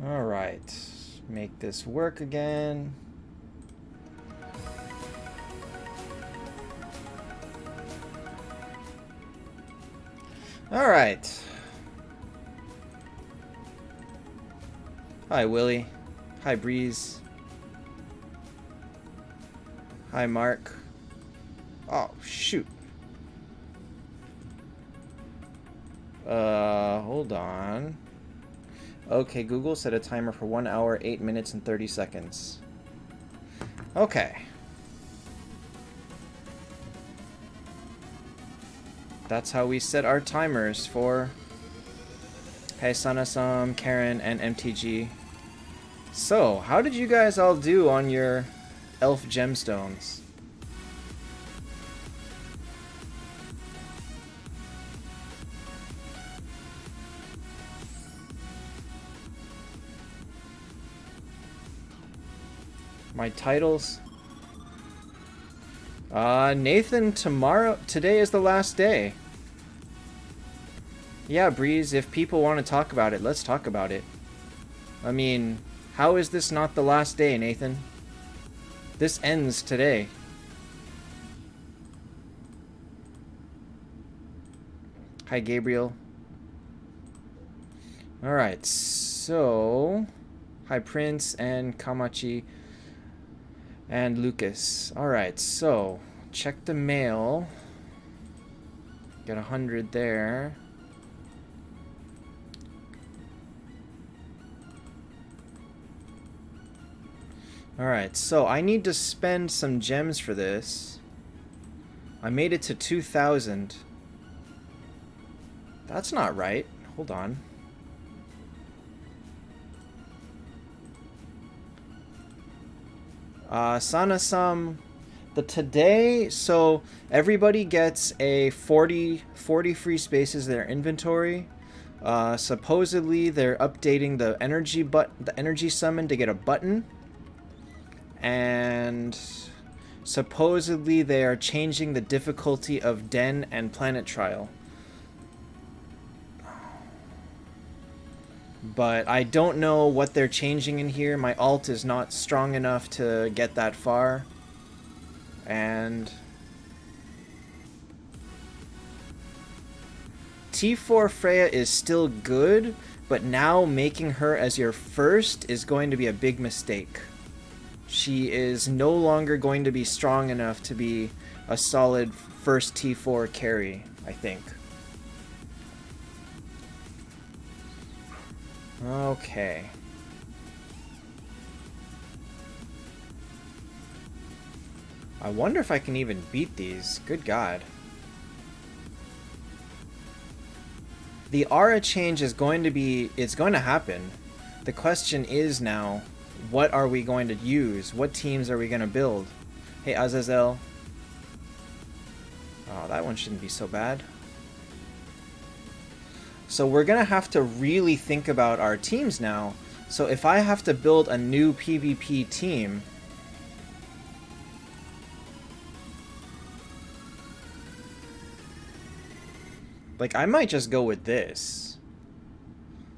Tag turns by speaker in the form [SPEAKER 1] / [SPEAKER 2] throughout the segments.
[SPEAKER 1] Alright. Make this work again. Alright. Hi, Willie. Hi, Breeze. Hi, Mark. Oh, shoot. Hold on. Okay, Google set a timer for 1 hour, 8 minutes, and 30 seconds. Okay. That's how we set our timers for Hey Sanasam, Karen, and MTG. So, how did you guys all do on your elf gemstones? My titles? Nathan, today is the last day. Yeah, Breeze, if people want to talk about it, let's talk about it. I mean, how is this not the last day, Nathan? This ends today. Hi, Gabriel. Alright, so... Hi, Prince and Kamachi and Lucas. Alright, so... Check the mail. Got 100 there. Alright, so I need to spend some gems for this. I made it to 2,000. That's not right. Hold on. Sanasam, the today, so everybody gets a 40 free spaces in their inventory. Supposedly they're updating the energy summon to get a button. And supposedly they are changing the difficulty of Den and Planet Trial. But I don't know what they're changing in here. My alt is not strong enough to get that far. And T4 Freya is still good, but now making her as your first is going to be a big mistake. She is no longer going to be strong enough to be a solid first T4 carry, I think. Okay. I wonder if I can even beat these. Good God. The aura change is going to be... It's going to happen. The question is now... What are we going to use? What teams are we going to build? Hey, Azazel. Oh, that one shouldn't be so bad. So we're going to have to really think about our teams now. So if I have to build a new PvP team... Like, I might just go with this.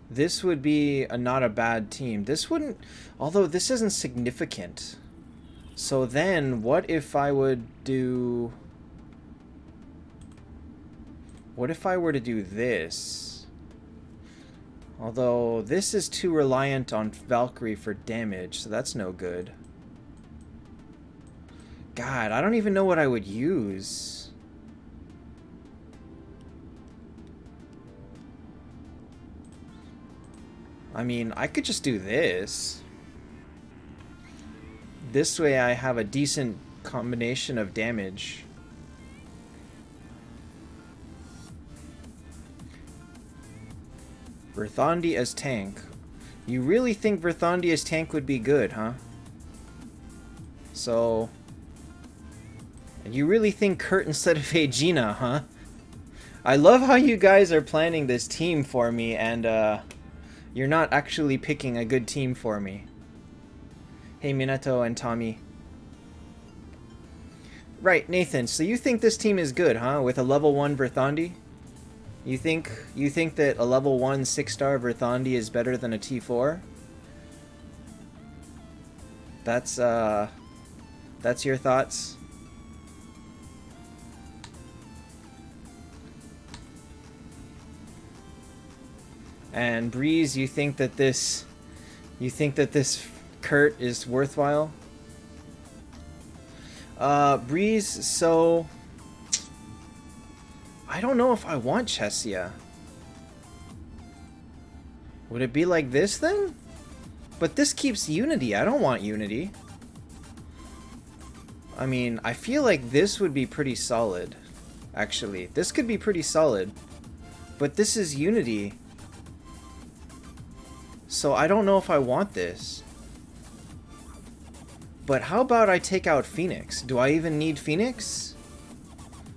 [SPEAKER 1] This would be not a bad team. This wouldn't... Although this isn't significant. So then, what if I would do... What if I were to do this? Although, this is too reliant on Valkyrie for damage, so that's no good. God, I don't even know what I would use. I mean, I could just do this. This way I have a decent combination of damage. Verthandi as tank. You really think Verthandi as tank would be good, huh? So... And you really think Kurt instead of Aegina, huh? I love how you guys are planning this team for me and, you're not actually picking a good team for me. Hey, Minato and Tommy. Right, Nathan, so you think this team is good, huh? With a level 1 Verthandi? You think that a level 1 6-star Verthandi is better than a T4? That's your thoughts? And Breeze, you think that this Kurt is worthwhile? Breeze, so I don't know if I want Chesia. Would it be like this then? But this keeps Unity. I don't want Unity. I mean, I feel like this would be pretty solid. Actually, this could be pretty solid. But this is Unity. So I don't know if I want this. But how about I take out Phoenix? Do I even need Phoenix?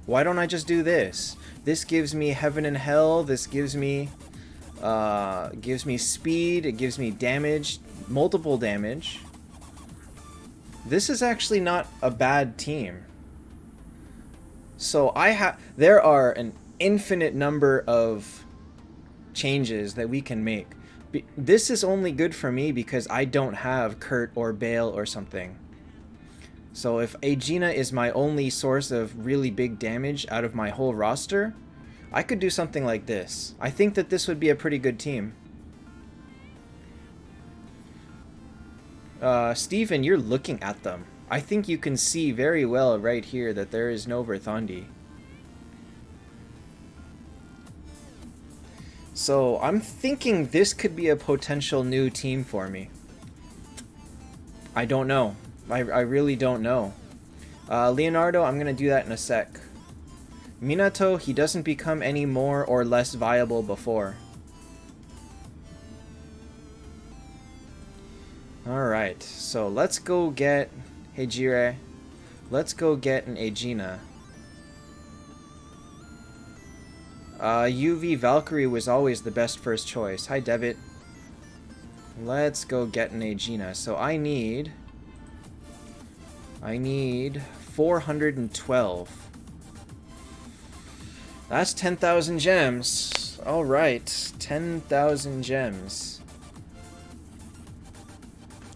[SPEAKER 1] Why don't I just do this? This gives me Heaven and Hell. This gives me speed. It gives me damage, multiple damage. This is actually not a bad team. So there are an infinite number of changes that we can make. This is only good for me because I don't have Kurt or Bale or something. So if Aegina is my only source of really big damage out of my whole roster, I could do something like this. I think that this would be a pretty good team. Steven, you're looking at them. I think you can see very well right here that there is no Verthandi. So I'm thinking this could be a potential new team for me. I don't know. I really don't know. Leonardo, I'm going to do that in a sec. Minato, he doesn't become any more or less viable before. Alright, so let's go get Heijire. Let's go get an Aegina. UV Valkyrie was always the best first choice. Hi, Devitt. Let's go get an Aegina. So I need 412. That's 10,000 gems. Alright, 10,000 gems.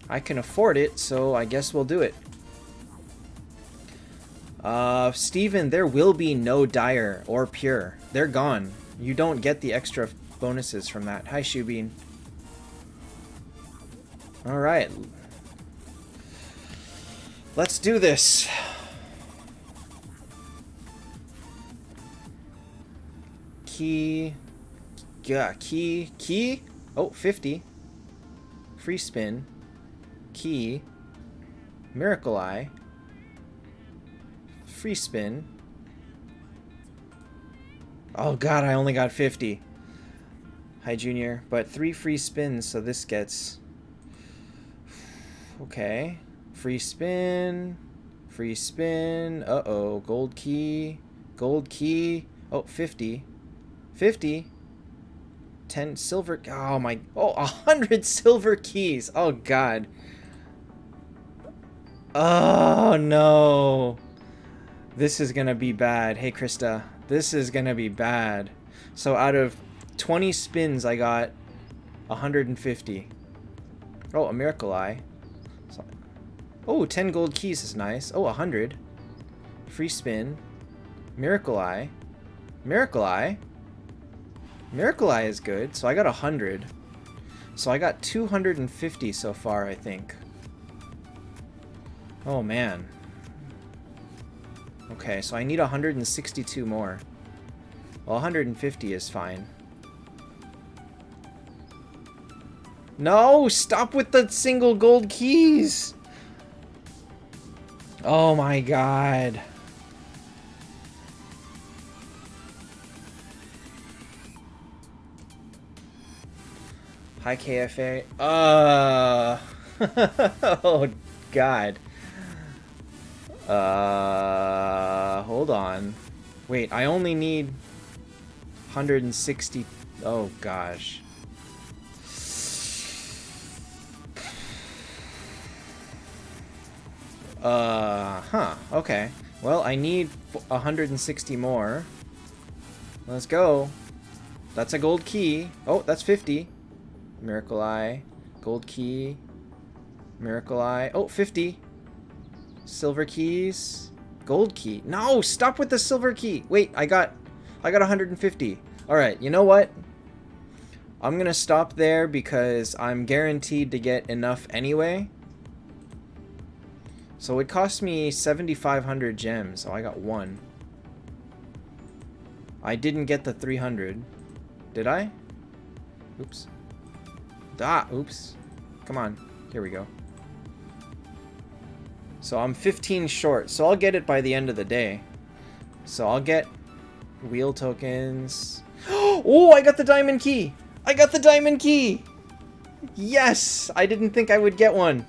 [SPEAKER 1] I can afford it, so I guess we'll do it. Steven, there will be no Dire or Pure. They're gone. You don't get the extra bonuses from that. Hi, Shubin. Alright. Let's do this. Key. Yeah, key. Oh, 50. Free spin. Key. Miracle Eye. Free spin. Oh god, I only got 50. Hi, Junior. But 3 free spins, so this gets... Okay. Free spin. Free spin. Uh-oh. Gold key. Gold key. Oh, 50. 50. 10 silver... Oh, my... Oh, 100 silver keys. Oh, god. Oh, no. This is gonna be bad. Hey, Krista. This is gonna be bad. So out of 20 spins, I got 150. Oh, a Miracle Eye. Oh, 10 gold keys is nice. Oh, 100. Free spin. Miracle Eye. Miracle Eye. Miracle Eye is good. So I got 100. So I got 250 so far, I think. Oh, man. Okay, so I need 162 more. Well, 150 is fine. No! Stop with the single gold keys! Oh my god. Hi, KFA. Oh god. Hold on. Wait, I only need 160. Oh gosh. Okay. Well, I need 160 more. Let's go. That's a gold key. Oh, that's 50. Miracle Eye. Gold key. Miracle Eye. Oh, 50. Silver keys. Gold key. No, stop with the silver key. Wait, I got 150. All right, you know what? I'm going to stop there because I'm guaranteed to get enough anyway. So it cost me 7,500 gems. Oh, I got one. I didn't get the 300. Did I? Oops. Oops. Come on. Here we go. So I'm 15 short. So I'll get it by the end of the day. So I'll get wheel tokens. Oh, I got the diamond key. I got the diamond key. Yes. I didn't think I would get one.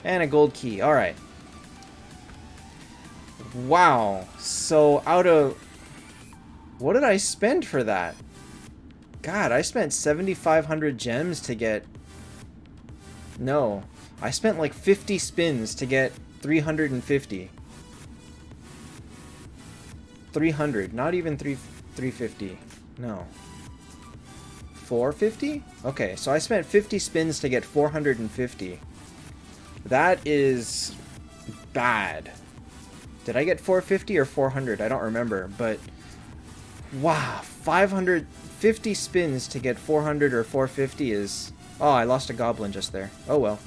[SPEAKER 1] And a gold key. All right. Wow. So out of... What did I spend for that? God, I spent 7,500 gems to get... No. I spent like 50 spins to get 350. 300. Not even 350. No. 450? Okay, so I spent 50 spins to get 450. That is bad. Did I get 450 or 400? I don't remember, but wow, 550 spins to get 400 or 450 is... Oh, I lost a goblin just there. Oh well.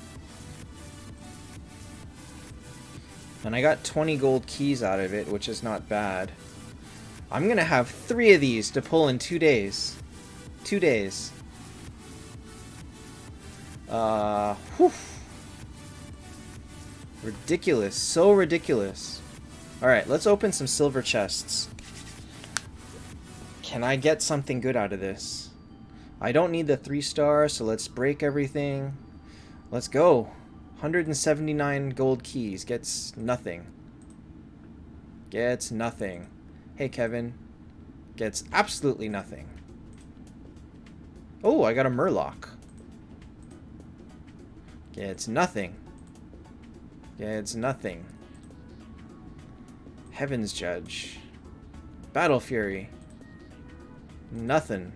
[SPEAKER 1] And I got 20 gold keys out of it, which is not bad. I'm gonna have 3 of these to pull in 2 days. 2 days. Whew. Ridiculous. So ridiculous. Alright, let's open some silver chests. Can I get something good out of this? I don't need the 3-star, so let's break everything. Let's go. 179 gold keys. Gets nothing. Gets nothing. Hey, Kevin. Gets absolutely nothing. Oh, I got a Murloc. Gets nothing. Gets nothing. Heaven's Judge. Battle Fury. Nothing.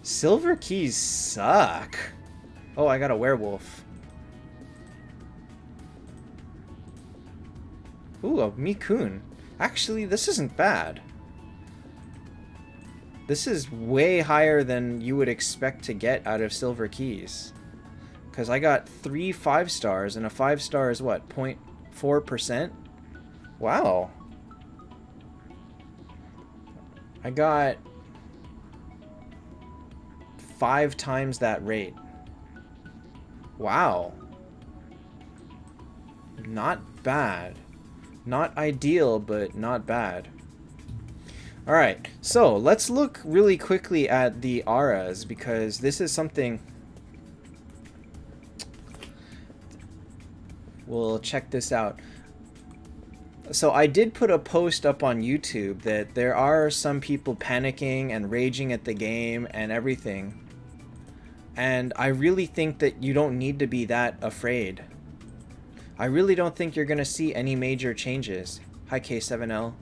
[SPEAKER 1] Silver keys suck. Oh, I got a werewolf. Ooh, a Mikun. Actually, this isn't bad. This is way higher than you would expect to get out of silver keys. Because I got 3 5-stars, and a 5-star is what, 0.4%? Wow. I got 5 times that rate. Wow. Not bad. Not ideal, but not bad. Alright, so let's look really quickly at the auras, because this is something... We'll check this out. So I did put a post up on YouTube that there are some people panicking and raging at the game and everything. And I really think that you don't need to be that afraid. I really don't think you're going to see any major changes. Hi, K7L.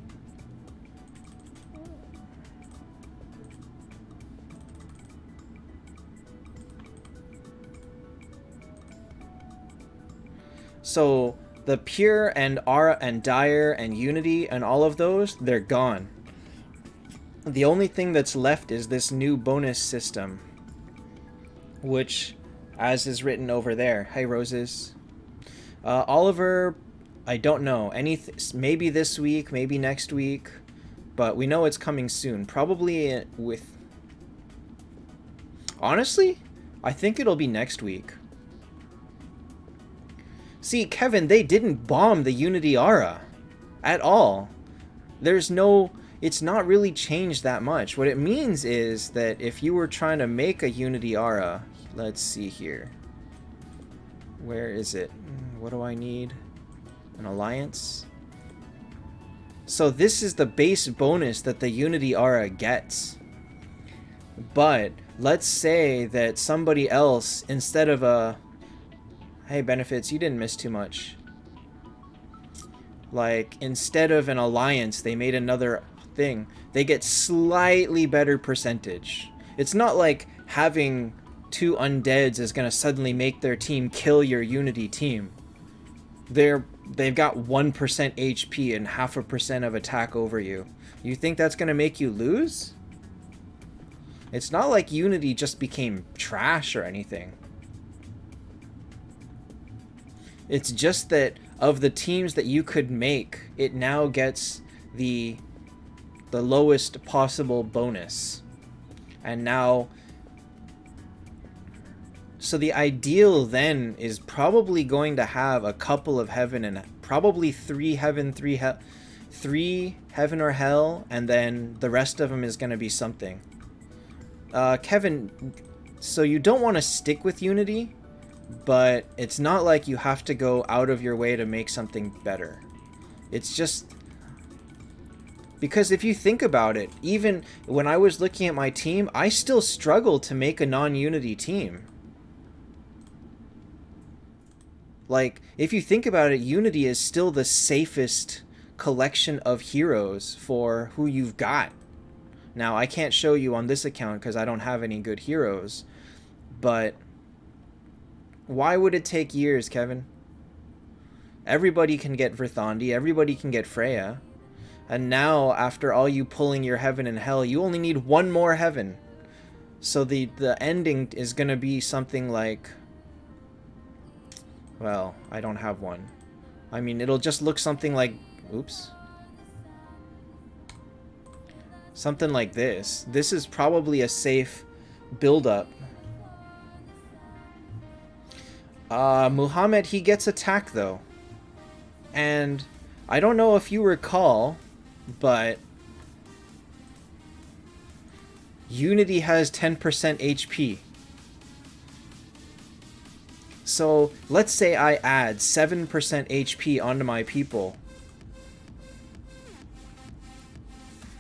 [SPEAKER 1] So the Pure and Aura and Dire and Unity and all of those, they're gone. The only thing that's left is this new bonus system, which, as is written over there. Hey, Roses. Oliver, I don't know. Maybe this week, maybe next week, but we know it's coming soon. Probably with... Honestly, I think it'll be next week. See, Kevin, they didn't bomb the Unity Aura at all. There's no... It's not really changed that much. What it means is that if you were trying to make a Unity Aura... Let's see here. Where is it? What do I need? An alliance? So this is the base bonus that the Unity Aura gets. But let's say that somebody else, instead of a... Hey, Benefits, you didn't miss too much. Like, instead of an alliance, they made thing. They get slightly better percentage. It's not like having 2 undeads is going to suddenly make their team kill your Unity team. They've got 1% HP and 0.5% of attack over you. You think that's going to make you lose? It's not like Unity just became trash or anything. It's just that of the teams that you could make, it now gets the lowest possible bonus. And now, so the ideal then is probably going to have a couple of heaven and probably 3 heaven, 3 heaven or hell, and then the rest of them is going to be something. Kevin, so you don't want to stick with Unity, but it's not like you have to go out of your way to make something better. It's just because if you think about it, even when I was looking at my team, I still struggled to make a non-Unity team. Like, if you think about it, Unity is still the safest collection of heroes for who you've got. Now, I can't show you on this account because I don't have any good heroes, but why would it take years, Kevin? Everybody can get Verthandi, everybody can get Freya, and now, after all you pulling your heaven and hell, you only need 1 more heaven. So the ending is going to be something like, well, I don't have one. I mean, it'll just look something like, oops. Something like this. This is probably a safe build-up. Muhammad, he gets attack, though. And I don't know if you recall, but Unity has 10% HP. So let's say I add 7% HP onto my people.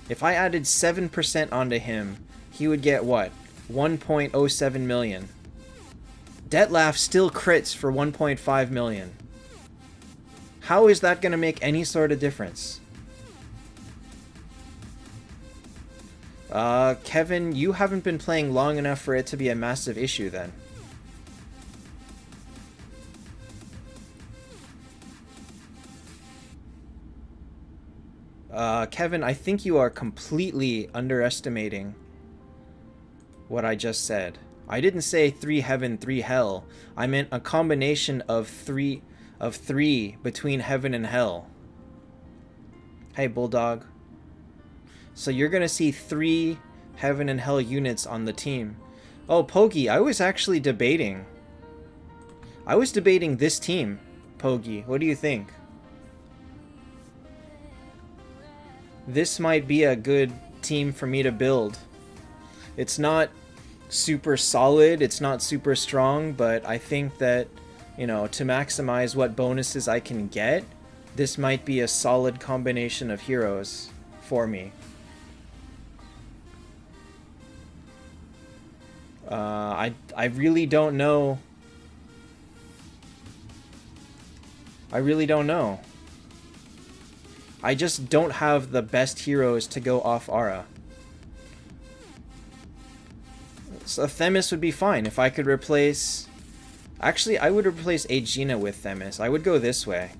[SPEAKER 1] If I added 7% onto him, he would get what? 1.07 million. Detlef still crits for 1.5 million. How is that going to make any sort of difference? Kevin, you haven't been playing long enough for it to be a massive issue then. Kevin, I think you are completely underestimating what I just said. I didn't say 3 heaven, 3 hell. I meant a combination of three between heaven and hell. Hey, Bulldog. So you're gonna see 3 heaven and hell units on the team. Oh, Pogi, I was actually debating. I was debating this team, Pogi. What do you think? This might be a good team for me to build. It's not super solid, it's not super strong, but I think that, you know, to maximize what bonuses I can get, this might be a solid combination of heroes for me. I really don't know. I really don't know. I just don't have the best heroes to go off Aura. So Themis would be fine if I could replace... Actually, I would replace Aegina with Themis. I would go this way.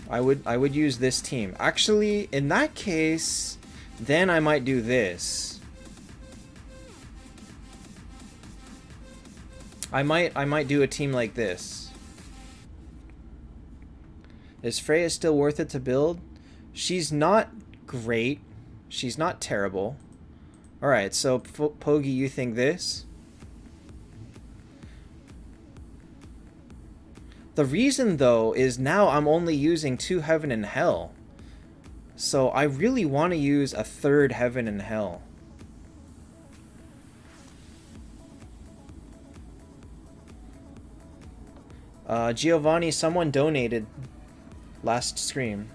[SPEAKER 1] I would use this team. Actually, in that case, then I might do this. I might do a team like this. Is Freya still worth it to build? She's not great. She's not terrible. Alright, so Pogi, you think this? The reason, though, is now I'm only using 2 heaven and hell. So I really want to use a 3rd heaven and hell. Giovanni, someone donated last stream.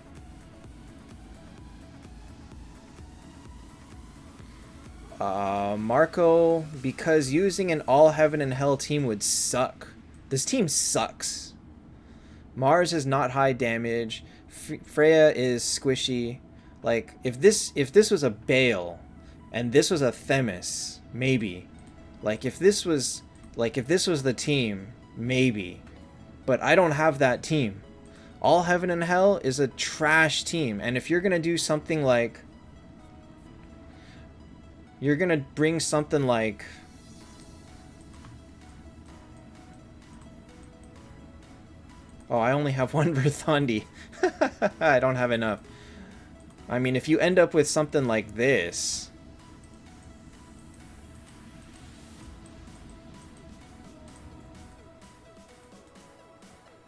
[SPEAKER 1] Marco, because using an all heaven and hell team would suck. This team sucks. Mars is not high damage. Freya is squishy. Like, if this was a Bale and this was a Themis, maybe. Like, if this was the team, maybe. But I don't have that team. All Heaven and Hell is a trash team, and if you're gonna do something like, you're gonna bring something like, oh, I only have one Verthandi. I don't have enough. I mean, if you end up with something like this,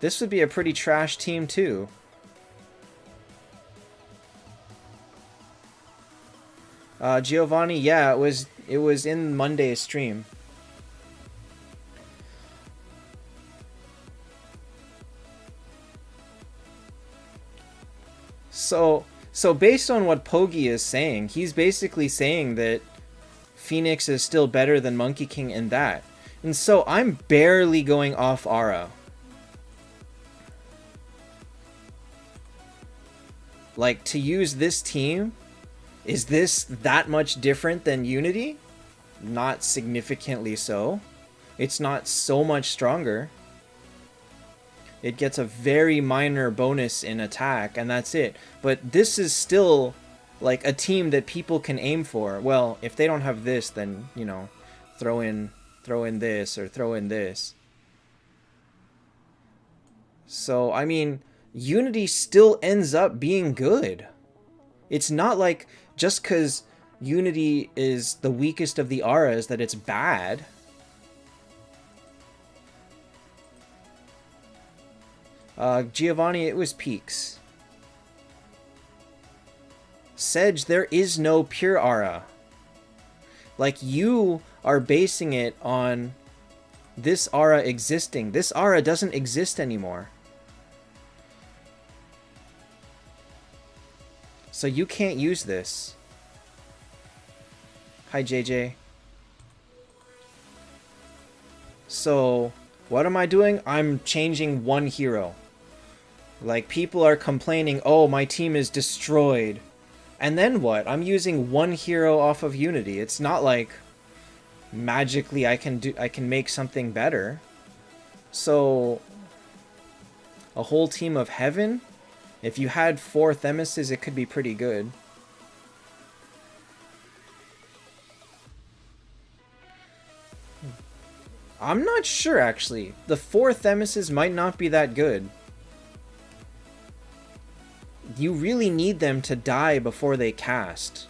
[SPEAKER 1] this would be a pretty trash team too. Giovanni, yeah, it was in Monday's stream. So based on what Pogi is saying, he's basically saying that Phoenix is still better than Monkey King in that. And so I'm barely going off Aura. Like, to use this team, is this that much different than Unity? Not significantly so. It's not so much stronger. It gets a very minor bonus in attack, and that's it. But this is still, like, a team that people can aim for. Well, if they don't have this, then, you know, throw in this or throw in this. So, I mean, Unity still ends up being good. It's not like just because Unity is the weakest of the auras that it's bad. Giovanni, it was peaks. Sedge, there is no pure aura. Like, you are basing it on this aura existing. This aura doesn't exist anymore. So you can't use this. Hi, JJ. So, what am I doing? I'm changing one hero. Like, people are complaining, oh, my team is destroyed. And then what? I'm using one hero off of Unity. It's not like magically I can make something better. So, a whole team of Heaven? If you had 4 Themises, it could be pretty good. I'm not sure, actually. The 4 Themises might not be that good. You really need them to die before they cast.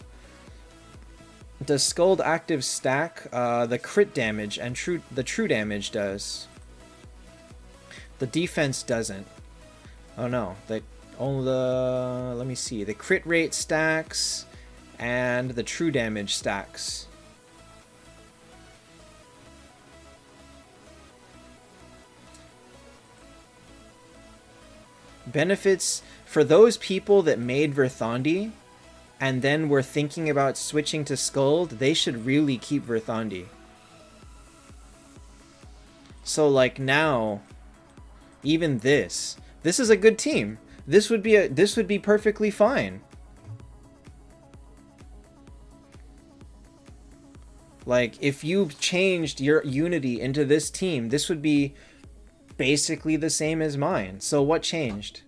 [SPEAKER 1] Does Scold active stack? The crit damage and the true damage does. The defense doesn't. Oh no, let me see. The crit rate stacks and the true damage stacks. Benefits for those people that made Verthandi and then were thinking about switching to Scold, they should really keep Verthandi. So like now, even this is a good team. This would be perfectly fine. Like, if you changed your Unity into this team, this would be basically the same as mine. So what changed?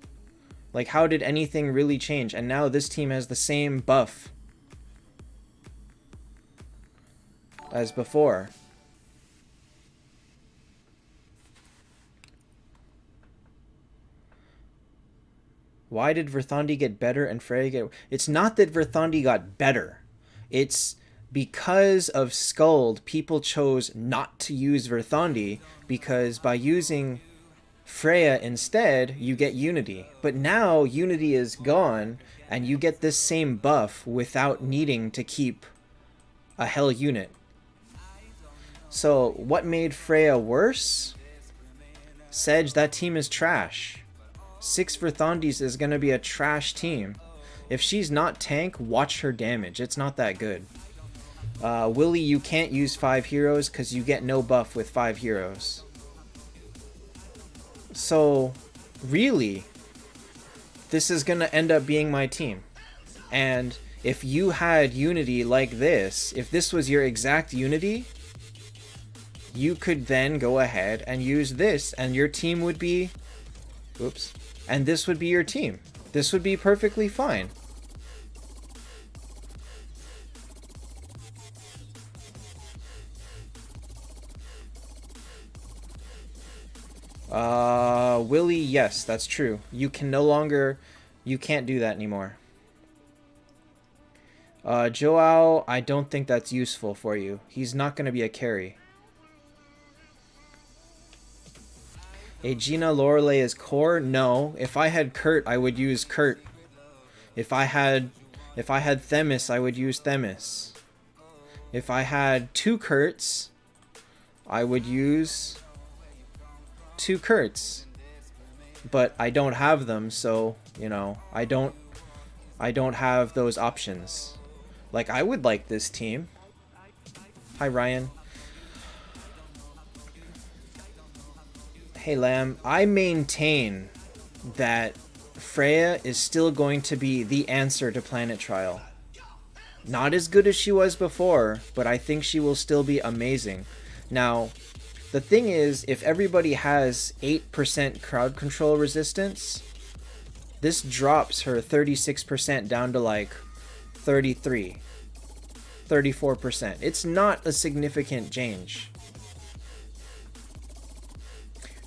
[SPEAKER 1] Like, how did anything really change? And now this team has the same buff as before. Why did Verthandi get better and Freya get... It's not that Verthandi got better. It's because of Scold, people chose not to use Verthandi, because by using Freya instead, you get Unity. But now Unity is gone, and you get this same buff without needing to keep a Hell unit. So, what made Freya worse? Sedge, that team is trash. 6 Verthandis is going to be a trash team. If she's not tank, watch her damage. It's not that good. Willy, you can't use 5 heroes because you get no buff with 5 heroes. So, really, this is gonna end up being my team. And if you had unity like this, if this was your exact unity, you could then go ahead and use this, and your team would be... Oops. And this would be your team. This would be perfectly fine. Willie, yes, that's true. You can no longer... You can't do that anymore. Joao, I don't think that's useful for you. He's not going to be a carry. Aegina Lorelei is core? No. If I had Kurt, I would use Kurt. If I had Themis, I would use Themis. If I had 2 Kurts, I would use 2 Kurts. But I don't have them, so, you know, I don't have those options. Like, I would like this team. Hi, Ryan. Hey, Lamb. I maintain that Freya is still going to be the answer to Planet Trial. Not as good as she was before, but I think she will still be amazing. Now, the thing is, if everybody has 8% crowd control resistance, this drops her 36% down to like 33, 34%. It's not a significant change.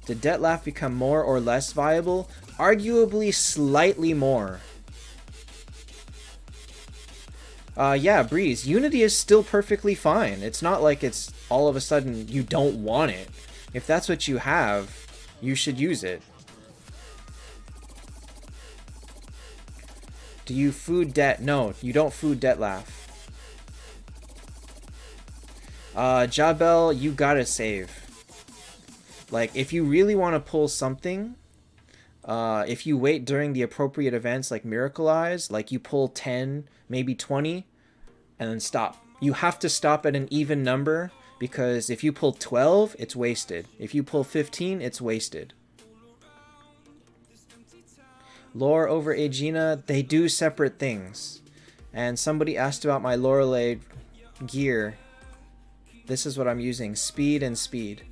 [SPEAKER 1] Did Detlef become more or less viable? Arguably slightly more. Yeah, Breeze. Unity is still perfectly fine. It's not like it's all of a sudden you don't want it. If that's what you have, you should use it. Do you food debt? No, you don't food Detlef. Jabel, you gotta save. Like, if you really want to pull something, if you wait during the appropriate events like Miracle Eyes, like you pull 10, maybe 20, and then stop. You have to stop at an even number, because if you pull 12, it's wasted. If you pull 15, it's wasted. Lore over Aegina, they do separate things. And somebody asked about my Lorelei gear. This is what I'm using. Speed and speed.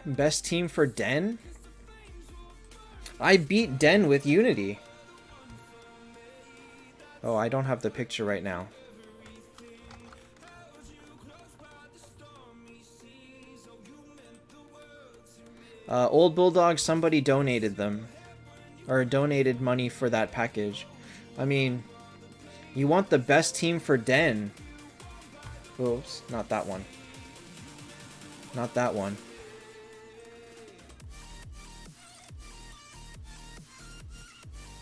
[SPEAKER 1] Best team for Den? I beat Den with Unity. Oh, I don't have the picture right now. Old Bulldog, somebody donated them. Or donated money for that package. I mean, you want the best team for Den. Oops, not that one. Not that one.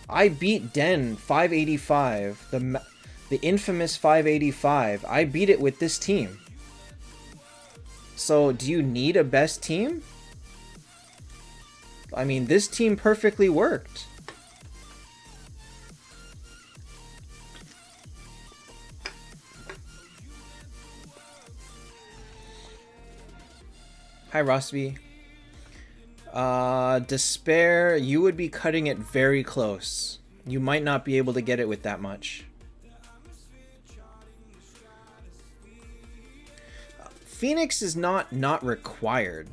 [SPEAKER 1] I beat Den 585, the infamous 585. I beat it with this team. So, do you need a best team? I mean, this team perfectly worked. Hi, Rosby. Despair, you would be cutting it very close. You might not be able to get it with that much. Phoenix is not required.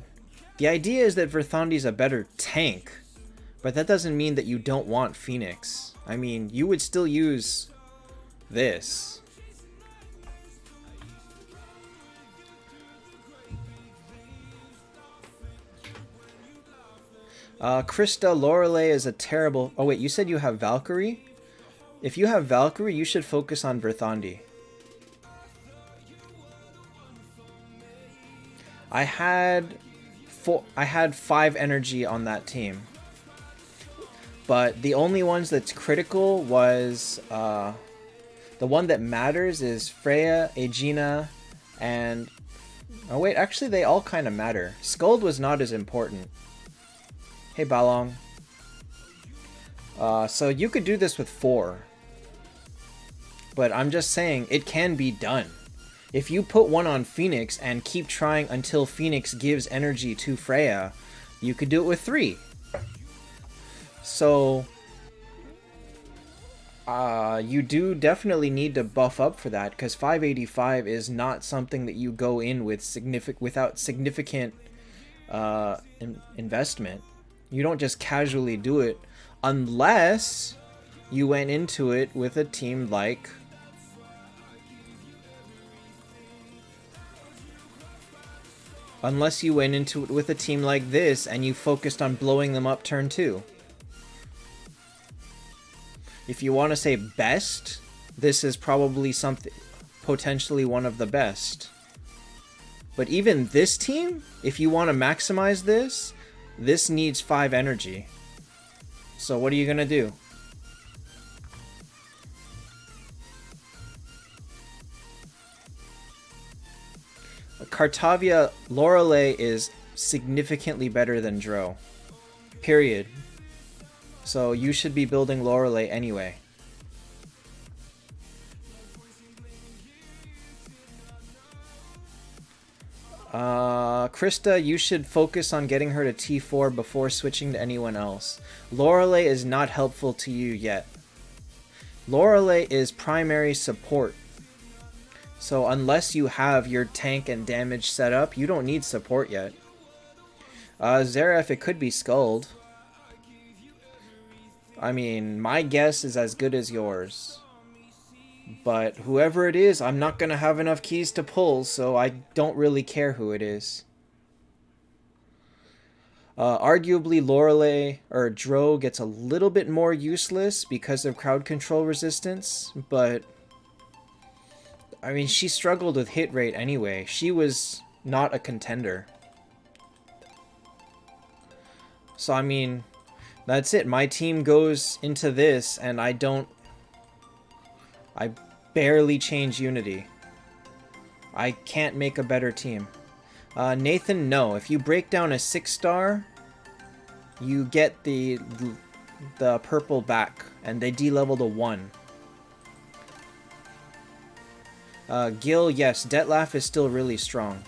[SPEAKER 1] The idea is that Verthandi's a better tank, but that doesn't mean that you don't want Phoenix. I mean, you would still use this. Krista, Lorelei is a terrible... Oh wait, you said you have Valkyrie? If you have Valkyrie, you should focus on Verthandi. I had 5 energy on that team. But the only ones that's critical was... the one that matters is Freya, Aegina, and... Oh wait, actually they all kind of matter. Scold was not as important. Hey, Balong. So you could do this with 4. But I'm just saying, it can be done. If you put one on Phoenix and keep trying until Phoenix gives energy to Freya, you could do it with 3. So, you do definitely need to buff up for that, because 585 is not something that you go in with without significant investment. You don't just casually do it unless you went into it with a team like this and you focused on blowing them up turn 2. If you want to say best, this is probably potentially one of the best. But even this team, if you want to maximize this, this needs 5 energy. So what are you going to do? Cartavia Lorelei is significantly better than Dro. Period. So you should be building Lorelei anyway. Krista, you should focus on getting her to T4 before switching to anyone else. Lorelei is not helpful to you yet. Lorelei is primary support. So unless you have your tank and damage set up, you don't need support yet. Zareth, it could be Scold. I mean, my guess is as good as yours. But whoever it is, I'm not going to have enough keys to pull, so I don't really care who it is. Arguably, Lorelei or Dro gets a little bit more useless because of crowd control resistance, but I mean, she struggled with hit rate anyway. She was not a contender. So, I mean, that's it. My team goes into this, and I barely change Unity. I can't make a better team. Nathan, no. If you break down a 6-star, you get the purple back, and they de-level to 1. Gil, yes. Detlef is still really strong.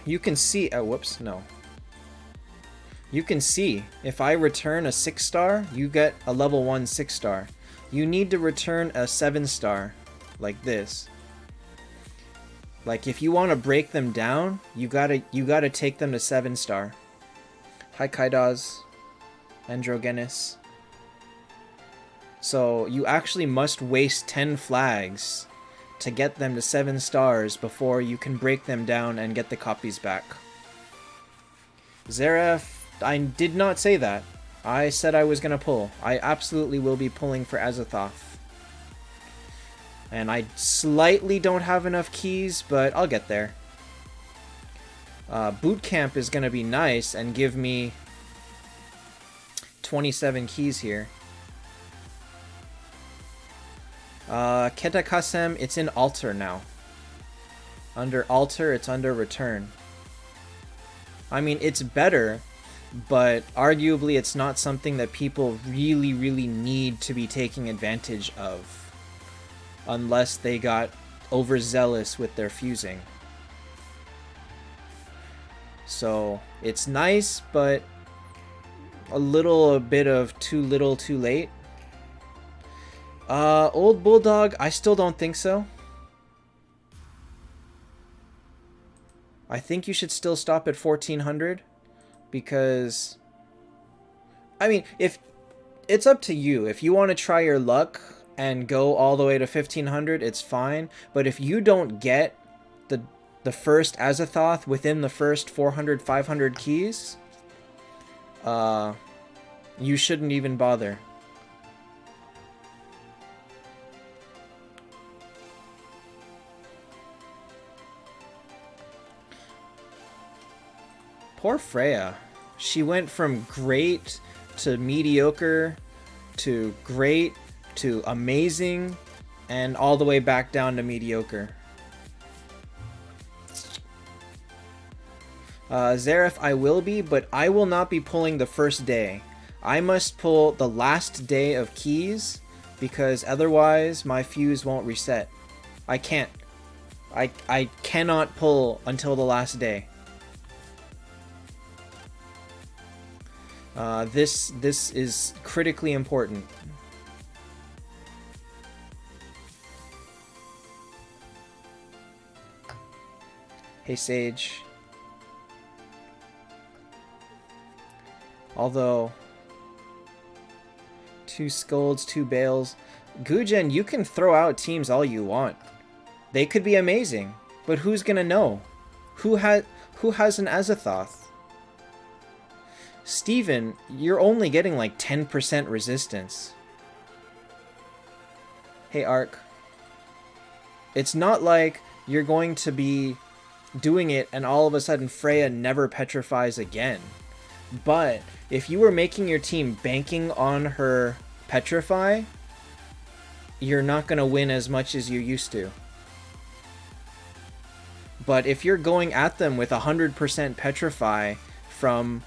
[SPEAKER 1] You can see... whoops, no. You can see, if I return a 6-star, you get a level 1 6-star. You need to return a 7-star, like this. Like, if you want to break them down, you gotta take them to 7-star. Hi, Kaidaz. Androgenis. So, you actually must waste 10 flags to get them to 7 stars before you can break them down and get the copies back. Zareth, I did not say that. I said I was going to pull. I absolutely will be pulling for Azathoth. And I slightly don't have enough keys, but I'll get there. Boot camp is going to be nice and give me 27 keys here. Ketakasem, it's in altar now. Under altar, it's under return. I mean, it's better, but arguably it's not something that people really, really need to be taking advantage of. Unless they got overzealous with their fusing. So, it's nice, but a bit of too little, too late. Old Bulldog, I still don't think so. I think you should still stop at 1400 because I mean, if it's up to you. If you want to try your luck and go all the way to 1500, it's fine, but if you don't get the first Azathoth within the first 400 500 keys, you shouldn't even bother. Poor Freya. She went from great to mediocre to great to amazing and all the way back down to mediocre. Zareth, I will be, but I will not be pulling the first day. I must pull the last day of keys because otherwise my fuse won't reset. I can't. I cannot pull until the last day. This is critically important. Hey Sage. Although 2 Scolds, 2 Bales. Gujen, you can throw out teams all you want. They could be amazing, but who's gonna know? Who has an Azathoth? Steven, you're only getting like 10% resistance. Hey Ark. It's not like you're going to be doing it and all of a sudden Freya never petrifies again. But if you were making your team banking on her petrify, you're not going to win as much as you used to. But if you're going at them with 100% petrify from,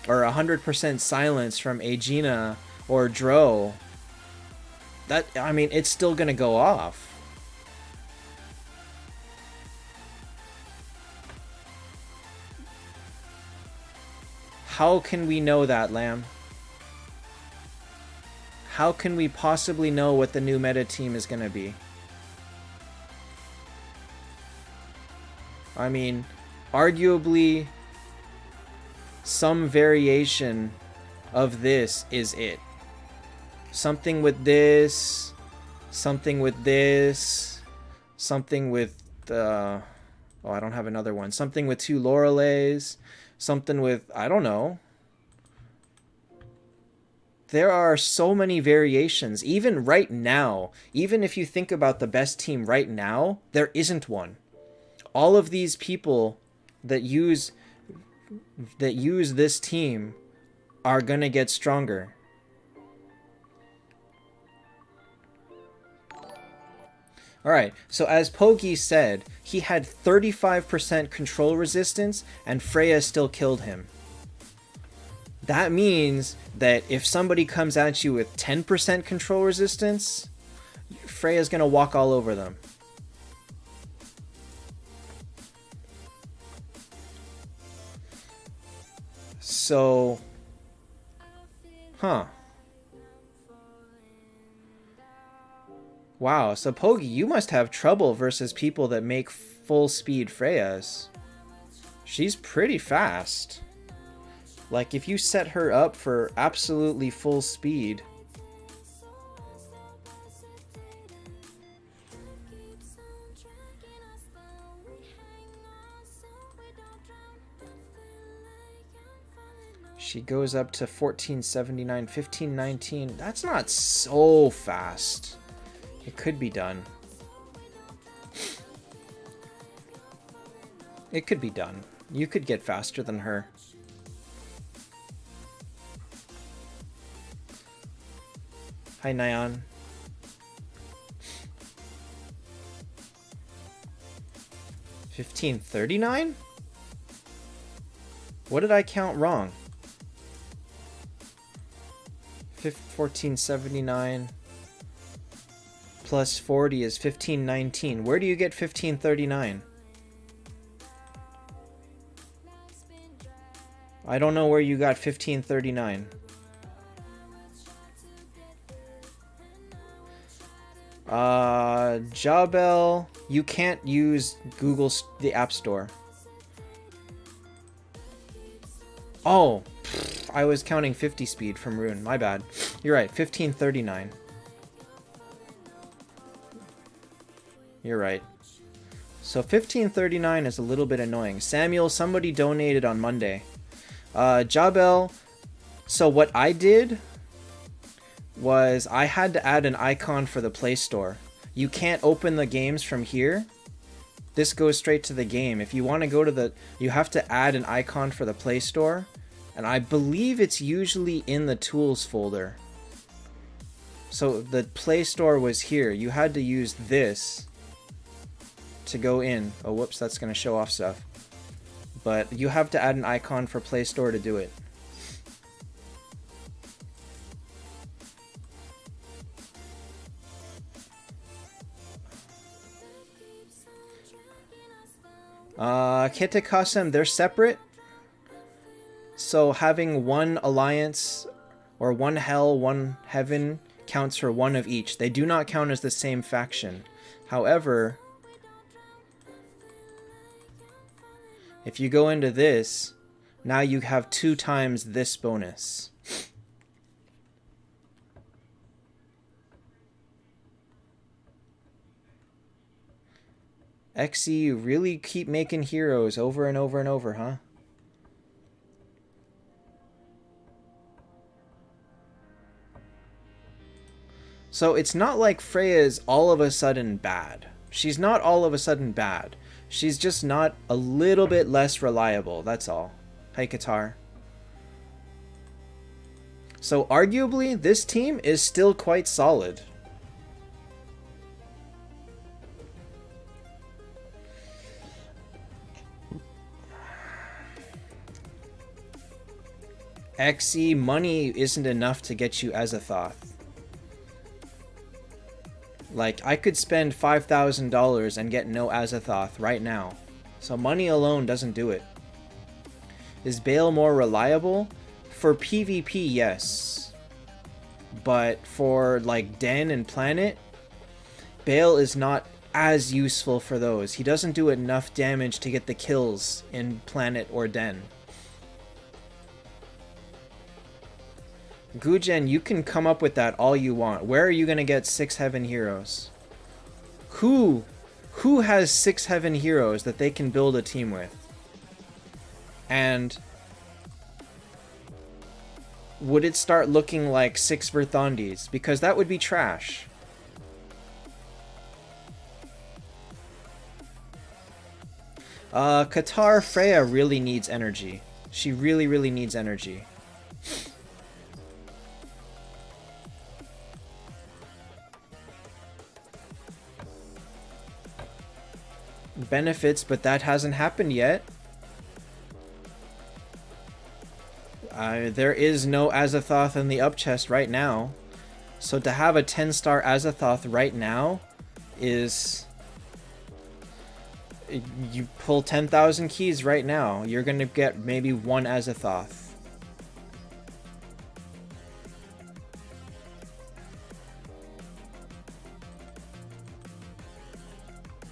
[SPEAKER 1] or 100% silence from Aegina or Dro, that, I mean, it's still going to go off. How can we know that, Lamb? How can we possibly know what the new meta team is going to be? I mean, arguably, some variation of this is it. Something with this, something with this, something with, oh, I don't have another one. Something with 2 Loreleis, something with, I don't know. There are so many variations. Even right now, even if you think about the best team right now, there isn't one. All of these people that use this team are gonna get stronger. Alright, so as Pogi said, he had 35% control resistance and Freya still killed him. That means that if somebody comes at you with 10% control resistance, Freya's gonna walk all over them. So, huh. Wow, so Pogi, you must have trouble versus people that make full speed Freyas. She's pretty fast. Like, if you set her up for absolutely full speed. She goes up to 1479, 1519. That's not so fast. It could be done. It could be done. You could get faster than her. Hi, Nyan. $15.39? What did I count wrong? 1479 plus 40 is 1519. Where do you get 1539? I don't know where you got 1539. Jabel, you can't use the App Store. Oh, I was counting 50 speed from Rune. My bad. You're right, 1539. You're right. So 1539 is a little bit annoying. Samuel, somebody donated on Monday. Jabel, so what I did was I had to add an icon for the Play Store. You can't open the games from here. This goes straight to the game. If you want to go to the... You have to add an icon for the Play Store. And I believe it's usually in the Tools folder. So the Play Store was here. You had to use this to go in. Oh, whoops, that's going to show off stuff. But you have to add an icon for Play Store to do it. Kitakasem, they're separate. So having one alliance or one hell, one heaven counts for one of each. They do not count as the same faction. However, if you go into this, now you have 2 times this bonus. XE, you really keep making heroes over and over and over, huh? So it's not like Freya is all of a sudden bad. She's not all of a sudden bad. She's just not a little bit less reliable, that's all. Hi, Qatar. So arguably, this team is still quite solid. XE, money isn't enough to get you Azathoth. Like, I could spend $5,000 and get no Azathoth right now. So money alone doesn't do it. Is Bale more reliable? For PvP, yes. But for, like, Den and Planet, Bale is not as useful for those. He doesn't do enough damage to get the kills in Planet or Den. Gujen, you can come up with that all you want. Where are you going to get 6 Heaven Heroes? Who has 6 Heaven Heroes that they can build a team with? And would it start looking like 6 Verthondis? Because that would be trash. Qatar, Freya really needs energy. She really, really needs energy. Benefits, but that hasn't happened yet. There is no Azathoth in the up chest right now. So to have a 10-star Azathoth right now is... You pull 10,000 keys right now, you're going to get maybe 1 Azathoth.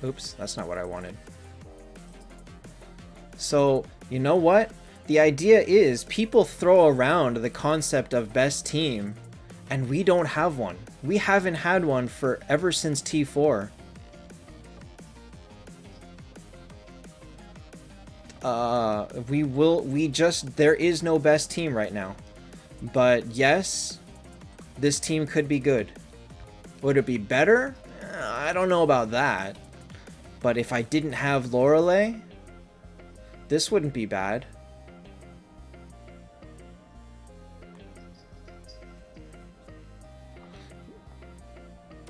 [SPEAKER 1] Oops, that's not what I wanted. So, you know what? The idea is people throw around the concept of best team, and we don't have one. We haven't had one for ever since T4. There is no best team right now. But yes, this team could be good. Would it be better? I don't know about that. But if I didn't have Lorelei, this wouldn't be bad.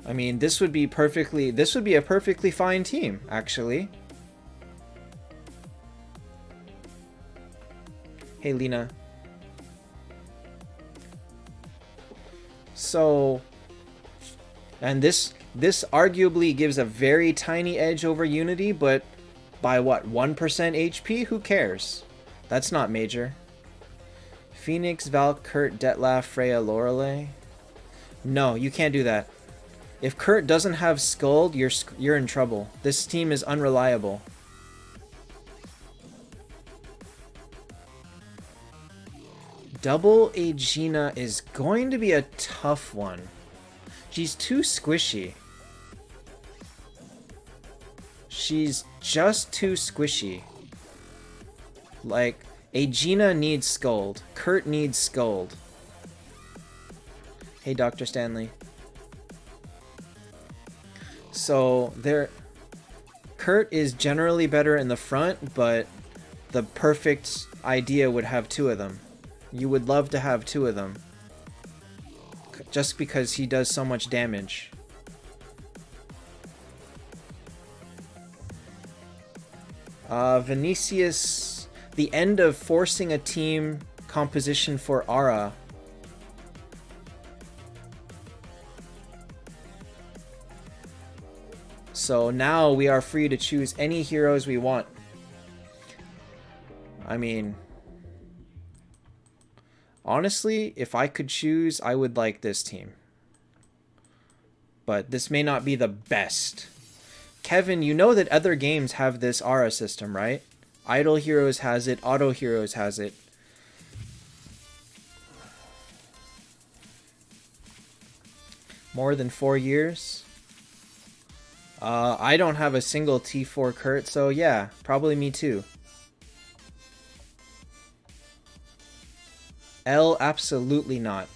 [SPEAKER 1] I mean, this would be a perfectly fine team, actually. Hey, Lena. So, and this arguably gives a very tiny edge over Unity, but by what, 1% HP? Who cares? That's not major. Phoenix, Val, Kurt, Detlaf, Freya, Lorelei. No, you can't do that. If Kurt doesn't have Scold, you're in trouble. This team is unreliable. Double Aegina is going to be a tough one. She's too squishy. She's just too squishy. Like, Aegina needs Scold. Kurt needs Scold. Hey, Dr. Stanley. So, Kurt is generally better in the front, but the perfect idea would have 2 of them. You would love to have 2 of them. Just because he does so much damage. Vinicius, the end of forcing a team composition for Ara. So now we are free to choose any heroes we want. I mean, honestly, if I could choose, I would like this team. But this may not be the best. Kevin, you know that other games have this aura system, right? Idle Heroes has it, Auto Heroes has it. More than 4 years? I don't have a single T4 Kurt, so yeah, probably me too. L, absolutely not.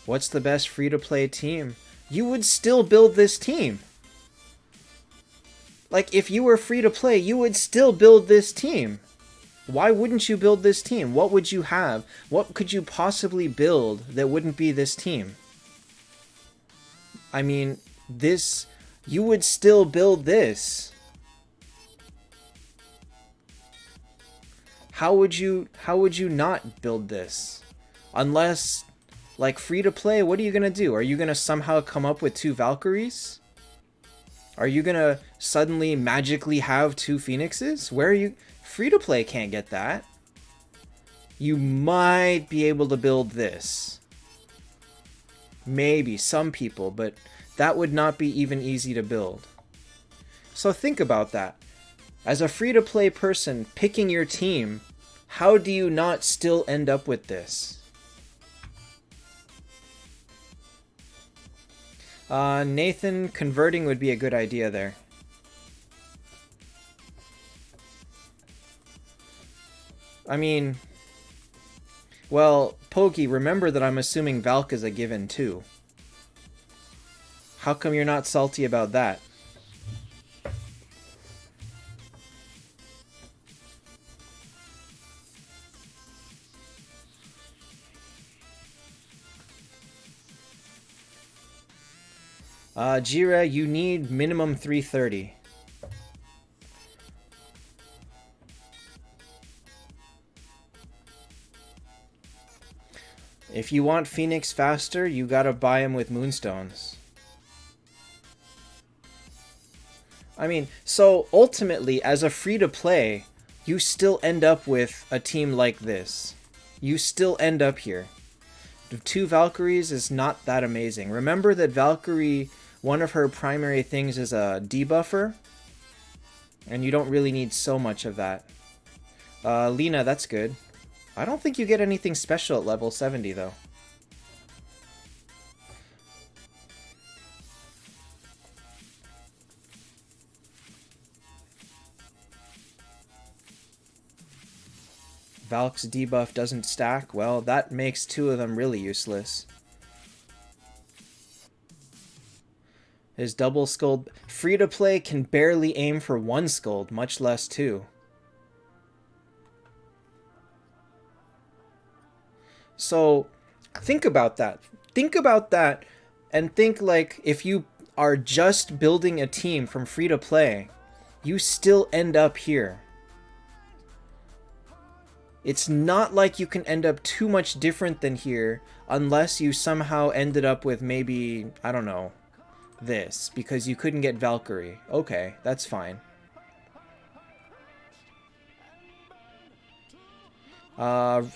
[SPEAKER 1] What's the best free-to-play team? You would still build this team. Like, if you were free-to-play, you would still build this team. Why wouldn't you build this team? What would you have? What could you possibly build that wouldn't be this team? I mean, this... You would still build this. How would you not build this? Unless, like, free-to-play, what are you gonna do? Are you gonna somehow come up with 2 Valkyries? Are you gonna suddenly magically have 2 Phoenixes? Where are you... Free-to-play can't get that. You might be able to build this. Maybe, some people, but that would not be even easy to build. So think about that. As a free-to-play person picking your team, how do you not still end up with this? Nathan, converting would be a good idea there. I mean, well, Pokey, remember that I'm assuming Valk is a given too. How come you're not salty about that? Jira, you need minimum 330. If you want Phoenix faster, you gotta buy him with Moonstones. I mean, so ultimately, as a free-to-play, you still end up with a team like this. You still end up here. 2 Valkyries is not that amazing. Remember that Valkyrie, one of her primary things is a debuffer, and you don't really need so much of that. Lena, that's good. I don't think you get anything special at level 70, though. Valk's debuff doesn't stack. Well, that makes 2 of them really useless. His double Scold... Free-to-play can barely aim for 1 Scold, much less 2. So, think about that. Think about that, and think, like, if you are just building a team from free-to-play, you still end up here. It's not like you can end up too much different than here, unless you somehow ended up with maybe, I don't know, this, because you couldn't get Valkyrie. Okay, that's fine.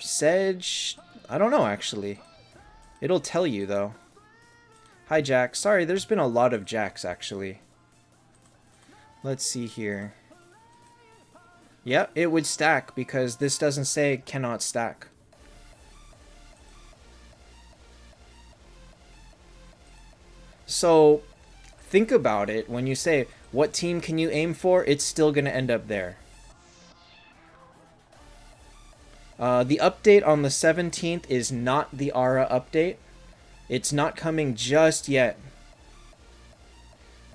[SPEAKER 1] Sedge... I don't know, actually. It'll tell you, though. Hi, Jack. Sorry, there's been a lot of Jacks, actually. Let's see here. Yep, it would stack, because this doesn't say it cannot stack. So, think about it. When you say, what team can you aim for? It's still going to end up there. The update on the 17th is not the Aura update. It's not coming just yet.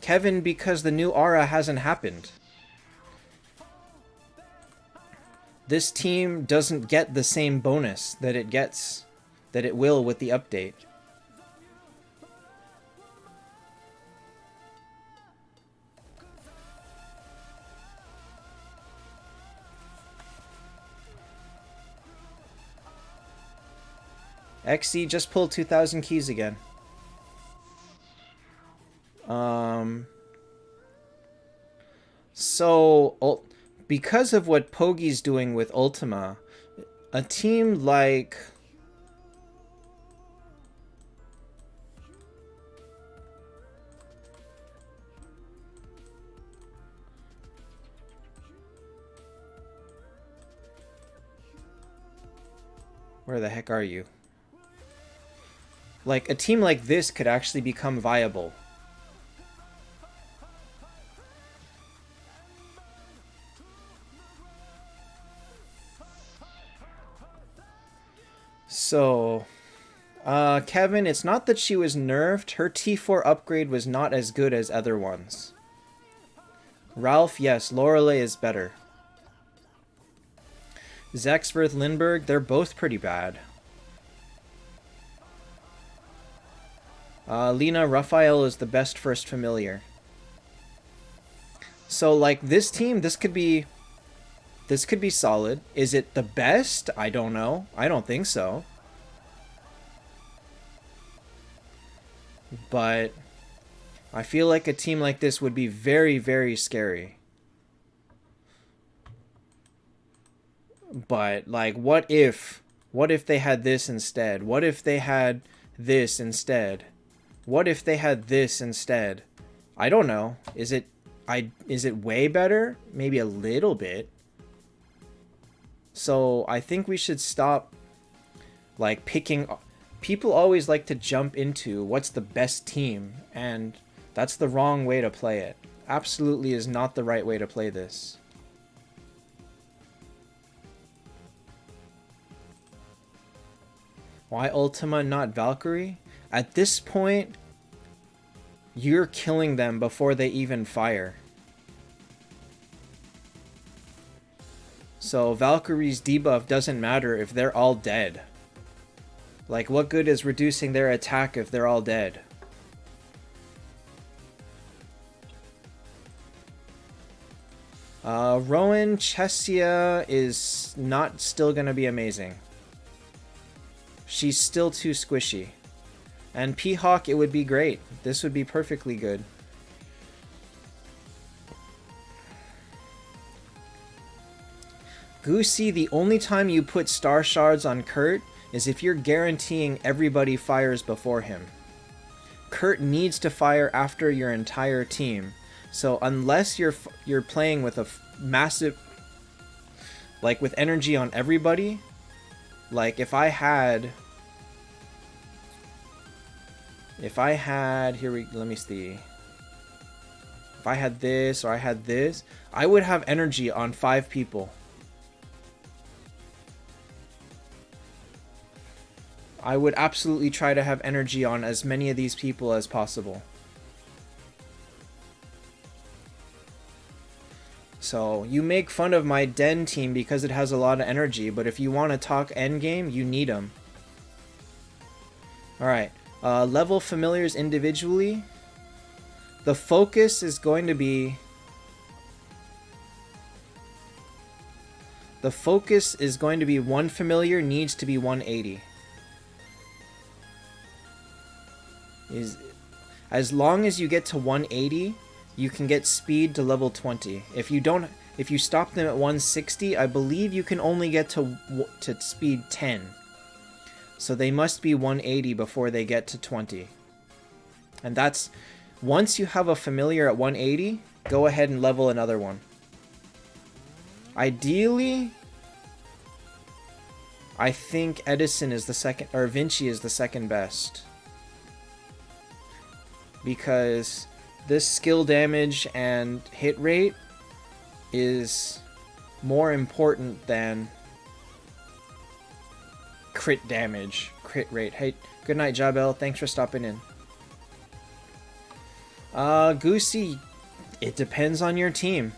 [SPEAKER 1] Kevin, because the new Aura hasn't happened. This team doesn't get the same bonus that it will with the update. XC just pulled 2,000 keys again. So because of what Pogi's doing with Ultima, a team like... Where the heck are you? Like, a team like this could actually become viable. So, Kevin, it's not that she was nerfed. Her T4 upgrade was not as good as other ones. Ralph, yes, Lorelei is better. Zexworth, Lindbergh, they're both pretty bad. Lena, Raphael is the best first familiar. So, like, this team, this could be solid. Is it the best? I don't know. I don't think so. But I feel like a team like this would be very, very scary. But, like, what if they had this instead? What if they had this instead? What if they had this instead? I don't know. Is it way better? Maybe a little bit. So I think we should stop, like, picking... People always like to jump into what's the best team, and that's the wrong way to play it. Absolutely is not the right way to play this. Why Ultima, not Valkyrie? At this point, you're killing them before they even fire. So Valkyrie's debuff doesn't matter if they're all dead. Like, what good is reducing their attack if they're all dead? Rowan Chesia is not still gonna be amazing. She's still too squishy. And P-Hawk, it would be great. This would be perfectly good. Goosey, the only time you put Star Shards on Kurt is if you're guaranteeing everybody fires before him. Kurt needs to fire after your entire team. So unless you're playing with a massive... Like, with energy on everybody... Like, if I had... let me see. If I had this, or I had this, I would have energy on 5 people. I would absolutely try to have energy on as many of these people as possible. So, you make fun of my Den team because it has a lot of energy, but if you want to talk endgame, you need them. Alright, level familiars individually. The focus is going to be... The focus is going to be one familiar needs to be 180. As long as you get to 180, you can get speed to level 20. If you stop them at 160, I believe you can only get to speed 10. So they must be 180 before they get to 20. And that's... Once you have a familiar at 180, go ahead and level another one. Ideally, I think Edison is the second, or Vinci is the second best. Because this skill damage and hit rate is more important than crit damage, crit rate. Hey, good night, Jabel. Thanks for stopping in. Goosey, it depends on your team.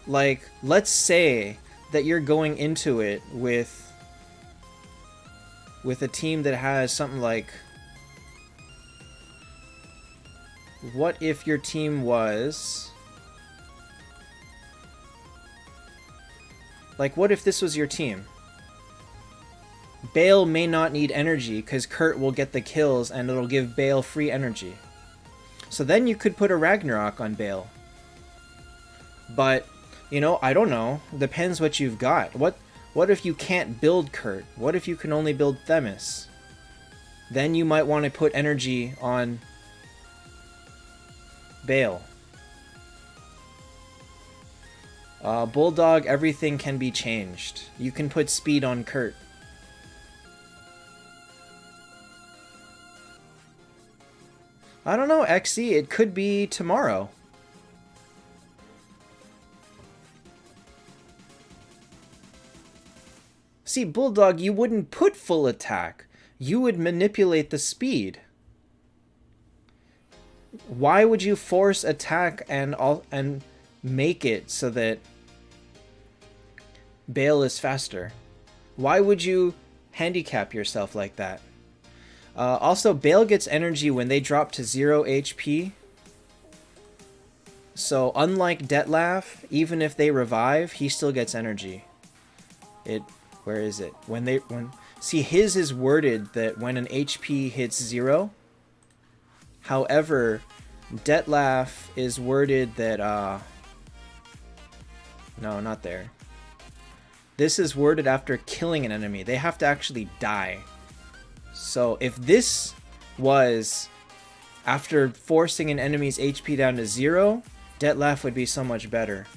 [SPEAKER 1] Like, let's say that you're going into it with a team that has something like... What if your team was... Like, what if this was your team? Bale may not need energy because Kurt will get the kills and it'll give Bale free energy. So then you could put a Ragnarok on Bale. But, you know, I don't know. Depends what you've got. What if you can't build Kurt? What if you can only build Themis? Then you might want to put energy on Bale. Bulldog, everything can be changed. You can put speed on Kurt. I don't know, XE, it could be tomorrow. See, Bulldog, you wouldn't put full attack. You would manipulate the speed. Why would you force attack and make it so that Bale is faster? Why would you handicap yourself like that? Also, Bale gets energy when they drop to 0 HP. So unlike Detlef, even if they revive, he still gets energy. Where is it? See, his is worded that when an HP hits 0. However, Detlef is worded that no, not there. This is worded after killing an enemy. They have to actually die. So if this was after forcing an enemy's HP down to 0, Detlef would be so much better.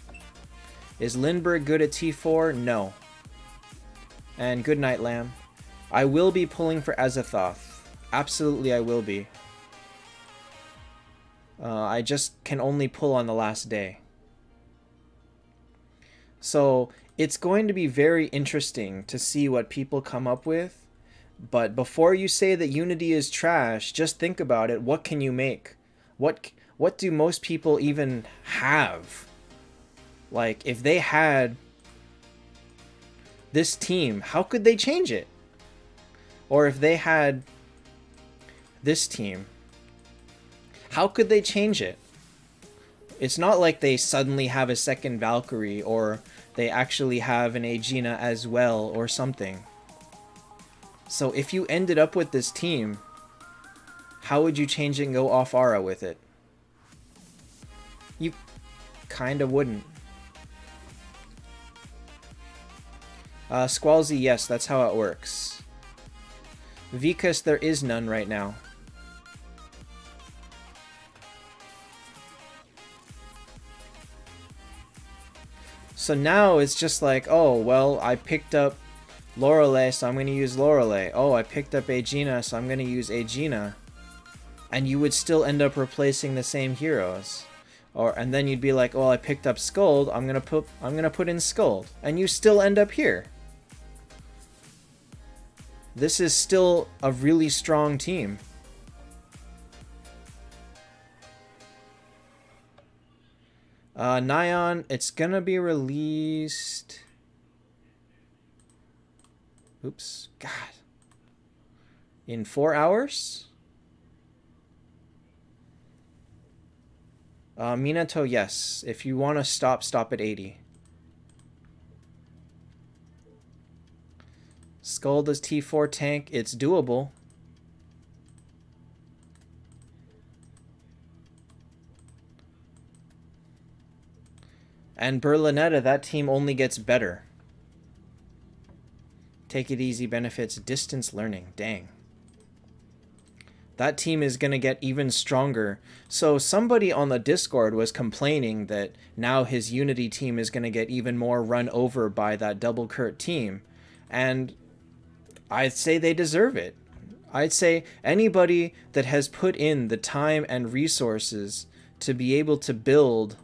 [SPEAKER 1] Is Lindbergh good at T4? No. And good night, Lamb. I will be pulling for Azathoth. Absolutely I will be. I just can only pull on the last day. So it's going to be very interesting to see what people come up with. But before you say that Unity is trash, just think about it. What can you make? What do most people even have? Like, if they had this team, how could they change it? Or if they had this team, how could they change it? It's not like they suddenly have a second Valkyrie, or they actually have an Aegina as well, or something. So if you ended up with this team, how would you change it and go off Aura with it? You kind of wouldn't. Squalzy, yes, that's how it works. Vikas, there is none right now. So now it's just like, oh, well, I picked up Lorelei, so I'm going to use Lorelei. Oh, I picked up Aegina, so I'm going to use Aegina. And you would still end up replacing the same heroes. And then you'd be like, oh, I picked up Scold, I'm going to put in Scold. And you still end up here. This is still a really strong team. Nyan, it's gonna be released. Oops, God. In 4 hours? Minato, yes. If you want to stop at 80. Skull does T4 tank. It's doable. And Berlinetta, that team only gets better. Take it easy benefits distance learning. Dang. That team is going to get even stronger. So somebody on the Discord was complaining that now his Unity team is going to get even more run over by that double Kurt team. And I'd say they deserve it. I'd say anybody that has put in the time and resources to be able to build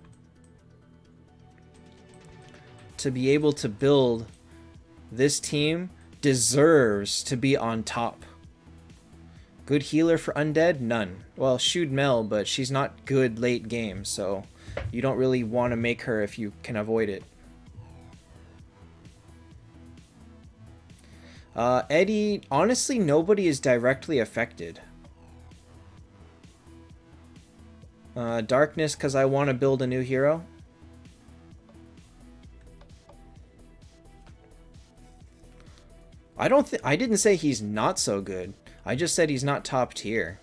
[SPEAKER 1] this team deserves to be on top. Good healer for undead? None. Well, Shud Mel, but she's not good late game, so you don't really want to make her if you can avoid it. Eddie, honestly, nobody is directly affected. Darkness, because I want to build a new hero. I didn't say he's not so good. I just said he's not top tier.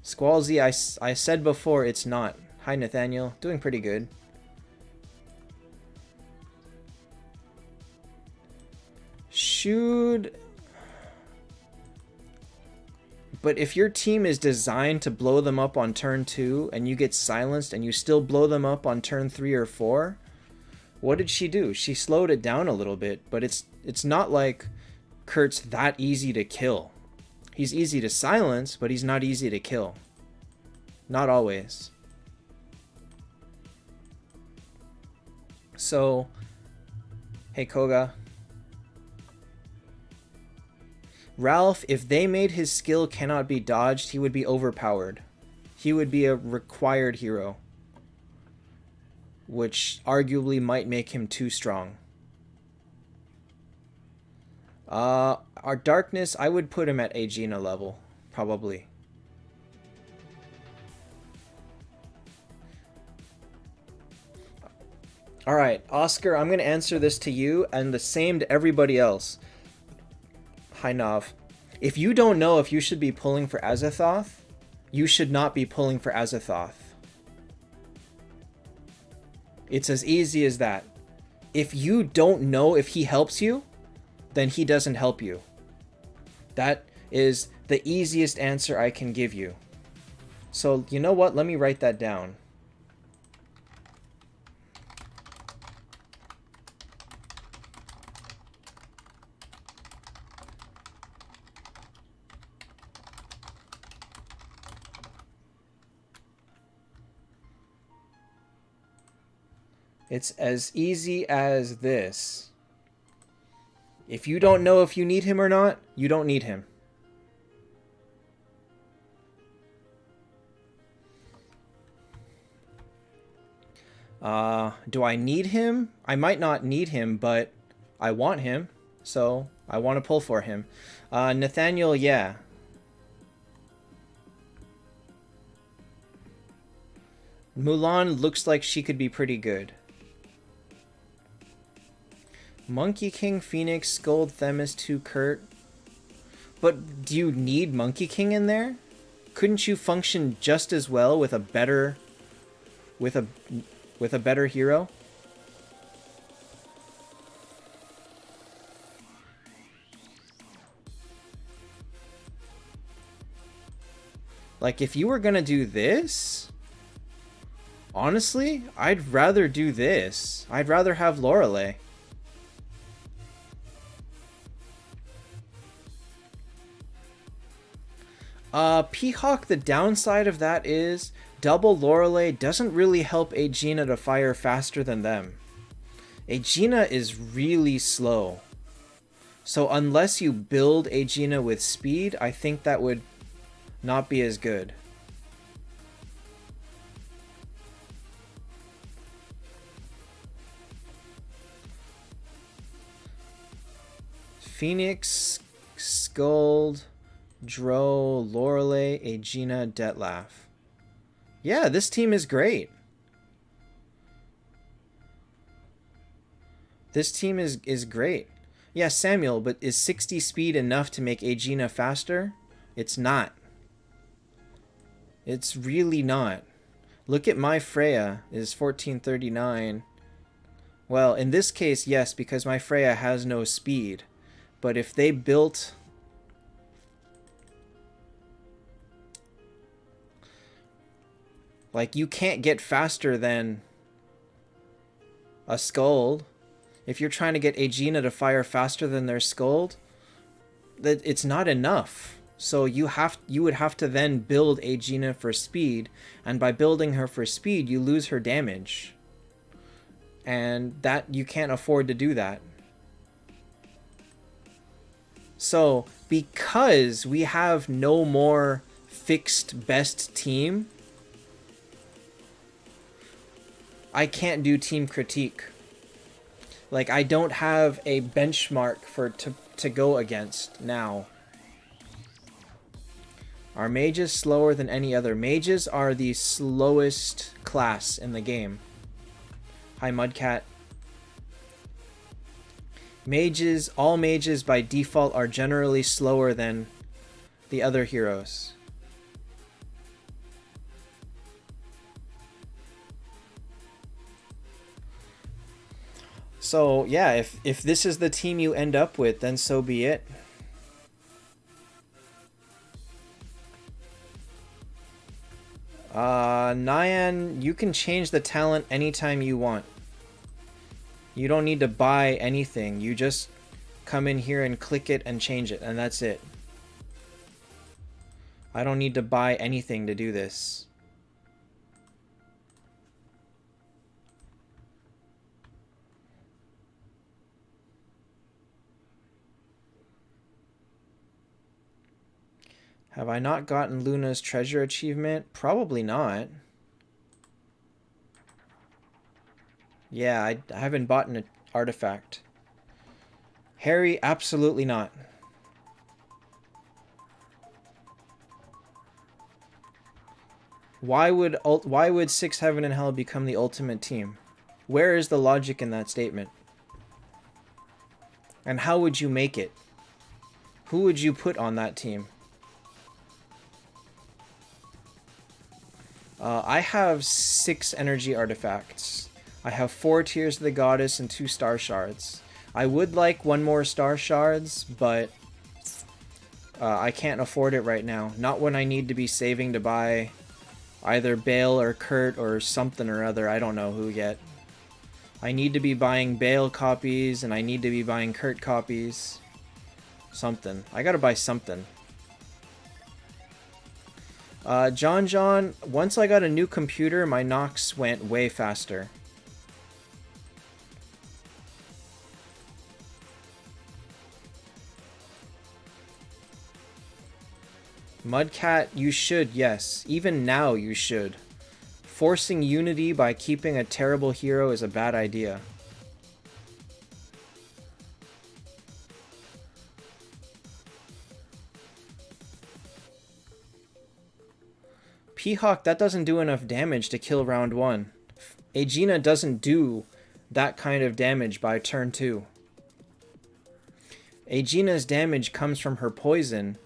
[SPEAKER 1] Squallsy, I said before it's not. Hi, Nathaniel. Doing pretty good. Should... But if your team is designed to blow them up on turn 2 and you get silenced and you still blow them up on turn 3 or 4, what did she do? She slowed it down a little bit, but it's not like Kurt's that easy to kill. He's easy to silence, but he's not easy to kill. Not always. So, hey Koga. Ralph, if they made his skill cannot be dodged, he would be overpowered. He would be a required hero, which arguably might make him too strong. Our darkness, I would put him at Aegina level, probably. Alright, Oscar, I'm going to answer this to you and the same to everybody else. Hi, Nav. If you don't know if you should be pulling for Azathoth, you should not be pulling for Azathoth. It's as easy as that. If you don't know if he helps you, then he doesn't help you. That is the easiest answer I can give you. So, you know what? Let me write that down. It's as easy as this. If you don't know if you need him or not, you don't need him. Do I need him? I might not need him, but I want him, so I want to pull for him. Nathaniel, yeah. Mulan looks like she could be pretty good. Monkey King, Phoenix, Scold, Themis, 2 Kurt. But do you need Monkey King in there? Couldn't you function just as well with a better better hero? Like if you were gonna do this, honestly, I'd rather do this. I'd rather have Lorelei. Peacock, the downside of that is double Lorelei doesn't really help Aegina to fire faster than them. Aegina is really slow. So unless you build Aegina with speed, I think that would not be as good. Phoenix, Scold, Dro, Lorelei, Aegina, Detlaf. Yeah, this team is great. This team is great. Yeah, Samuel, but is 60 speed enough to make Aegina faster? It's not. It's really not. Look at my Freya, is 1439. Well, in this case, yes, because my Freya has no speed. But if they built... Like, you can't get faster than a Scold. If you're trying to get Aegina to fire faster than their Scold, that it's not enough. So you would have to then build Aegina for speed, and by building her for speed, you lose her damage. And that you can't afford to do that. So, because we have no more fixed best team, I can't do team critique. Like, I don't have a benchmark to go against now. Are mages slower than any other? Mages are the slowest class in the game. Hi, Mudcat. Mages, all mages by default are generally slower than the other heroes. So, yeah, if this is the team you end up with, then so be it. Nyan, you can change the talent anytime you want. You don't need to buy anything. You just come in here and click it and change it, and that's it. I don't need to buy anything to do this. Have I not gotten Luna's treasure achievement? Probably not. Yeah, I haven't bought an artifact. Harry, absolutely not. Why would 6 Heaven and Hell become the ultimate team? Where is the logic in that statement? And how would you make it? Who would you put on that team? I have 6 energy artifacts. I have 4 Tears of the Goddess and 2 Star Shards. I would like 1 more Star Shards, but I can't afford it right now. Not when I need to be saving to buy either Bale or Kurt or something or other. I don't know who yet. I need to be buying Bale copies, and I need to be buying Kurt copies. Something. I gotta buy something. John, once I got a new computer, my Nox went way faster. Mudcat, you should, yes. Even now, you should. Forcing unity by keeping a terrible hero is a bad idea. P-Hawk, that doesn't do enough damage to kill round 1. Aegina doesn't do that kind of damage by turn 2. Aegina's damage comes from her poison,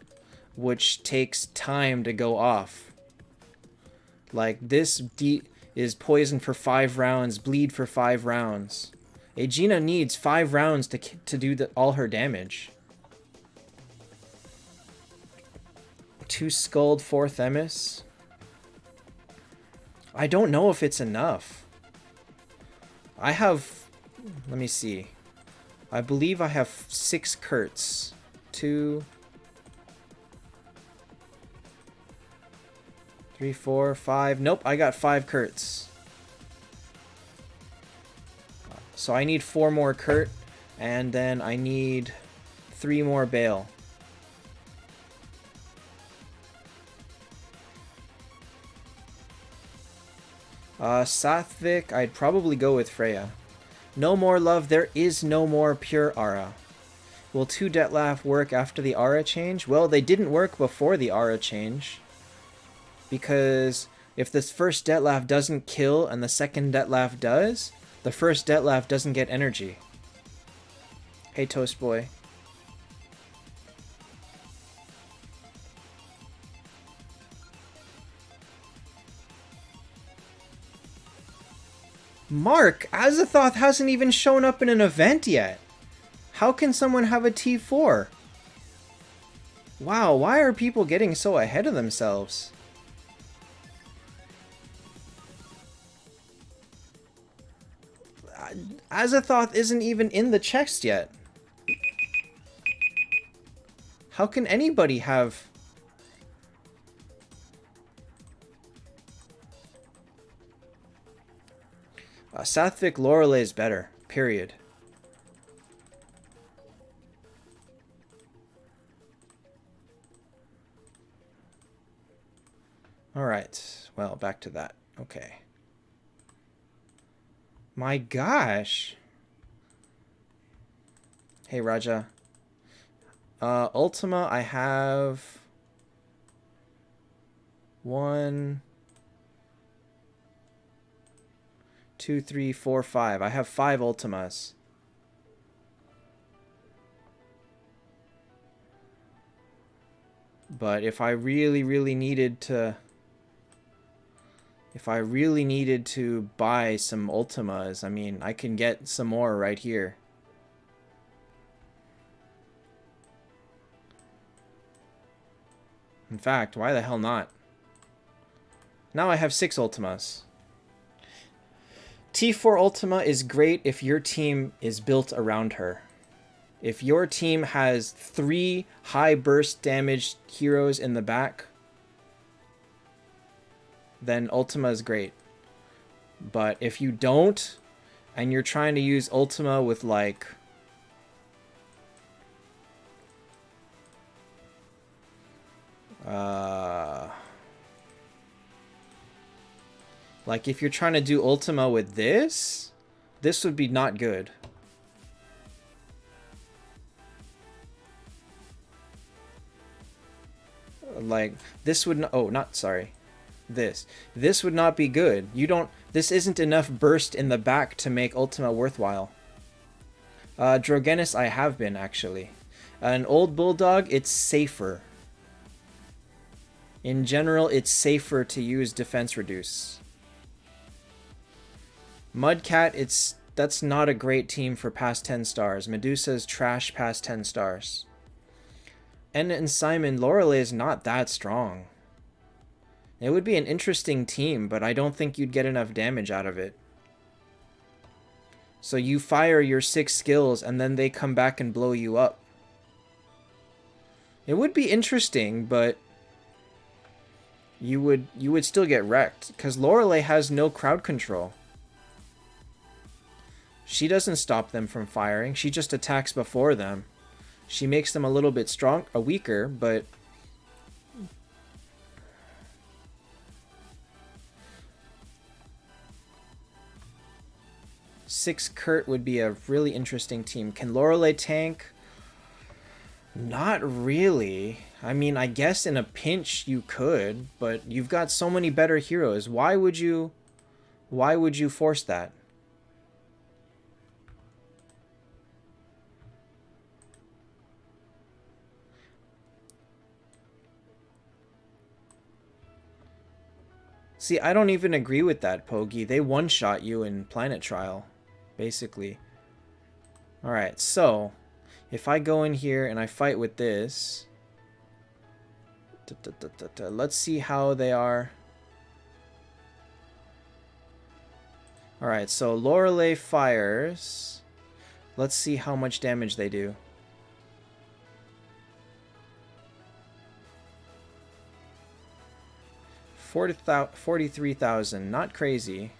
[SPEAKER 1] which takes time to go off. Like, this is poison for 5 rounds, bleed for 5 rounds. Aegina needs 5 rounds to do all her damage. 2 Scold, 4 Themis. I don't know if it's enough. I have... Let me see. I believe I have 6 Kurts. 2... 3, 4, 5. Nope, I got 5 Kurts. So I need 4 more Kurt, and then I need 3 more Bale. Sathvik, I'd probably go with Freya. No more love, there is no more pure aura. Will 2 Detlaf work after the aura change? Well, they didn't work before the aura change. Because if this first Detlaf doesn't kill and the second Detlaf does, the first Detlaf doesn't get energy. Hey, Toast Boy. Mark, Azathoth hasn't even shown up in an event yet. How can someone have a T4? Wow, why are people getting so ahead of themselves? Azathoth isn't even in the chest yet. How can anybody have... Sathvik Lorelei is better. Period. Alright. Well, back to that. Okay. My gosh. Hey, Raja. Ultima, I have... 1... 2, 3, 4, 5. I have 5 Ultimas. But if I really, really needed to If I really needed to buy some Ultimas, I mean, I can get some more right here. In fact, why the hell not? Now I have 6 Ultimas. T4 Ultima is great if your team is built around her. If your team has 3 high burst damage heroes in the back, then Ultima is great. But if you don't, and you're trying to use Ultima with like... like if you're trying to do Ultima with this would be not good. Like this would not, oh, not sorry. This would not be good. You don't, this isn't enough burst in the back to make Ultima worthwhile. Drogenis I have been actually. An old bulldog, it's safer. In general, it's safer to use defense reduce. Mudcat, that's not a great team for past 10 stars. Medusa's trash past 10 stars. Enna and Simon, Lorelei is not that strong. It would be an interesting team, but I don't think you'd get enough damage out of it. So you fire your 6 skills and then they come back and blow you up. It would be interesting, but you would still get wrecked because Lorelei has no crowd control. She doesn't stop them from firing. She just attacks before them. She makes them a little bit weaker, but six Kurt would be a really interesting team. Can Lorelei tank? Not really. I mean, I guess in a pinch you could, but you've got so many better heroes. Why would you force that? See, I don't even agree with that, Pogi. They one-shot you in Planet Trial, basically. Alright, so if I go in here and I fight with this... let's see how they are. Alright, so Lorelei fires. Let's see how much damage they do. 43,000, not crazy.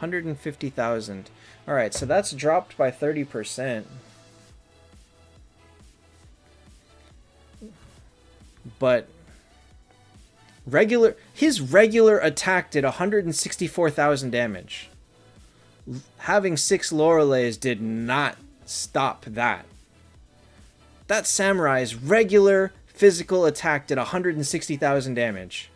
[SPEAKER 1] 150,000. Alright, so that's dropped by 30%. But his regular attack did 164,000 damage. Having 6 Lorelei's did not stop that. That samurai's regular physical attack did 160,000 damage.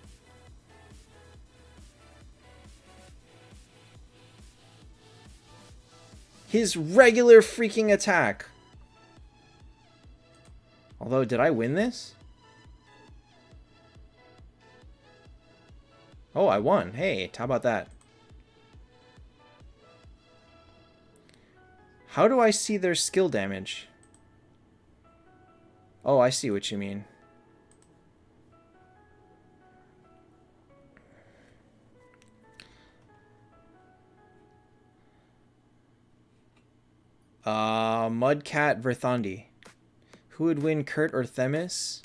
[SPEAKER 1] His regular freaking attack. Although, did I win this? Oh, I won. Hey, how about that? How do I see their skill damage? Oh, I see what you mean. Mudcat Verthandi. Who would win, Kurt or Themis?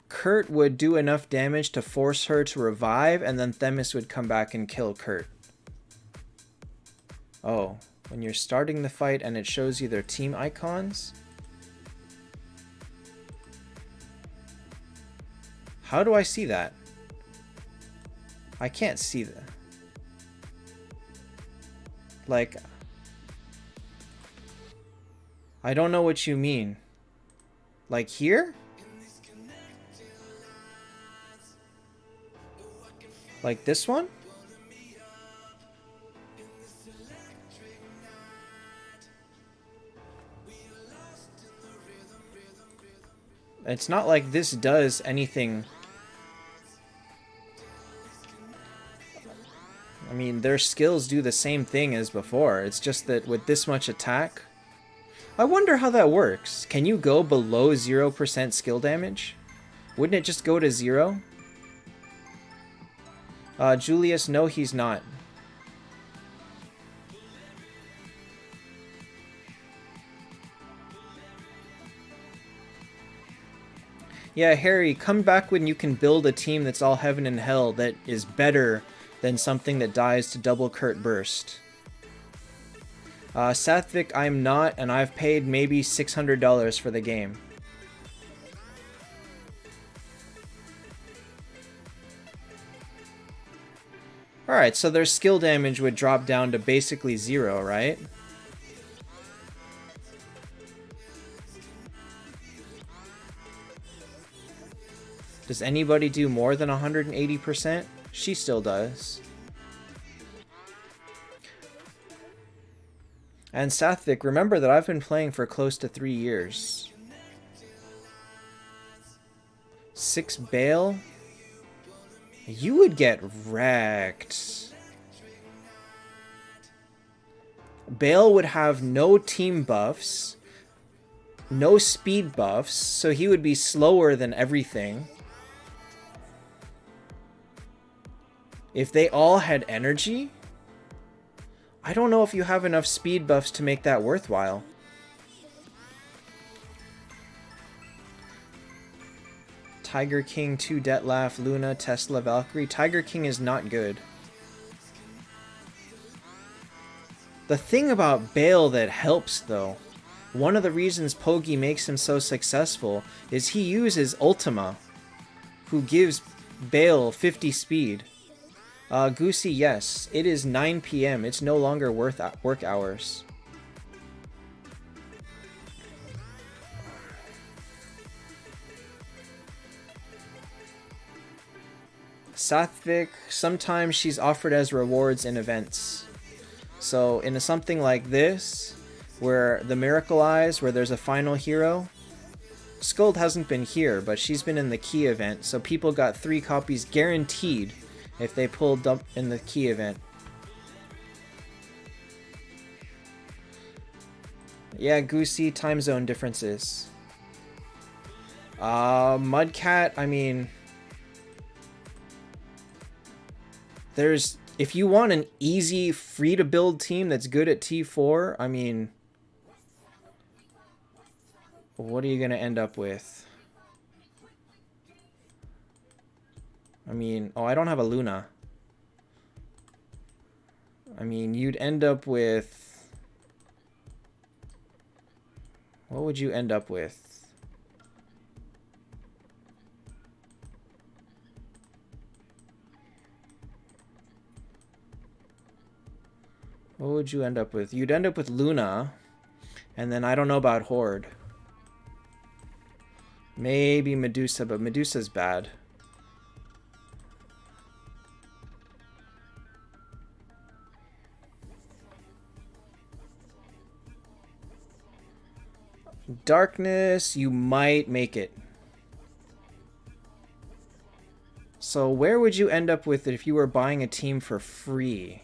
[SPEAKER 1] Kurt would do enough damage to force her to revive, and then Themis would come back and kill Kurt. Oh, when you're starting the fight and it shows you their team icons? How do I see that? I can't see that. Like, I don't know what you mean. Like here? Like this one? It's not like this does anything. I mean, their skills do the same thing as before. It's just that with this much attack... I wonder how that works. Can you go below 0% skill damage? Wouldn't it just go to 0? Julius, no, he's not. Yeah, Harry, come back when you can build a team that's all heaven and hell that is better than something that dies to double Kurt Burst. Satvik, I'm not, and I've paid maybe $600 for the game. Alright, so their skill damage would drop down to basically 0, right? Does anybody do more than 180%? She still does. And Satvik, remember that I've been playing for close to 3 years. 6 Bale? You would get wrecked. Bale would have no team buffs, no speed buffs, so he would be slower than everything. If they all had energy, I don't know if you have enough speed buffs to make that worthwhile. Tiger King, 2 Detlaf, Luna, Tesla, Valkyrie. Tiger King is not good. The thing about Bale that helps, though, one of the reasons Pogi makes him so successful is he uses Ultima, who gives Bale 50 speed. Goosey, yes, it is 9 PM. It's no longer worth work hours. Satvik, sometimes she's offered as rewards in events. So in something like this, where the Miracle Eyes, where there's a final hero, Scold hasn't been here, but she's been in the key event, so people got 3 copies guaranteed if they pulled up in the key event. Yeah, Goosey, time zone differences. Mudcat, I mean... if you want an easy, free-to-build team that's good at T4, I mean... what are you going to end up with? I mean, oh, I don't have a Luna. I mean, you'd end up with... what would you end up with? What would you end up with? You'd end up with Luna, and then I don't know about Horde. Maybe Medusa, but Medusa's bad. Darkness, you might make it. So where would you end up with it if you were buying a team for free?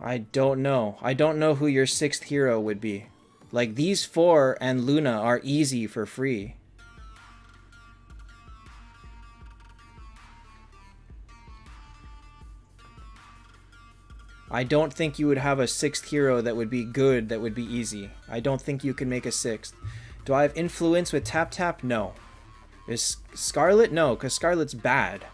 [SPEAKER 1] I don't know. I don't know who your 6th hero would be. Like, these 4 and Luna are easy for free. I don't think you would have a 6th hero that would be good, that would be easy. I don't think you can make a 6th. Do I have influence with Taptap? No. Is Scarlet? No, because Scarlet's bad.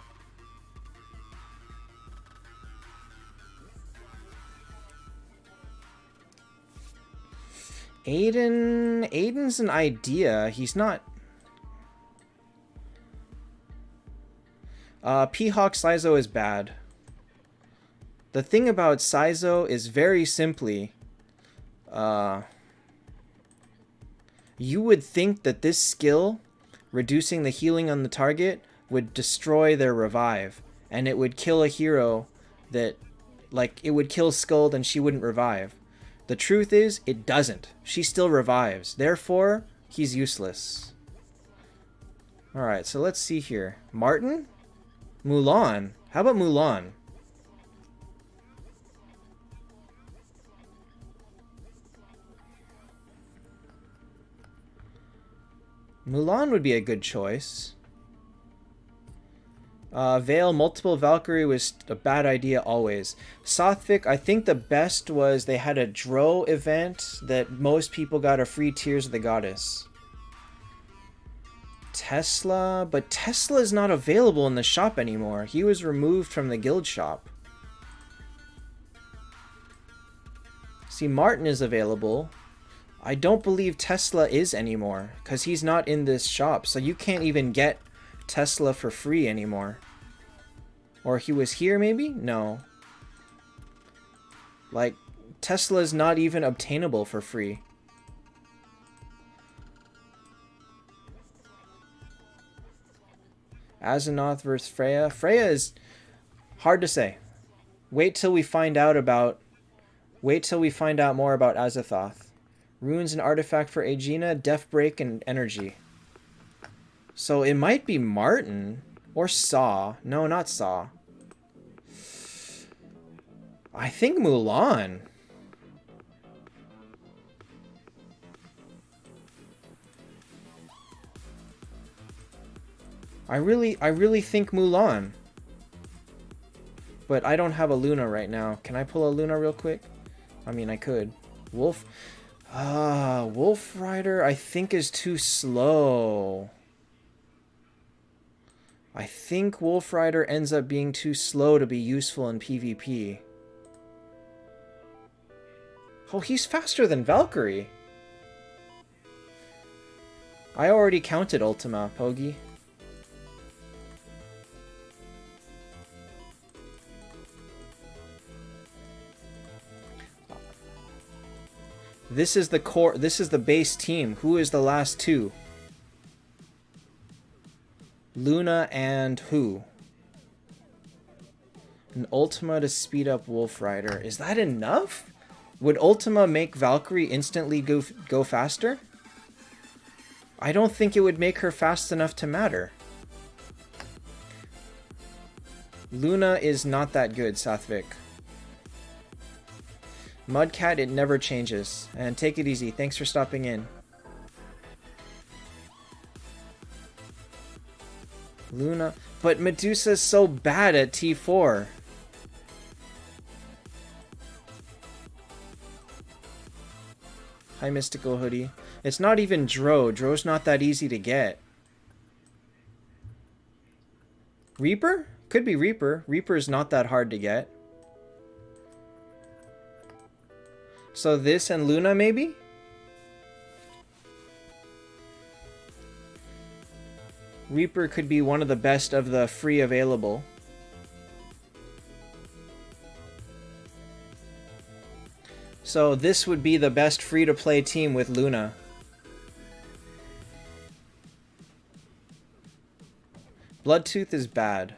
[SPEAKER 1] Aiden's an idea. He's not... P-Hawk Saizo is bad. The thing about Saizo is very simply... You would think that this skill, reducing the healing on the target, would destroy their revive. And it would kill a hero that, like, it would kill Scold and she wouldn't revive. The truth is, it doesn't. She still revives. Therefore, he's useless. Alright, so let's see here. Martin? Mulan? How about Mulan? Mulan would be a good choice. Veil multiple Valkyrie was a bad idea always. Sothvik, I think the best was they had a Dro event that most people got a free Tears of the Goddess. Tesla, but Tesla is not available in the shop anymore. He was removed from the guild shop. See, Martin is available. I don't believe Tesla is anymore because he's not in this shop. So you can't even get Tesla for free anymore. Or he was here maybe? No. Like, Tesla is not even obtainable for free. Azathoth versus Freya. Freya is hard to say. Wait till we find out more about Azathoth. Runes and artifact for Aegina, Death Break, and Energy. So it might be Martin or Saw. No, not Saw. I think Mulan. I really think Mulan. But I don't have a Luna right now. Can I pull a Luna real quick? I mean, I could. Wolf Rider I think is too slow. I think Wolf Rider ends up being too slow to be useful in PvP. Oh, he's faster than Valkyrie. I already counted Ultima, Pogi. This is the core, this is the base team. Who is the last two? Luna and who? An Ultima to speed up Wolf Rider. Is that enough? Would Ultima make Valkyrie instantly go faster? I don't think it would make her fast enough to matter. Luna is not that good, Sathvik. Mudcat, it never changes. And take it easy. Thanks for stopping in. Luna. But Medusa's so bad at T4. Hi, Mystical Hoodie. It's not even Dro. Dro's not that easy to get. Reaper? Could be Reaper. Reaper's not that hard to get. So this and Luna, maybe? Reaper could be one of the best of the free available. So this would be the best free-to-play team with Luna. Bloodtooth is bad.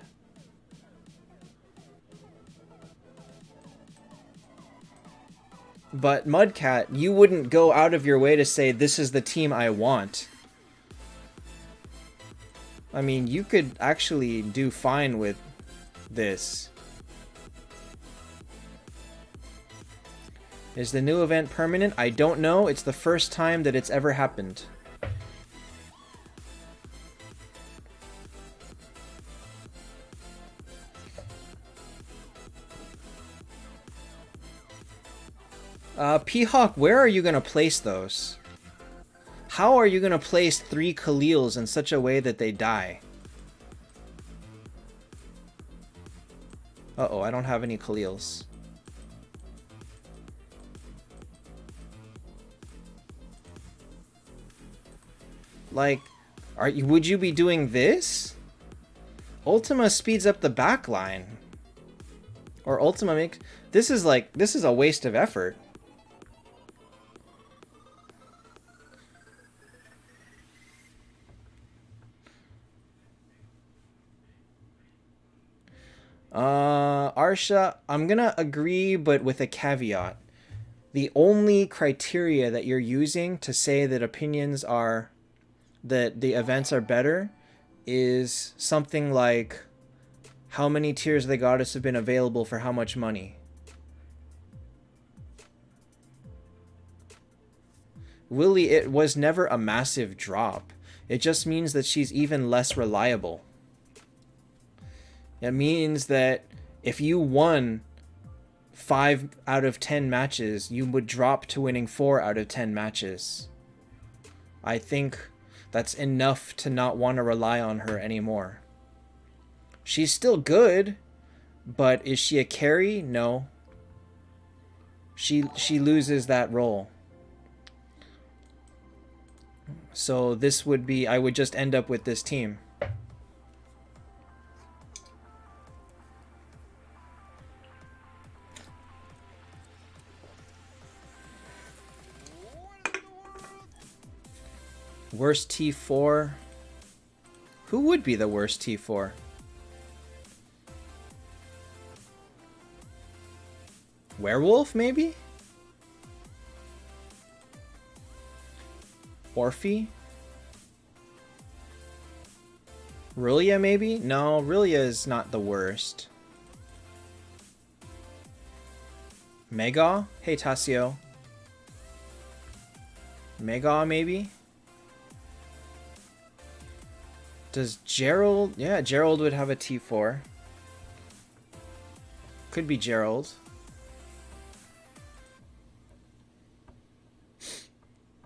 [SPEAKER 1] But Mudcat, you wouldn't go out of your way to say, this is the team I want. I mean, you could actually do fine with this. Is the new event permanent? I don't know. It's the first time that it's ever happened. P-Hawk, where are you going to place those? How are you going to place 3 Khalils in such a way that they die? Uh-oh, I don't have any Khalils. Like, would you be doing this? Ultima speeds up the back line. Or Ultima makes... This is a waste of effort. Arsha, I'm gonna agree, but with a caveat. The only criteria that you're using to say that opinions are that the events are better is something like how many Tears of the Goddess have been available for how much money. Willie, it was never a massive drop. It just means that she's even less reliable. It means that if you won 5 out of 10 matches, you would drop to winning 4 out of 10 matches. I think that's enough to not want to rely on her anymore. She's still good, but is she a carry? No. She loses that role. So this would be, I would just end up with this team. Worst T4? Who would be the worst T4? Werewolf, maybe? Orphe? Rulia, maybe? No, Rulia is not the worst. Mega? Hey, Tasio. Mega, maybe? Does Gerald... Yeah, Gerald would have a T4. Could be Gerald.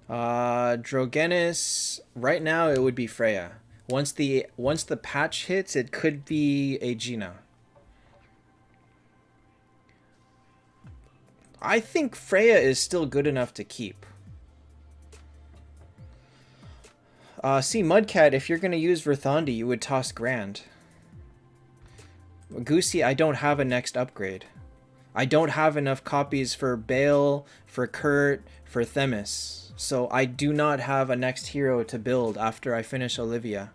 [SPEAKER 1] Drogenis... Right now, it would be Freya. Once the patch hits, it could be a Gina. I think Freya is still good enough to keep. See, Mudcat, if you're going to use Verthandi, you would toss Grand. Goosey, I don't have a next upgrade. I don't have enough copies for Bale, for Kurt, for Themis. So I do not have a next hero to build after I finish Olivia.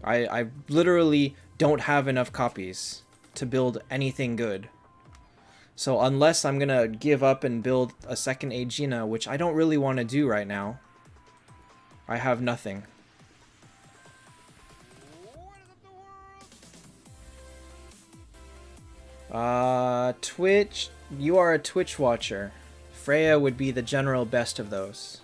[SPEAKER 1] I literally don't have enough copies to build anything good. So unless I'm going to give up and build a second Aegina, which I don't really want to do right now, I have nothing. Twitch, you are a Twitch watcher. Freya would be the general best of those.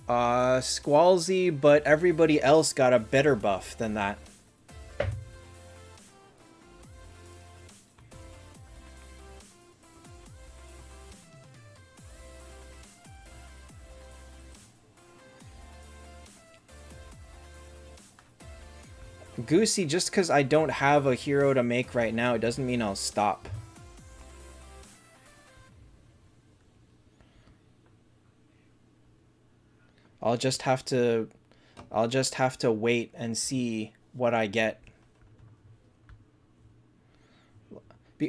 [SPEAKER 1] Squalzy, but everybody else got a better buff than that. Goosey, just because I don't have a hero to make right now, it doesn't mean I'll stop. I'll just have to wait and see what I get.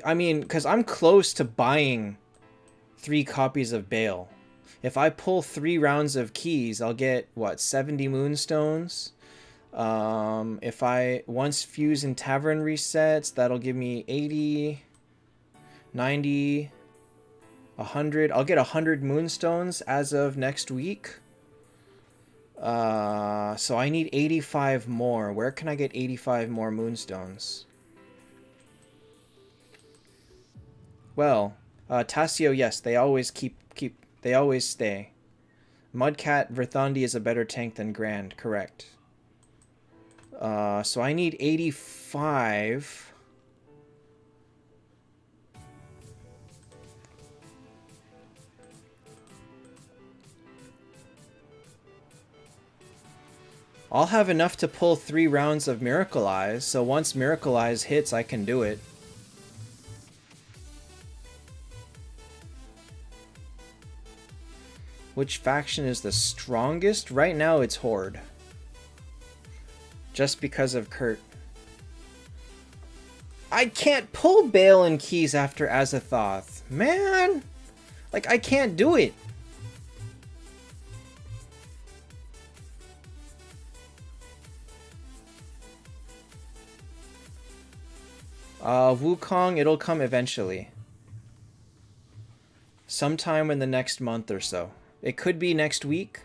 [SPEAKER 1] I mean, because I'm close to buying 3 copies of Bale. If I pull 3 rounds of keys, I'll get, what, 70 Moonstones? If once Fuse and Tavern resets, that'll give me 80, 90, 100. I'll get 100 Moonstones as of next week. So I need 85 more. Where can I get 85 more Moonstones? Well, Tasio, yes, they always they always stay. Mudcat, Verthandi is a better tank than Grand, correct. So I need 85. I'll have enough to pull 3 rounds of Miracle Eyes, so once Miracle Eyes hits, I can do it. Which faction is the strongest? Right now, it's Horde. Just because of Kurt. I can't pull Bale and Keys after Azathoth. Man! Like, I can't do it. Wukong, it'll come eventually. Sometime in the next month or so. It could be next week.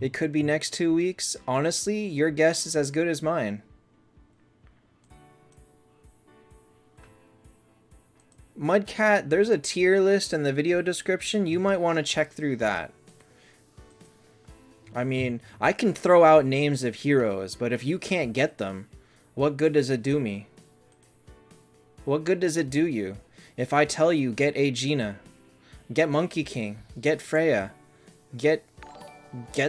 [SPEAKER 1] It could be next 2 weeks. Honestly, your guess is as good as mine. Mudcat, there's a tier list in the video description. You might want to check through that. I mean, I can throw out names of heroes, but if you can't get them, what good does it do me? What good does it do you? If I tell you, get Aegina, get Monkey King, get Freya, get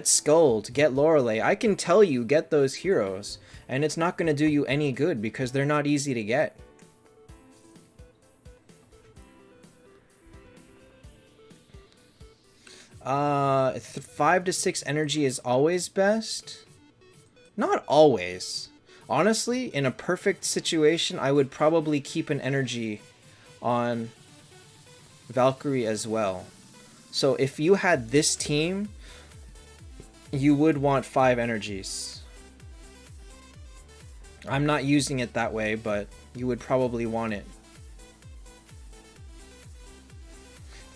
[SPEAKER 1] Scold, get Lorelei, I can tell you, get those heroes, and it's not going to do you any good because they're not easy to get. 5 to 6 energy is always best? Not always. Honestly, in a perfect situation, I would probably keep an energy on Valkyrie as well. So if you had this team, you would want 5 energies. I'm not using it that way, but you would probably want it.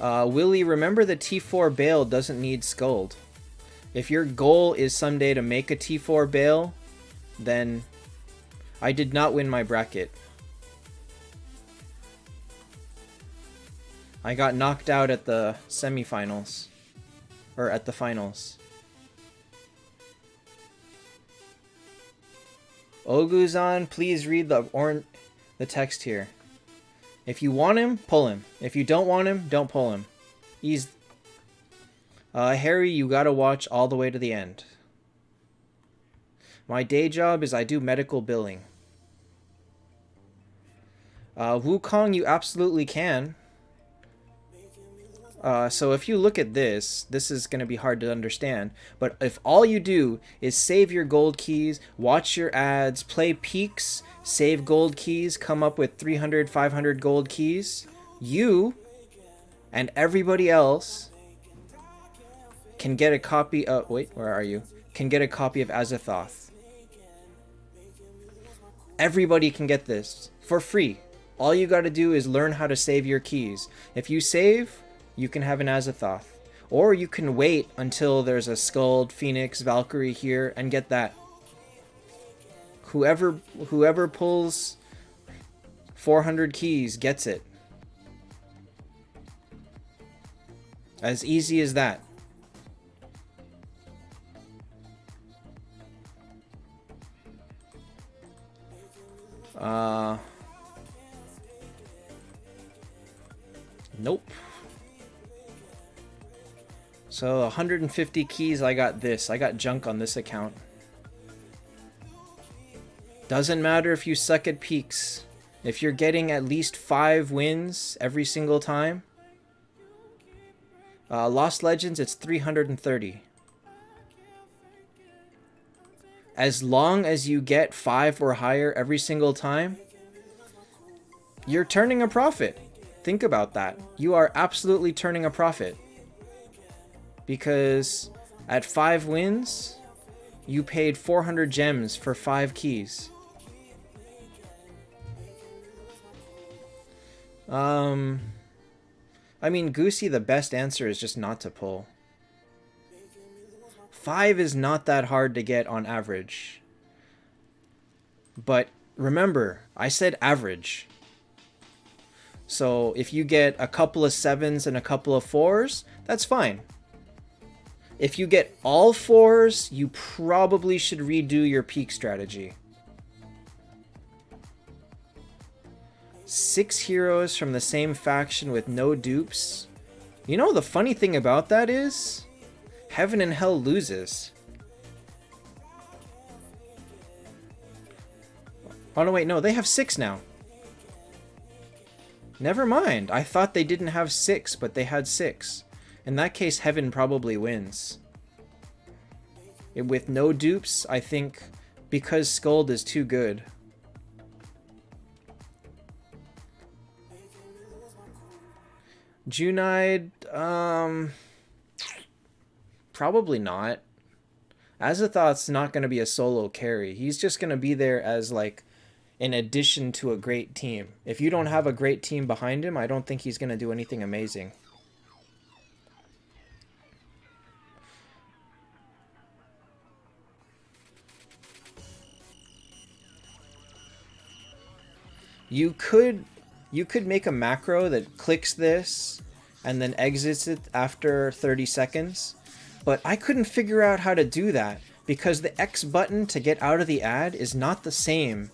[SPEAKER 1] Willie, remember the T4 Bale doesn't need Scold. If your goal is someday to make a T4 Bale, then I did not win my bracket. I got knocked out at the semifinals. Or at the finals. Oguzan, please read the text here. If you want him, pull him. If you don't want him, don't pull him. Harry, you gotta watch all the way to the end. My day job is I do medical billing. Wukong, you absolutely can. So if you look at this is going to be hard to understand. But if all you do is save your gold keys, watch your ads, play peaks, save gold keys, come up with 300, 500 gold keys, you and everybody else can get a copy of... Wait, where are you? Can get a copy of Azathoth. Everybody can get this for free. All you got to do is learn how to save your keys. If you save, you can have an Azathoth. Or you can wait until there's a Scold, Phoenix, Valkyrie here and get that. Whoever pulls 400 keys gets it. As easy as that. Nope. So 150 keys, I got this. I got junk on this account. Doesn't matter if you suck at peaks. If you're getting at least 5 wins every single time. Lost Legends, it's 330. As long as you get 5 or higher every single time, you're turning a profit. Think about that. You are absolutely turning a profit. Because at 5 wins, you paid 400 gems for 5 keys. I mean, Goosey, the best answer is just not to pull. 5 is not that hard to get on average. But remember, I said average. So if you get a couple of 7s and a couple of 4s, that's fine. If you get all 4s, you probably should redo your peak strategy. 6 heroes from the same faction with no dupes. You know, the funny thing about that is, Heaven and Hell loses. Oh no, wait, no, they have 6 now. Never mind, I thought they didn't have 6, but they had 6. In that case, Heaven probably wins. With no dupes, I think, because Scold is too good. Junaid, probably not. Azathoth's not going to be a solo carry. He's just going to be there as, like, in addition to a great team. If you don't have a great team behind him, I don't think he's going to do anything amazing. You could make a macro that clicks this and then exits it after 30 seconds, but I couldn't figure out how to do that because the X button to get out of the ad is not the same.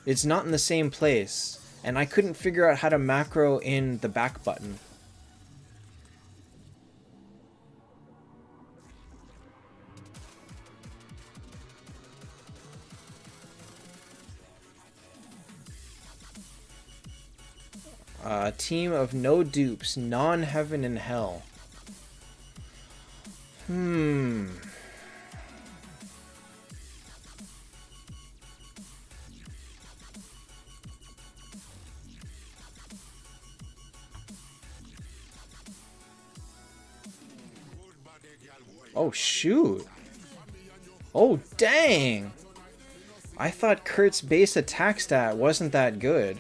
[SPEAKER 1] It's not in the same place, and I couldn't figure out how to macro in the back button. Team of no dupes, non-heaven and hell. Oh, shoot. Oh, dang. I thought Kurt's base attack stat wasn't that good.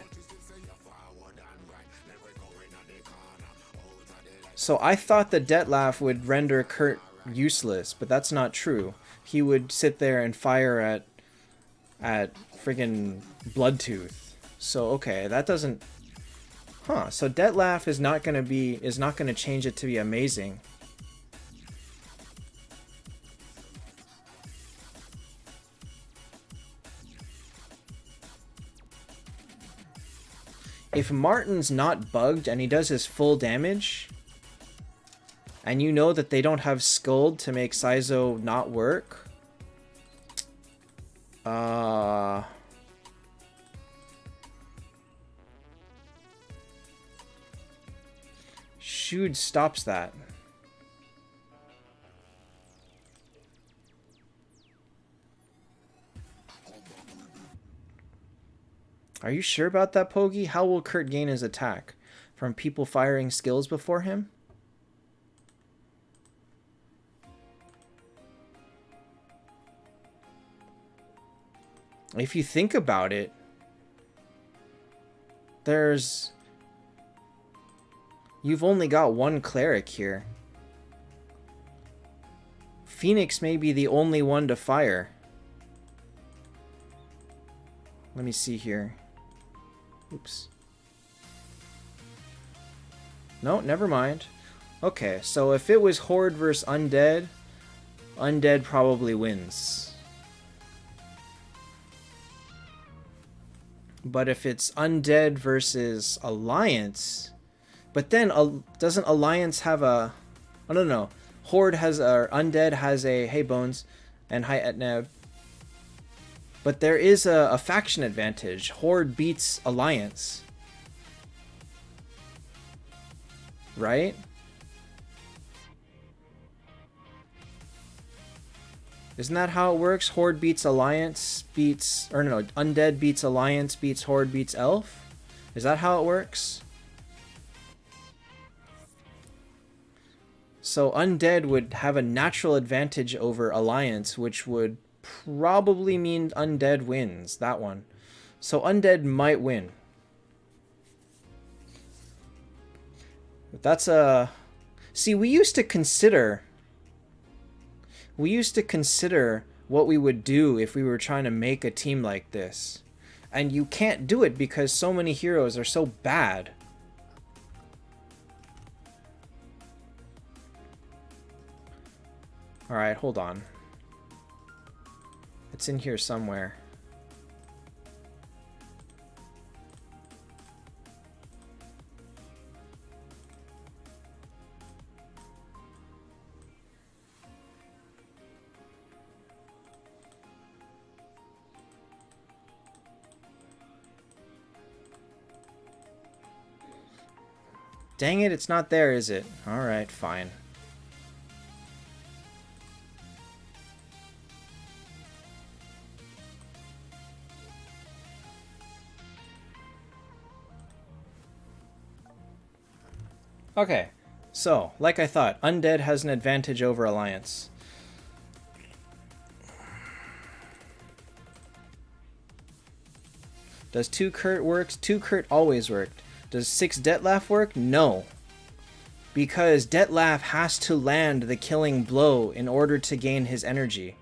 [SPEAKER 1] So I thought the Detlef would render Kurt useless, but that's not true. He would sit there and fire at friggin' Bloodtooth. So okay, that doesn't. Huh? So Detlef is not gonna change it to be amazing. If Martin's not bugged and he does his full damage, and you know that they don't have Scold to make Saizo not work, Shude stops that. Are you sure about that, Pogi? How will Kurt gain his attack? From people firing skills before him? If you think about it, you've only got one cleric here. Phoenix may be the only one to fire. Let me see here. Oops. No, never mind. Okay, so if it was Horde versus Undead, Undead probably wins. But if it's Undead versus Alliance, but then doesn't Alliance have a... Oh, no. Horde has Undead has a Hey Bones and Hi Etneb. But there is a faction advantage. Horde beats Alliance. Right? Isn't that how it works? Horde beats Alliance beats... Or no, Undead beats Alliance beats Horde beats Elf? Is that how it works? So Undead would have a natural advantage over Alliance, which would probably mean Undead wins. That one. So Undead might win. But that's a... See, we used to consider what we would do if we were trying to make a team like this. And you can't do it because so many heroes are so bad. Alright, hold on. It's in here somewhere. Dang it, it's not there, is it? Alright, fine. Okay, so, like I thought, Undead has an advantage over Alliance. Does 2 Kurt works? 2 Kurt always worked. Does 6 Detlef work? No. Because Detlef has to land the killing blow in order to gain his energy.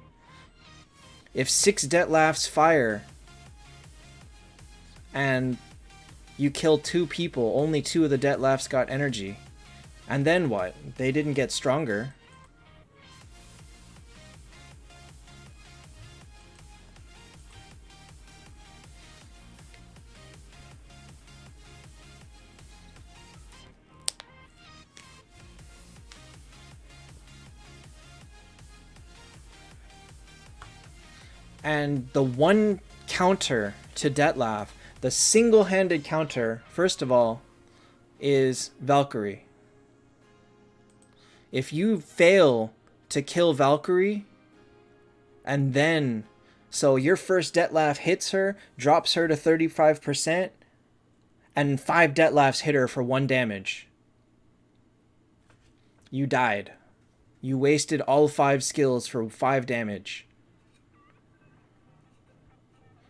[SPEAKER 1] If 6 Detlefs fire and you kill 2 people, only 2 of the Detlefs got energy. And then what? They didn't get stronger. And the one counter to Detlef, the single-handed counter, first of all, is Valkyrie. If you fail to kill Valkyrie, and then, so your first Detlef hits her, drops her to 35%, and 5 Detlefs hit her for 1 damage. You died. You wasted all 5 skills for 5 damage.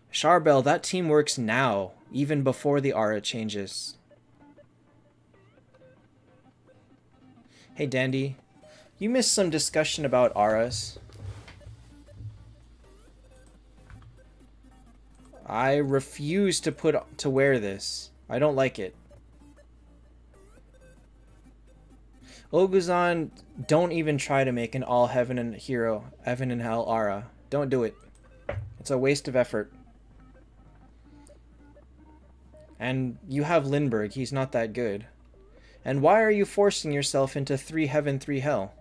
[SPEAKER 1] Charbel, that team works now, even before the aura changes. Hey Dandy, you missed some discussion about auras. I refuse to wear this. I don't like it. Oguzan, don't even try to make an all heaven and hell aura. Don't do it. It's a waste of effort. And you have Lindbergh, he's not that good. And why are you forcing yourself into 3 heaven, 3 hell?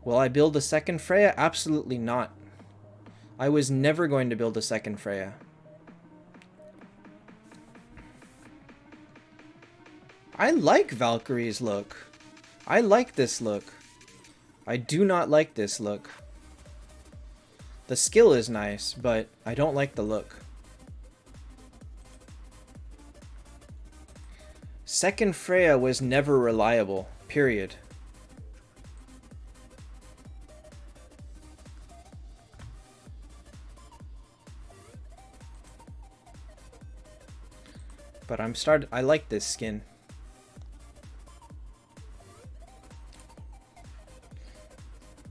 [SPEAKER 1] Will I build a second Freya? Absolutely not. I was never going to build a second Freya. I like Valkyrie's look. I like this look. I do not like this look. The skill is nice, but I don't like the look. Second Freya was never reliable, period. But I like this skin.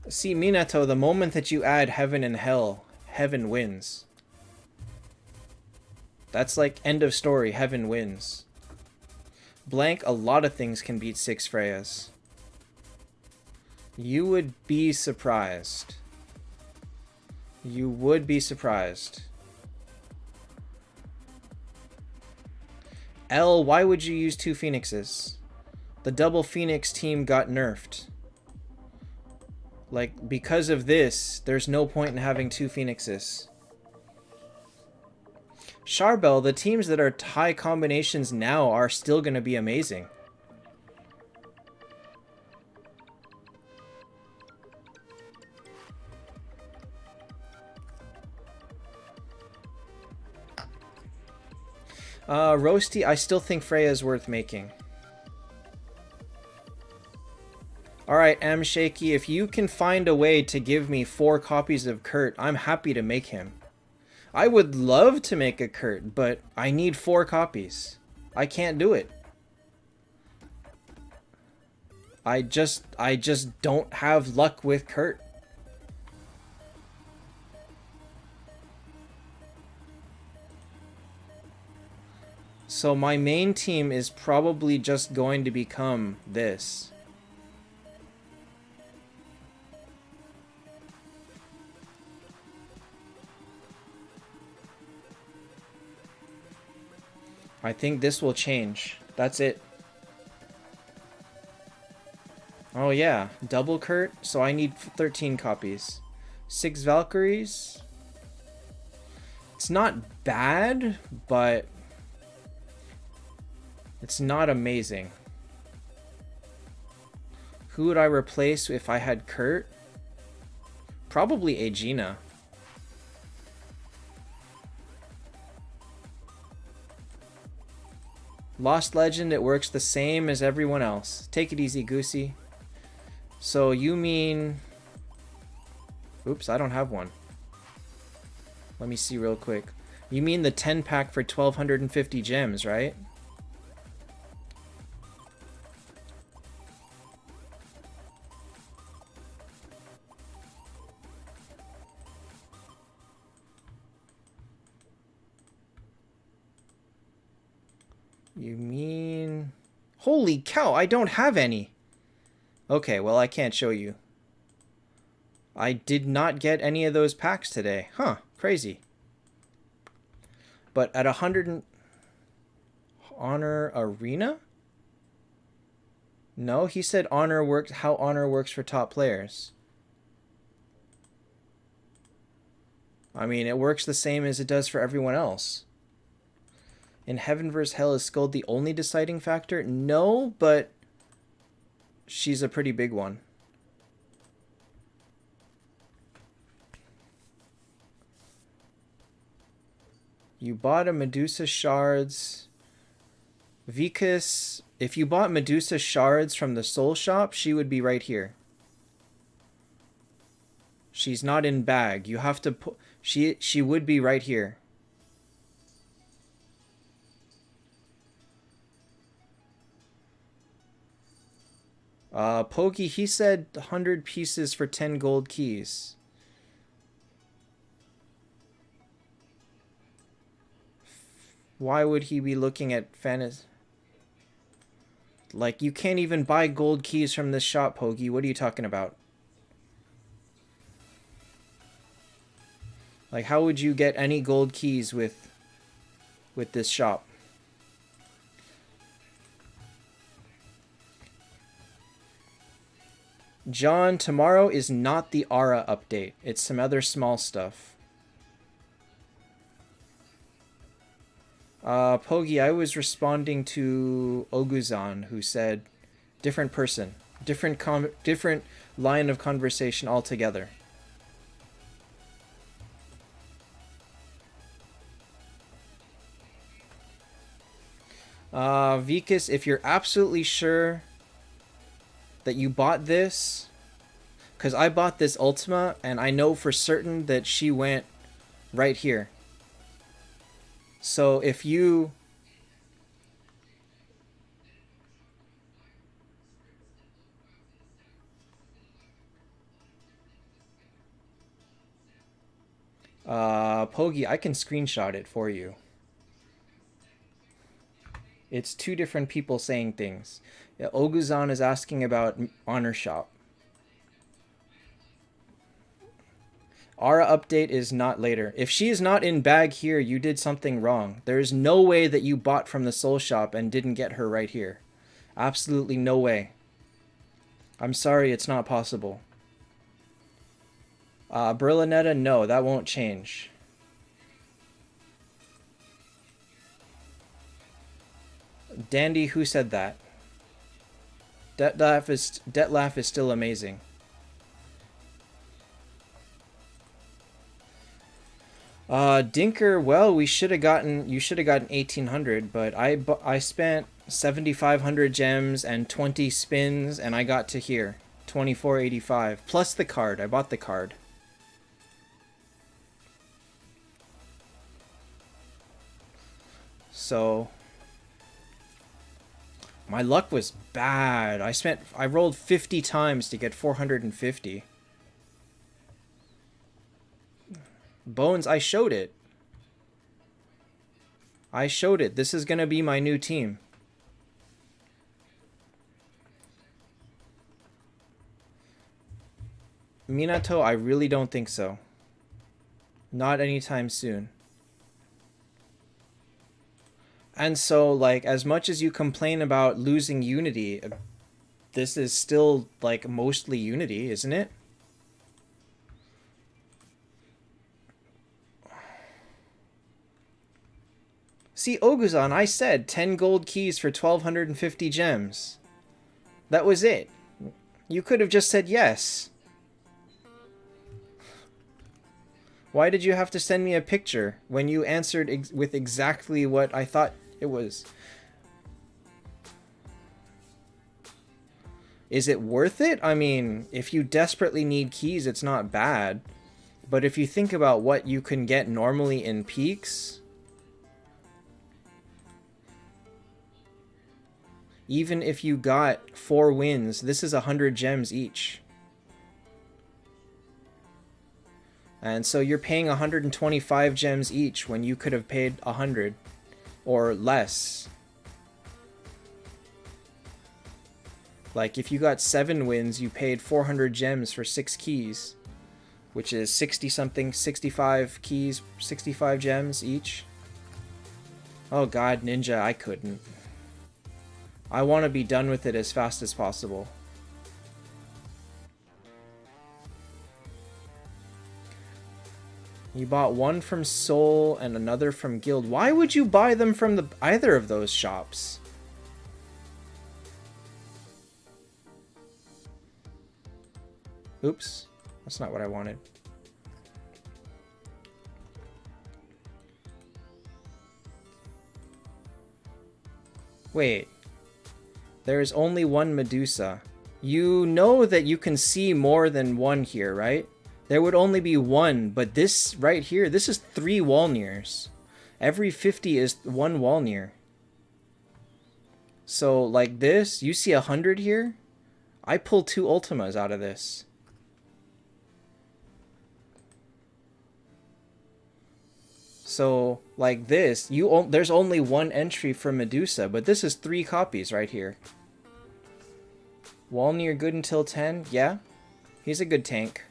[SPEAKER 1] See, Minato, the moment that you add heaven and hell, heaven wins. That's like end of story, heaven wins. Blank, a lot of things can beat 6 Freyas. You would be surprised. You would be surprised. L, why would you use 2 Phoenixes? The double Phoenix team got nerfed. Like, because of this, there's no point in having 2 Phoenixes. Charbel, the teams that are high combinations now are still going to be amazing. Roasty, I still think Freya is worth making. Alright, M. Shaky, if you can find a way to give me 4 copies of Kurt, I'm happy to make him. I would love to make a Kurt, but I need 4 copies. I can't do it. I just don't have luck with Kurt. So my main team is probably just going to become this. I think this will change. That's it. Oh yeah, double Kurt, so I need 13 copies. 6 Valkyries. It's not bad, but it's not amazing. Who would I replace if I had Kurt? Probably Aegina. Lost Legend, it works the same as everyone else. Take it easy, Goosey. So you mean... Oops, I don't have one. Let me see real quick. You mean the 10 pack for 1250 gems, right? You mean... Holy cow, I don't have any. Okay, well, I can't show you. I did not get any of those packs today. Huh, crazy. But at 100... Honor Arena? No, he said honor works, how honor works for top players. I mean, it works the same as it does for everyone else. In Heaven vs. Hell, is Scold the only deciding factor? No, but she's a pretty big one. You bought a Medusa Shards. Vicus, if you bought Medusa Shards from the Soul Shop, she would be right here. She's not in bag. You have to put... She would be right here. Pokey, he said 100 pieces for 10 gold keys. Why would he be looking at fantasy? Like, you can't even buy gold keys from this shop, Pokey. What are you talking about? Like, how would you get any gold keys with this shop? John, tomorrow is not the Aura update. It's some other small stuff. Pogi, I was responding to Oguzan, who said, different person, different line of conversation altogether. Vicus, if you're absolutely sure that you bought this, because I bought this Ultima, and I know for certain that she went right here. So if you... Pogi, I can screenshot it for you. It's two different people saying things. Yeah, Oguzan is asking about Honor Shop. Aura update is not later. If she is not in bag here, you did something wrong. There is no way that you bought from the Soul Shop and didn't get her right here. Absolutely no way. I'm sorry, it's not possible. Berlinetta, no, that won't change. Dandy, who said that? Detlaf is still amazing. Dinker, well, you should have gotten 1800, but I spent 7500 gems and 20 spins, and I got to here, 2485 plus the card. I bought the card. So my luck was bad. I rolled 50 times to get 450. Bones, I showed it. I showed it. This is going to be my new team. Minato, I really don't think so. Not anytime soon. And so, like, as much as you complain about losing Unity, this is still, like, mostly Unity, isn't it? See, Oguzan, I said 10 gold keys for 1250 gems. That was it. You could have just said yes. Why did you have to send me a picture when you answered with exactly what I thought it was? Is it worth it? I mean, if you desperately need keys, it's not bad. But if you think about what you can get normally in peaks, even if you got 4 wins, this is 100 gems each. And so you're paying 125 gems each when you could have paid 100 or less. Like if you got 7 wins, you paid 400 gems for 6 keys, which is 60 something, 65 keys, 65 gems each. Oh god, Ninja, I couldn't. I want to be done with it as fast as possible. You bought one from Soul and another from Guild. Why would you buy them from either of those shops? Oops, that's not what I wanted. Wait, there is only one Medusa. You know that you can see more than one here, right? There would only be one, but this right here, this is 3 Walniers. Every 50 is 1 Walnier. So like this, you see 100 here? I pulled 2 Ultimas out of this. So like this, there's only 1 entry for Medusa, but this is 3 copies right here. Walnier good until 10? Yeah, he's a good tank.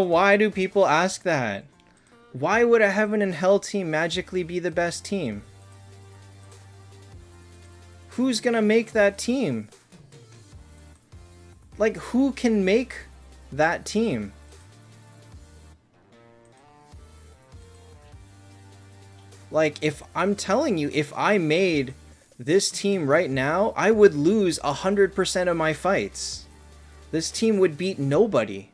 [SPEAKER 1] Why do people ask that? Why would a Heaven and Hell team magically be the best team? Who's gonna make that team? Like, who can make that team? Like, I'm telling you, if I made this team right now, I would lose 100% of my fights. This team would beat nobody.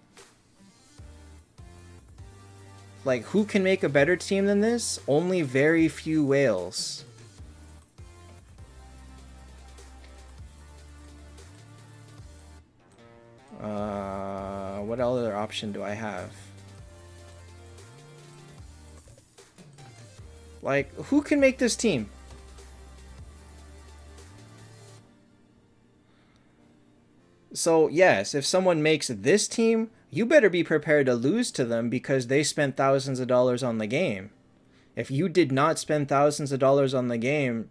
[SPEAKER 1] Like, who can make a better team than this? Only very few whales. What other option do I have? Like, who can make this team? So, yes, if someone makes this team, you better be prepared to lose to them because they spent thousands of dollars on the game. If you did not spend thousands of dollars on the game,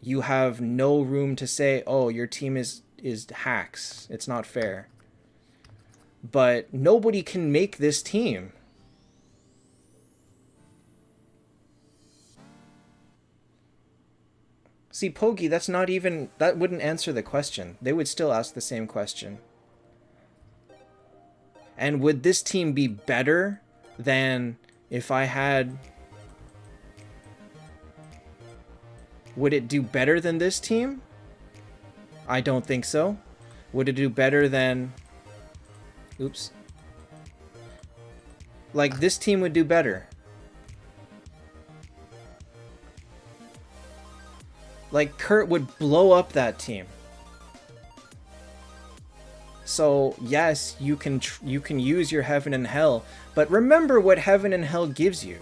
[SPEAKER 1] you have no room to say, oh, your team is hacks. It's not fair. But nobody can make this team. See, Pogi, that wouldn't answer the question. They would still ask the same question. And would this team be better than if I had... Would it do better than this team? I don't think so. Would it do better than... Oops. Like, this team would do better. Like, Kurt would blow up that team. So, yes, you can use your Heaven and Hell, but remember what Heaven and Hell gives you.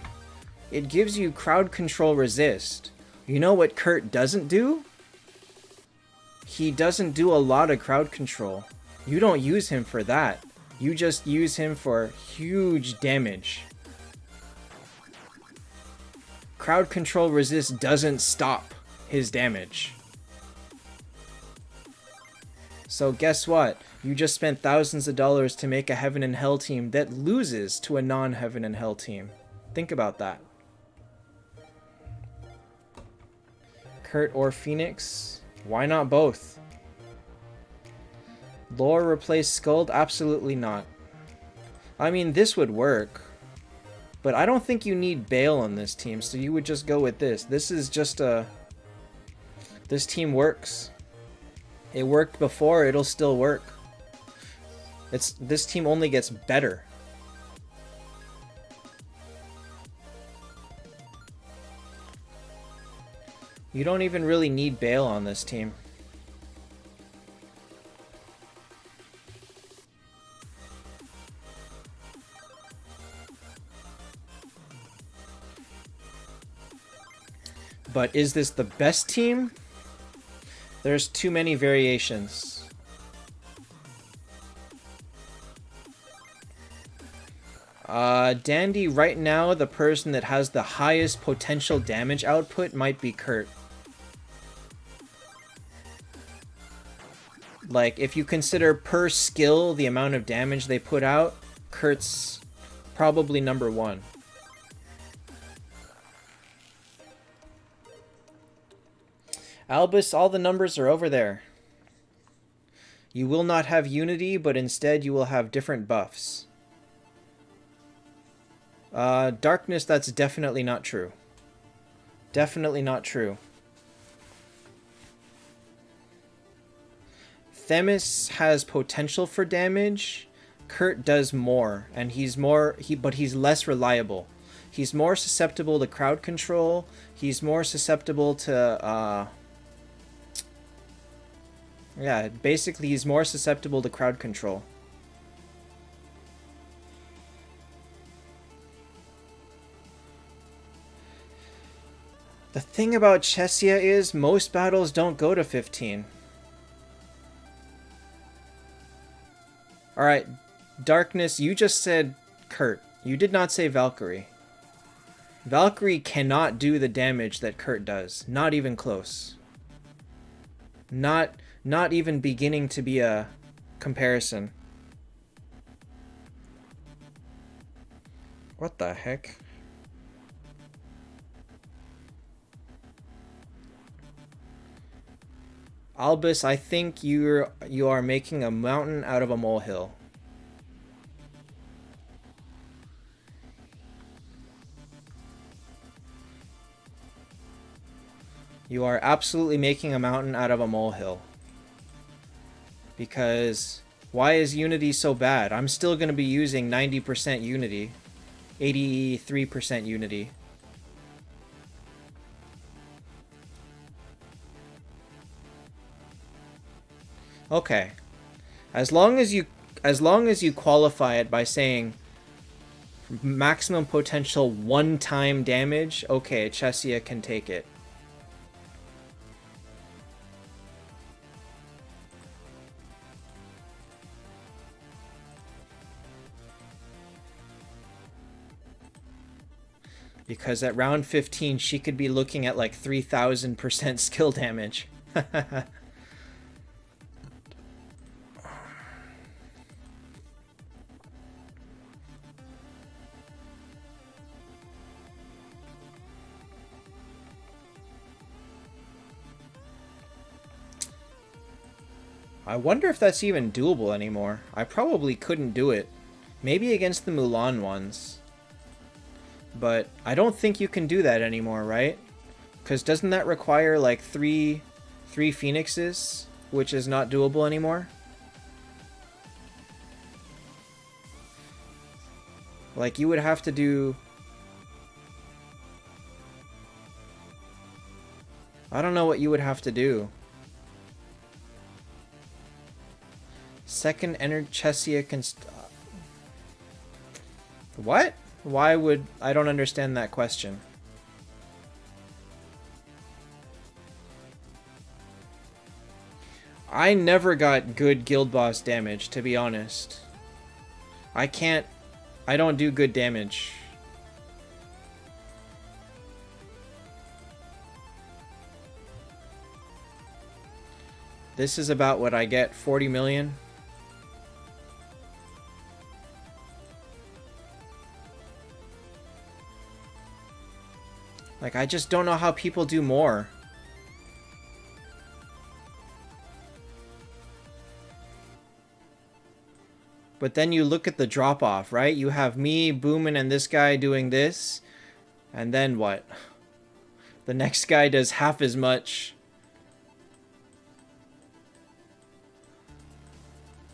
[SPEAKER 1] It gives you crowd control resist. You know what Kurt doesn't do? He doesn't do a lot of crowd control. You don't use him for that. You just use him for huge damage. Crowd control resist doesn't stop his damage. So guess what? You just spent thousands of dollars to make a Heaven and Hell team that loses to a non-Heaven and Hell team. Think about that. Kurt or Phoenix? Why not both? Lore replace Scold? Absolutely not. I mean, this would work. But I don't think you need Bale on this team, so you would just go with this. This is just a... This team works. It worked before, it'll still work. This team only gets better. You don't even really need Bale on this team. But is this the best team? There's too many variations. Dandy, right now, the person that has the highest potential damage output might be Kurt. Like, if you consider per skill the amount of damage they put out, Kurt's probably number one. Albus, all the numbers are over there. You will not have unity, but instead you will have different buffs. Darkness, that's definitely not true. Definitely not true. Themis has potential for damage. Kurt does more, and but he's less reliable. He's more susceptible to crowd control. He's more susceptible to, yeah, basically he's more susceptible to crowd control. The thing about Chesia is most battles don't go to 15. Alright, Darkness, you just said Kurt. You did not say Valkyrie. Valkyrie cannot do the damage that Kurt does. Not even close. Not even beginning to be a comparison. What the heck? Albus, I think you are making a mountain out of a molehill. You are absolutely making a mountain out of a molehill. Because why is Unity so bad? I'm still going to be using 90% Unity. 83% Unity. Okay. As long as you qualify it by saying maximum potential one-time damage, okay, Chesia can take it. Because at round 15, she could be looking at like 3,000% skill damage. I wonder if that's even doable anymore. I probably couldn't do it. Maybe against the Mulan ones. But I don't think you can do that anymore, right? Because doesn't that require like three phoenixes, which is not doable anymore? Like you would have to do... I don't know what you would have to do. Second entered Chesia can... What? Why would... I don't understand that question. I never got good guild boss damage, to be honest. I don't do good damage. This is about what I get, 40 million. Like, I just don't know how people do more. But then you look at the drop-off, right? You have me, Boomin, and this guy doing this. And then what? The next guy does half as much.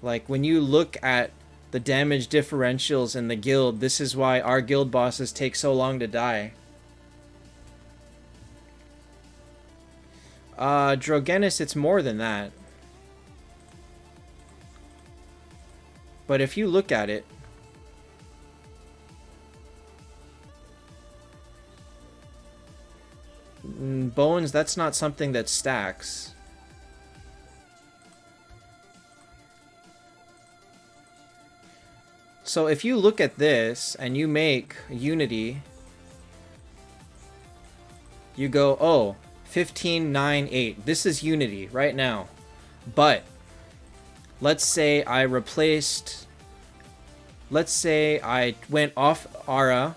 [SPEAKER 1] Like, when you look at the damage differentials in the guild, this is why our guild bosses take so long to die. Drogenis, it's more than that. But if you look at it, Bones, that's not something that stacks. So if you look at this and you make Unity, you go, oh, 15, 9, 8. This is Unity right now. But let's say I replaced, let's say I went off Aura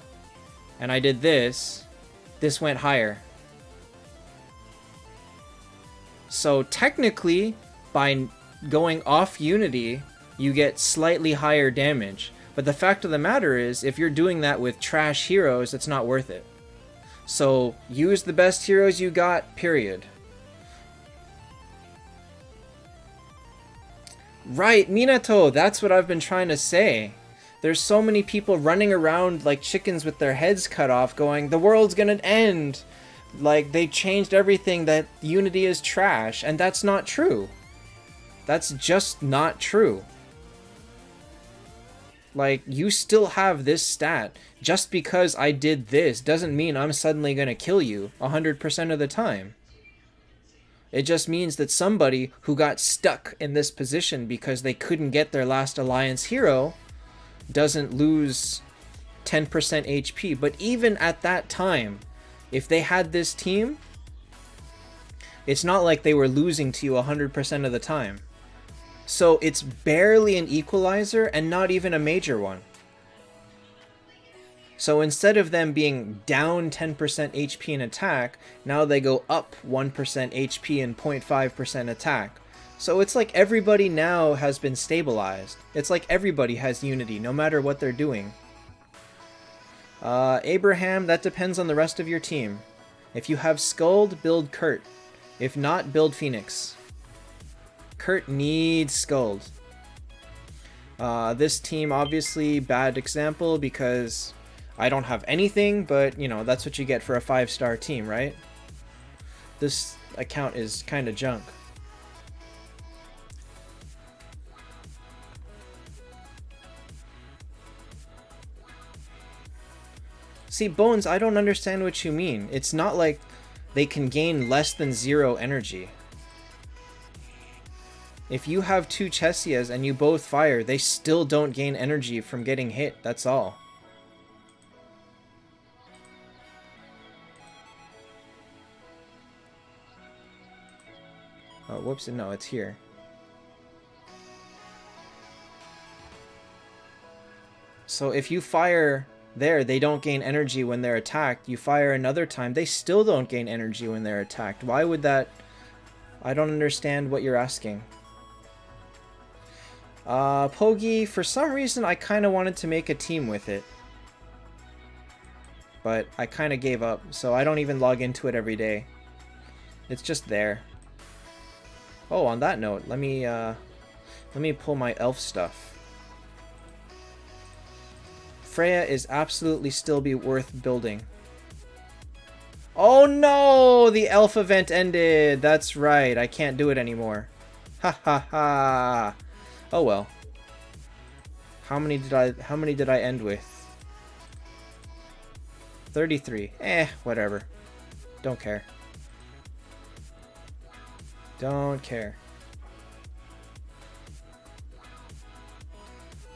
[SPEAKER 1] and I did this. This went higher. So technically, by going off Unity, you get slightly higher damage. But the fact of the matter is, if you're doing that with trash heroes, it's not worth it. So use the best heroes you got, period. Right, Minato, that's what I've been trying to say. There's so many people running around like chickens with their heads cut off going, the world's gonna end. Like, they changed everything, that Unity is trash, and that's not true. That's just not true. Like, you still have this stat. Just because I did this doesn't mean I'm suddenly gonna kill you 100% of the time. It just means that somebody who got stuck in this position because they couldn't get their last Alliance hero doesn't lose 10% HP. But even at that time, if they had this team, it's not like they were losing to you 100% of the time. So it's barely an equalizer and not even a major one. So instead of them being down 10% HP in attack, now they go up 1% HP and 0.5% attack. So it's like everybody now has been stabilized. It's like everybody has Unity, no matter what they're doing. Abraham, that depends on the rest of your team. If you have Scold, build Kurt. If not, build Phoenix. Kurt needs Scold. This team, obviously, bad example because I don't have anything, but, you know, that's what you get for a 5-star team, right? This account is kind of junk. See, Bones, I don't understand what you mean. It's not like they can gain less than 0 energy. If you have 2 Chessias and you both fire, they still don't gain energy from getting hit, that's all. Oh, whoops, no, it's here. So if you fire there, they don't gain energy when they're attacked. You fire another time, they still don't gain energy when they're attacked. Why would that? I don't understand what you're asking. Pogi, for some reason I kind of wanted to make a team with it. But I kind of gave up, so I don't even log into it every day. It's just there. Oh, on that note, let me pull my elf stuff. Freya is absolutely still be worth building. Oh no! The elf event ended! That's right, I can't do it anymore. Ha ha ha! Oh well. How many did I end with? 33. Whatever. Don't care. Don't care.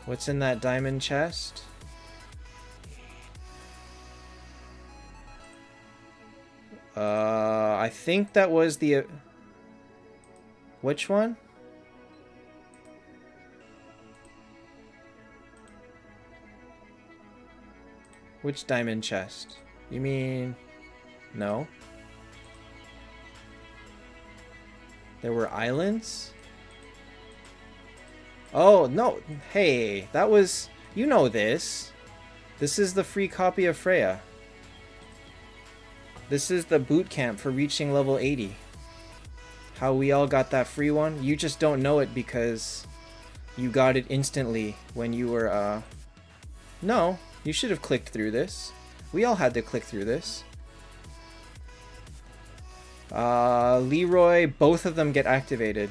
[SPEAKER 1] What's in that diamond chest? I think that was the... Which one? Which diamond chest? You mean... No? There were islands? Oh, no. Hey, that was... You know this. This is the free copy of Freya. This is the boot camp for reaching level 80. How we all got that free one? You just don't know it because you got it instantly when you were, No, you should have clicked through this. We all had to click through this. Leroy, both of them get activated.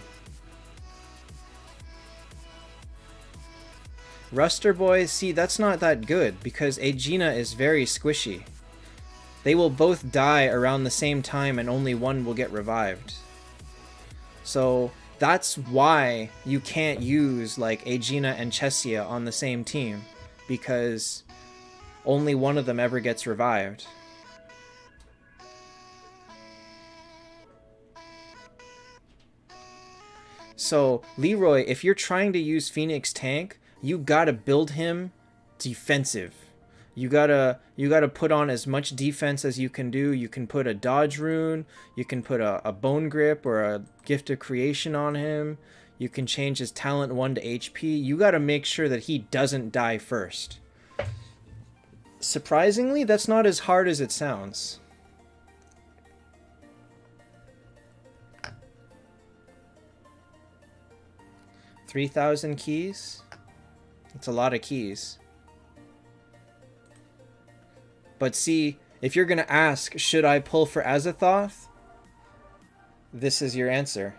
[SPEAKER 1] Ruster Boys, see, that's not that good because Aegina is very squishy. They will both die around the same time and only one will get revived. So that's why you can't use like Aegina and Chesia on the same team, because only one of them ever gets revived. So Leroy, if you're trying to use Phoenix tank, you gotta build him defensive. You gotta put on as much defense as you can do. You can put a dodge rune, you can put a bone grip or a gift of creation on him. You can change his talent 1 to HP. You gotta make sure that he doesn't die first. Surprisingly, that's not as hard as it sounds. $3,000 keys? That's a lot of keys. But see, if you're going to ask, should I pull for Azathoth? This is your answer.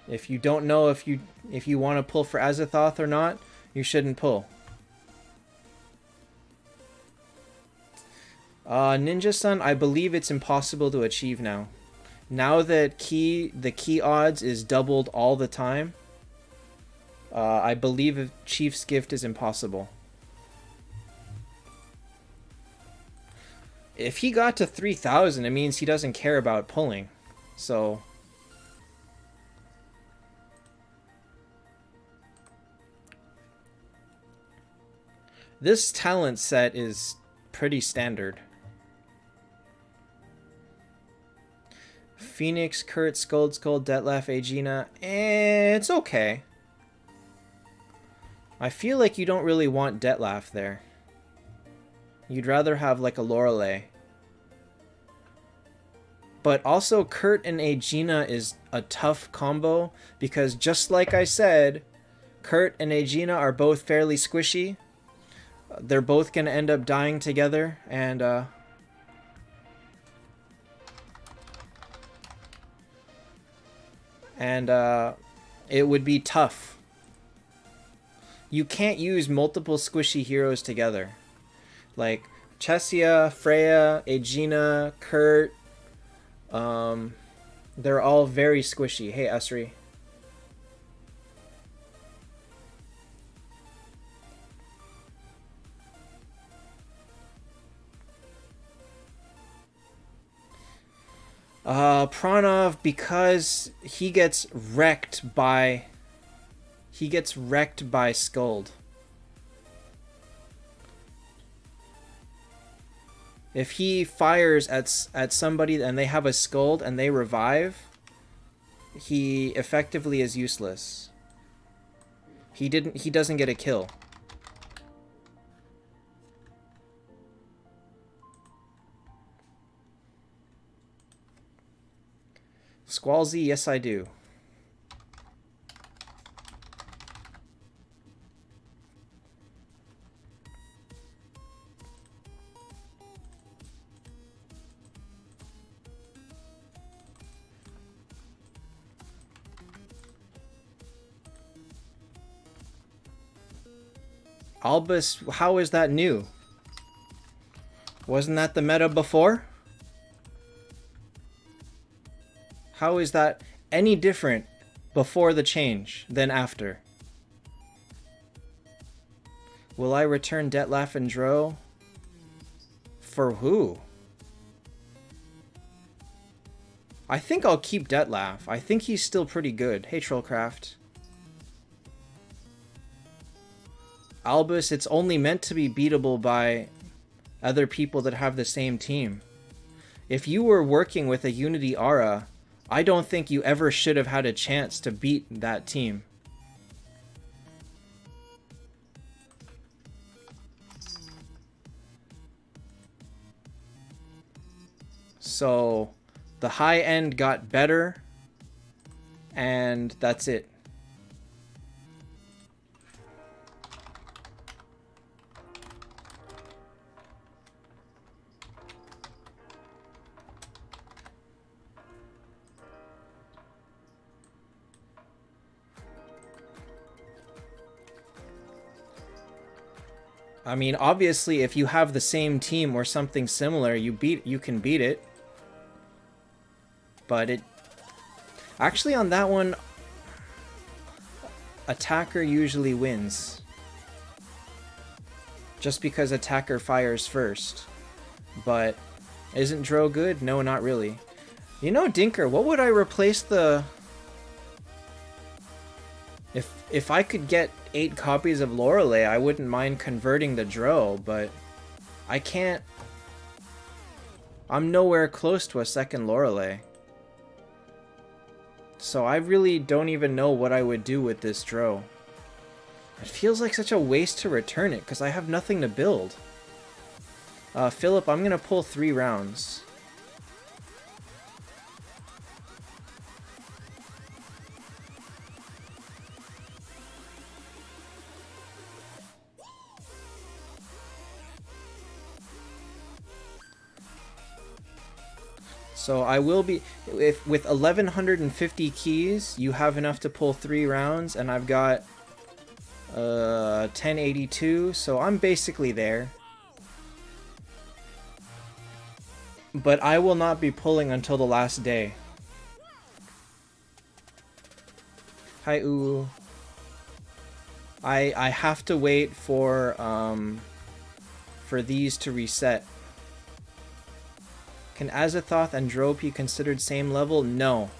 [SPEAKER 1] If you don't know if you want to pull for Azathoth or not, you shouldn't pull. Ninja-san, I believe it's impossible to achieve now. Now that the key odds is doubled all the time, I believe Chief's Gift is impossible. If he got to 3,000, it means he doesn't care about pulling. So this talent set is pretty standard. Phoenix, Kurt, Scold, Detlef, Aegina. It's okay. I feel like you don't really want Detlef there. You'd rather have like a Lorelei. But also Kurt and Aegina is a tough combo because just like I said, Kurt and Aegina are both fairly squishy. They're both going to end up dying together, and it would be tough. You can't use multiple squishy heroes together. Like Chesia, Freya, Aegina, Kurt, they're all very squishy. Hey, Asri. Pranav, because he gets wrecked by Scold. If he fires at somebody and they have a Scold and they revive, he effectively is useless. He doesn't get a kill. Squalzy, yes I do. Albus, how is that new? Wasn't that the meta before? How is that any different before the change than after? Will I return Detlef and Dro? For who? I think I'll keep Detlef. I think he's still pretty good. Hey, Trollcraft. Albus, it's only meant to be beatable by other people that have the same team. If you were working with a Unity Aura, I don't think you ever should have had a chance to beat that team. So the high end got better, and that's it. I mean, obviously, if you have the same team or something similar, you can beat it. But it... Actually, on that one, attacker usually wins. Just because attacker fires first. But isn't Dro good? No, not really. You know, Dinker, what would I replace the... If I could get 8 copies of Lorelei, I wouldn't mind converting the Dro, but I can't... I'm nowhere close to a second Lorelei. So I really don't even know what I would do with this Dro. It feels like such a waste to return it, because I have nothing to build. Philip, I'm going to pull 3 rounds. So I will be, with 1150 keys, you have enough to pull 3 rounds, and I've got 1082, so I'm basically there. But I will not be pulling until the last day. Hi, Ooh. I have to wait for these to reset. Can Azathoth and Dro be considered same level? No.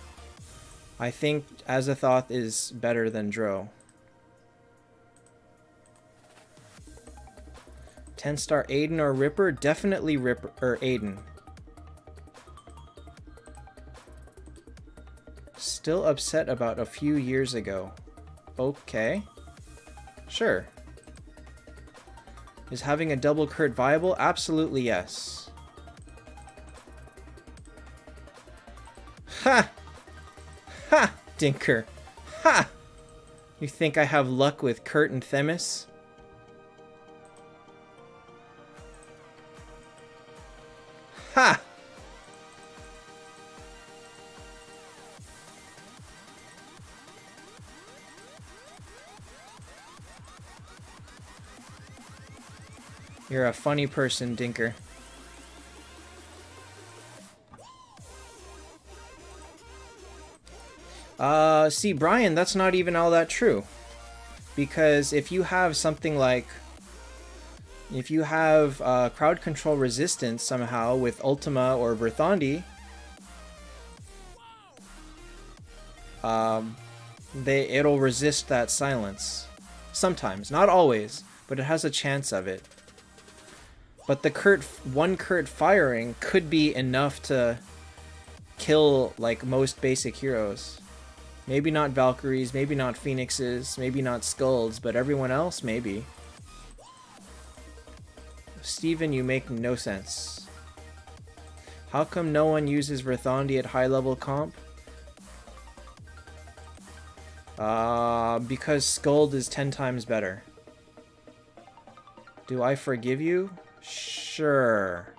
[SPEAKER 1] I think Azathoth is better than Dro. 10-star Aiden or Ripper? Definitely Ripper or Aiden. Still upset about a few years ago. Okay. Sure. Is having a double crit viable? Absolutely yes. Ha! Ha! Dinker. Ha! You think I have luck with Kurt and Themis? Ha! You're a funny person, Dinker. See, Brian, that's not even all that true. Because if you have something like... If you have crowd control resistance somehow with Ultima or Verthandi, it'll resist that silence. Sometimes, not always, but it has a chance of it. But the one Kurt firing could be enough to kill like most basic heroes. Maybe not Valkyries, maybe not Phoenixes, maybe not Skulls, but everyone else, maybe. Steven, you make no sense. How come no one uses Verthandi at high level comp? Because Scold is 10 times better. Do I forgive you? Sure.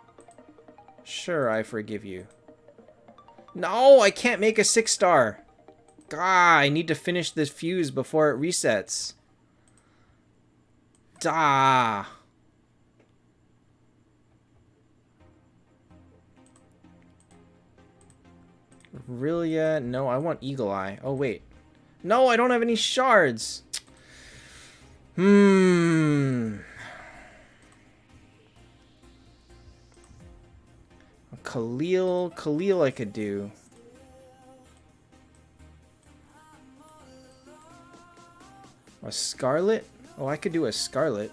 [SPEAKER 1] Sure, I forgive you. No, I can't make a 6-star. Ah, I need to finish this fuse before it resets. Da. Aurelia, no, I want Eagle Eye. Oh, wait. No, I don't have any shards. Khalil I could do. A Scarlet? Oh, I could do a Scarlet.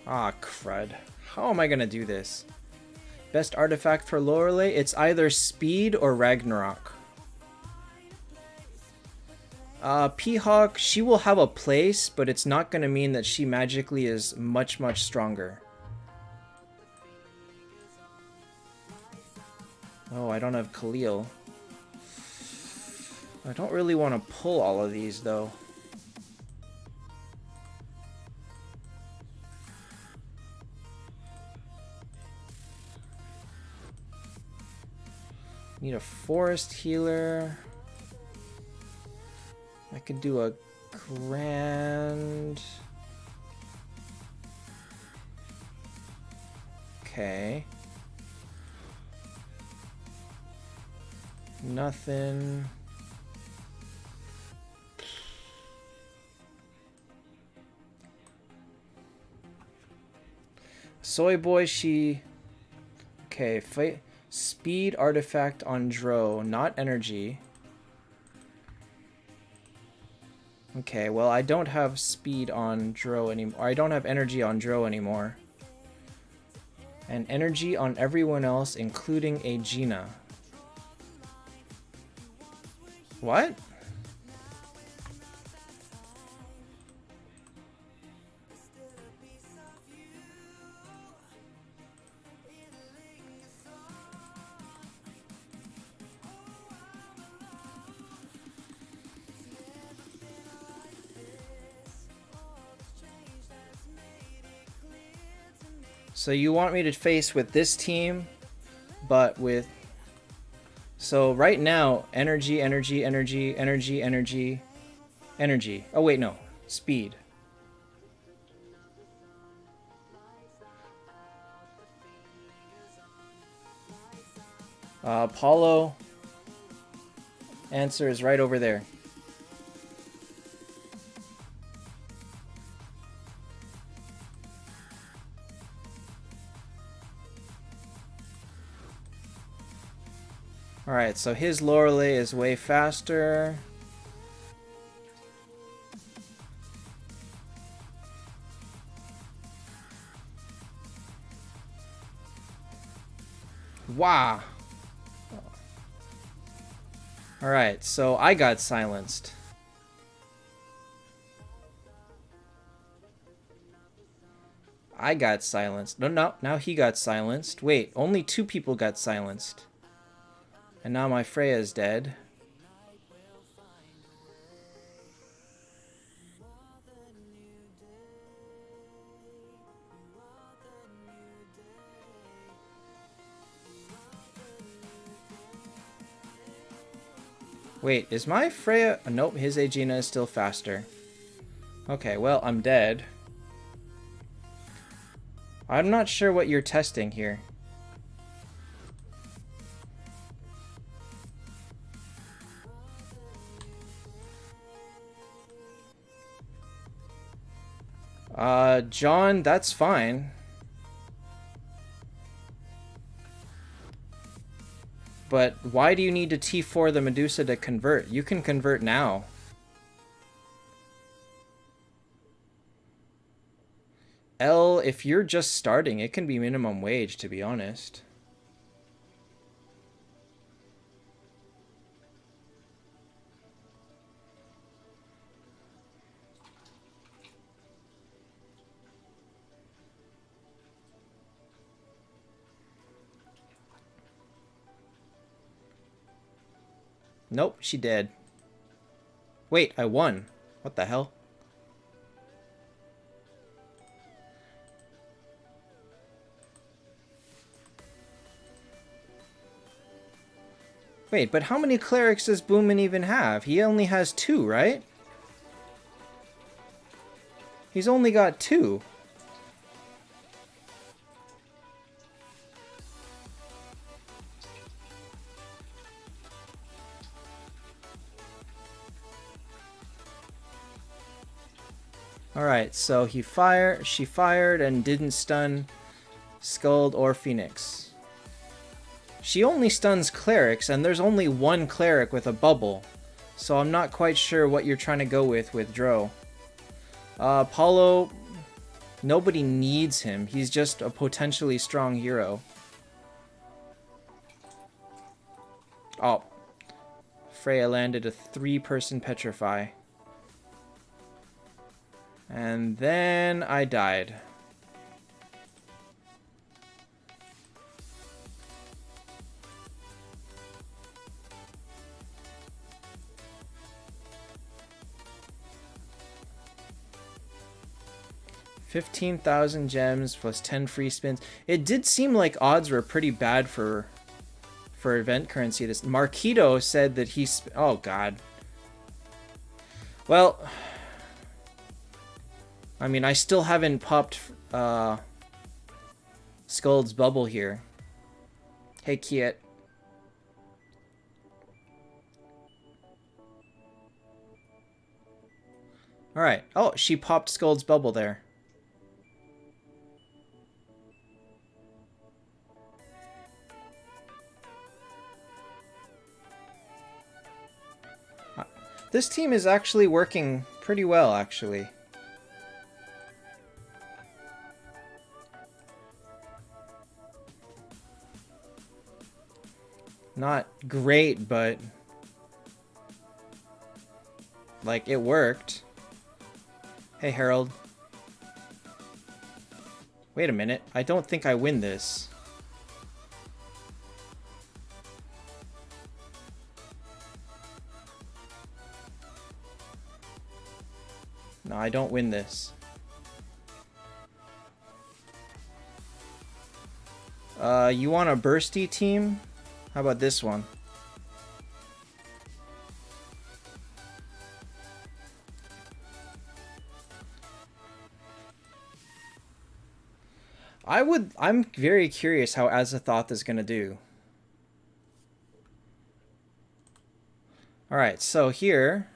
[SPEAKER 1] Ah, crud. How am I gonna do this? Best artifact for Lorelei? It's either Speed or Ragnarok. P-Hawk, she will have a place, but it's not gonna mean that she magically is much, much stronger. Oh, I don't have Khalil. I don't really want to pull all of these, though. Need a forest healer. could do a grand... Okay. Nothing. Soy Boy, she... Okay, fight... Speed artifact on Dro, not energy. Okay, well, I don't have speed on Dro anymore. I don't have energy on Dro anymore. And energy on everyone else, including Aegina. What? So you want me to face with this team, but with... So right now, energy, energy, energy, energy, energy, energy. Oh wait, no. Speed. Apollo. Answer is right over there. Alright, so his Lorelei is way faster. Wow. Alright, so I got silenced. I got silenced. No, now he got silenced. Wait, only 2 people got silenced. And now my Freya is dead. Wait, is my Freya... Nope, his Aegina is still faster. Okay, well, I'm dead. I'm not sure what you're testing here. John, that's fine. But why do you need to T4 the Medusa to convert? You can convert now. L, if you're just starting, it can be minimum wage, to be honest. Nope, she did. Wait, I won. What the hell? Wait, but how many clerics does Boomin even have? He only has 2, right? He's only got 2. Alright, so she fired and didn't stun Scold or Phoenix. She only stuns clerics, and there's only 1 cleric with a bubble. So I'm not quite sure what you're trying to go with Dro. Paulo, nobody needs him. He's just a potentially strong hero. Oh. Freya landed a 3-person Petrify. And then I died. $15,000 gems plus 10 free spins. It did seem like odds were pretty bad for event currency. This Marquito said that oh god. Well, I mean, I still haven't popped Scold's bubble here. Hey, Kiet. Alright. Oh, she popped Scold's bubble there. This team is actually working pretty well, actually. Not great, but like it worked. Hey, Harold. Wait a minute. I don't think I win this. No, I don't win this. You want a bursty team? How about this one? I'm very curious how Azathoth is gonna do. Alright, so here...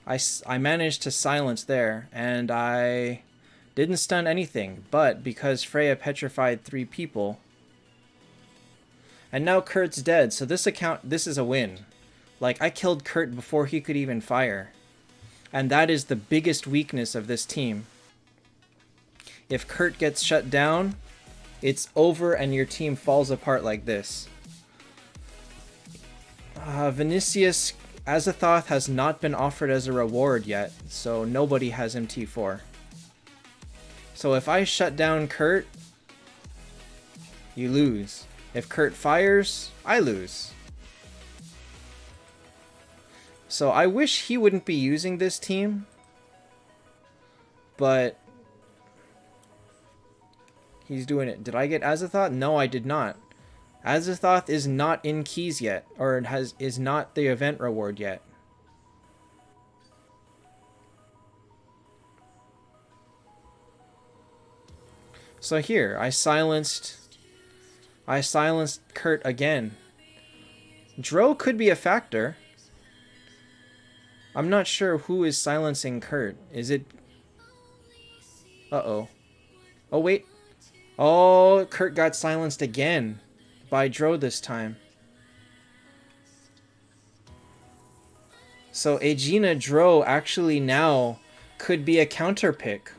[SPEAKER 1] I managed to silence there, and I didn't stun anything, but because Freya petrified 3 people, and now Kurt's dead, so this is a win. Like, I killed Kurt before he could even fire, and that is the biggest weakness of this team. If Kurt gets shut down, it's over and your team falls apart like this. Vinicius Azathoth has not been offered as a reward yet, so nobody has MT4. So if I shut down Kurt, you lose. If Kurt fires, I lose. So I wish he wouldn't be using this team, but he's doing it. Did I get Azathoth? No, I did not. Azathoth is not in keys yet, or is not the event reward yet. So here, I silenced Kurt again. Dro could be a factor. I'm not sure who is silencing Kurt. Is it... Uh-oh. Oh, wait. Oh, Kurt got silenced again. By Dro this time. So Aegina Dro actually now could be a counter pick.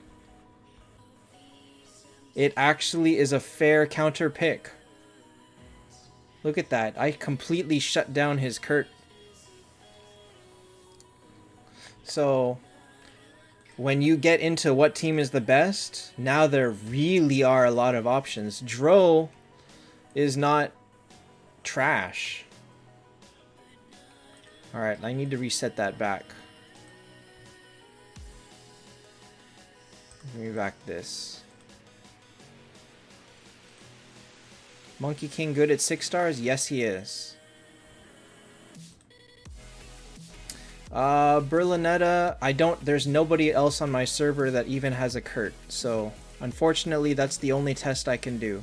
[SPEAKER 1] It actually is a fair counter pick. Look at that. I completely shut down his Kurt. So when you get into what team is the best, now there really are a lot of options. Dro is not trash. Alright, I need to reset that back. Give me back this. Monkey King good at 6 stars? Yes, he is. Berlinetta, there's nobody else on my server that even has a Kurt, so unfortunately that's the only test I can do.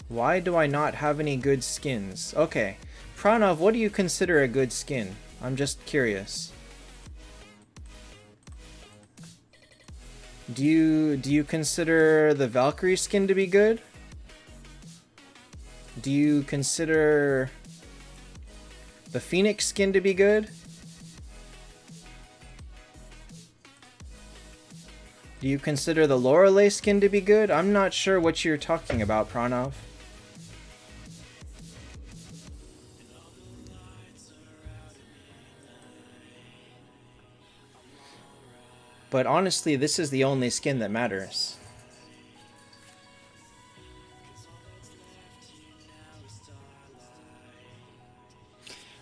[SPEAKER 1] Why do I not have any good skins? Okay. Pranav, what do you consider a good skin? I'm just curious. Do you consider the Valkyrie skin to be good? Do you consider the Phoenix skin to be good? Do you consider the Lorelei skin to be good? I'm not sure what you're talking about, Pranav. But honestly, this is the only skin that matters.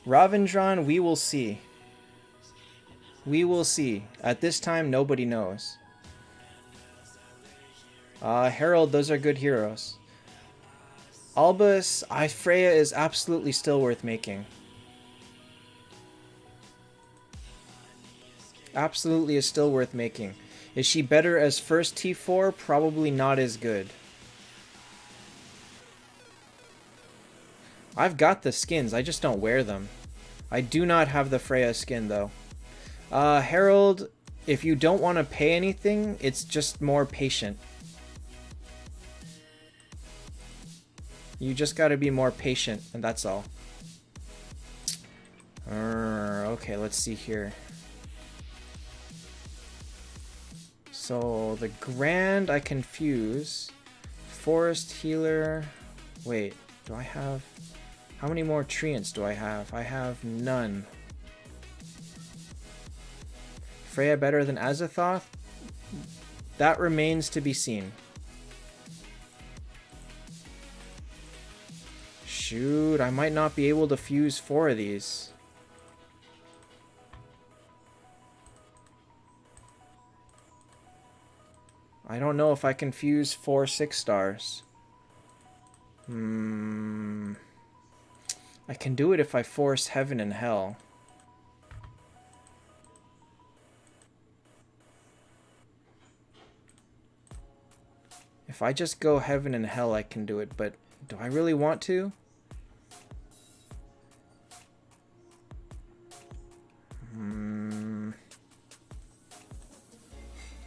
[SPEAKER 1] Ravindran, we will see. We will see. At this time, nobody knows. Harold, those are good heroes. Albus, Freya is absolutely still worth making. Absolutely is still worth making. Is she better as first T4? Probably not as good. I've got the skins, I just don't wear them. I do not have the Freya skin though. Herald, if you don't want to pay anything, it's just more patient. You just gotta be more patient, and that's all. Okay, let's see here. So, the Grand I confuse. Forest Healer. Wait, do I have... How many more treants do I have? I have none. Freya better than Azathoth? That remains to be seen. Shoot, I might not be able to fuse 4 of these. I don't know if I can fuse 4 6-stars. I can do it if I force Heaven and Hell. If I just go Heaven and Hell, I can do it, but do I really want to?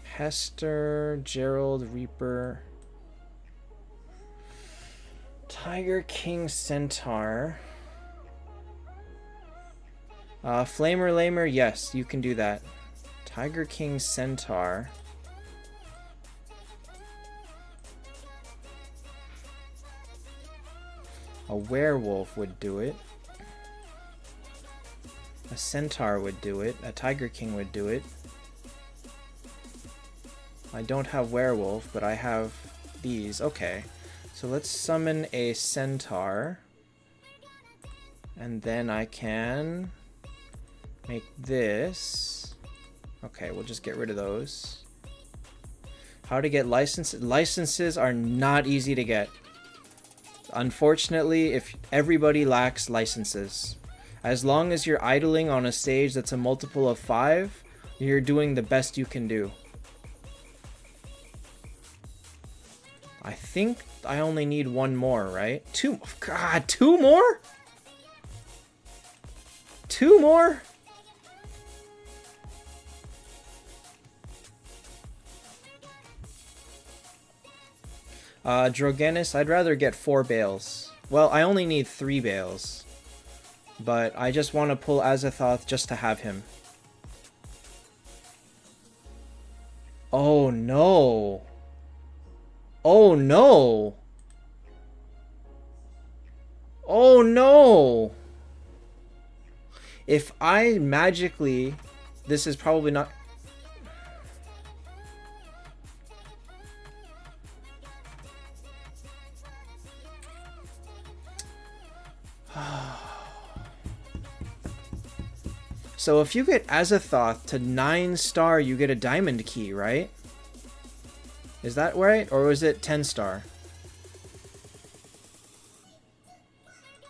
[SPEAKER 1] Hester, Gerald, Reaper, Tiger King, Centaur. Flamer Lamer, yes, you can do that. Tiger King, Centaur. A werewolf would do it. A centaur would do it. A Tiger King would do it. I don't have werewolf, but I have these. Okay. So let's summon a centaur. And then I can make this. Okay, we'll just get rid of those. How to get licenses? Licenses are not easy to get. Unfortunately, if everybody lacks licenses. As long as you're idling on a stage that's a multiple of 5, you're doing the best you can do. I think I only need 1 more, right? 2. God, 2 more? 2 more? Drogenis, I'd rather get 4 bales. Well, I only need 3 bales. But I just want to pull Azathoth just to have him. Oh no. Oh no. Oh no. If I magically... This is probably not... So if you get Azathoth to 9-star, you get a diamond key, right? Is that right? Or was it 10-star?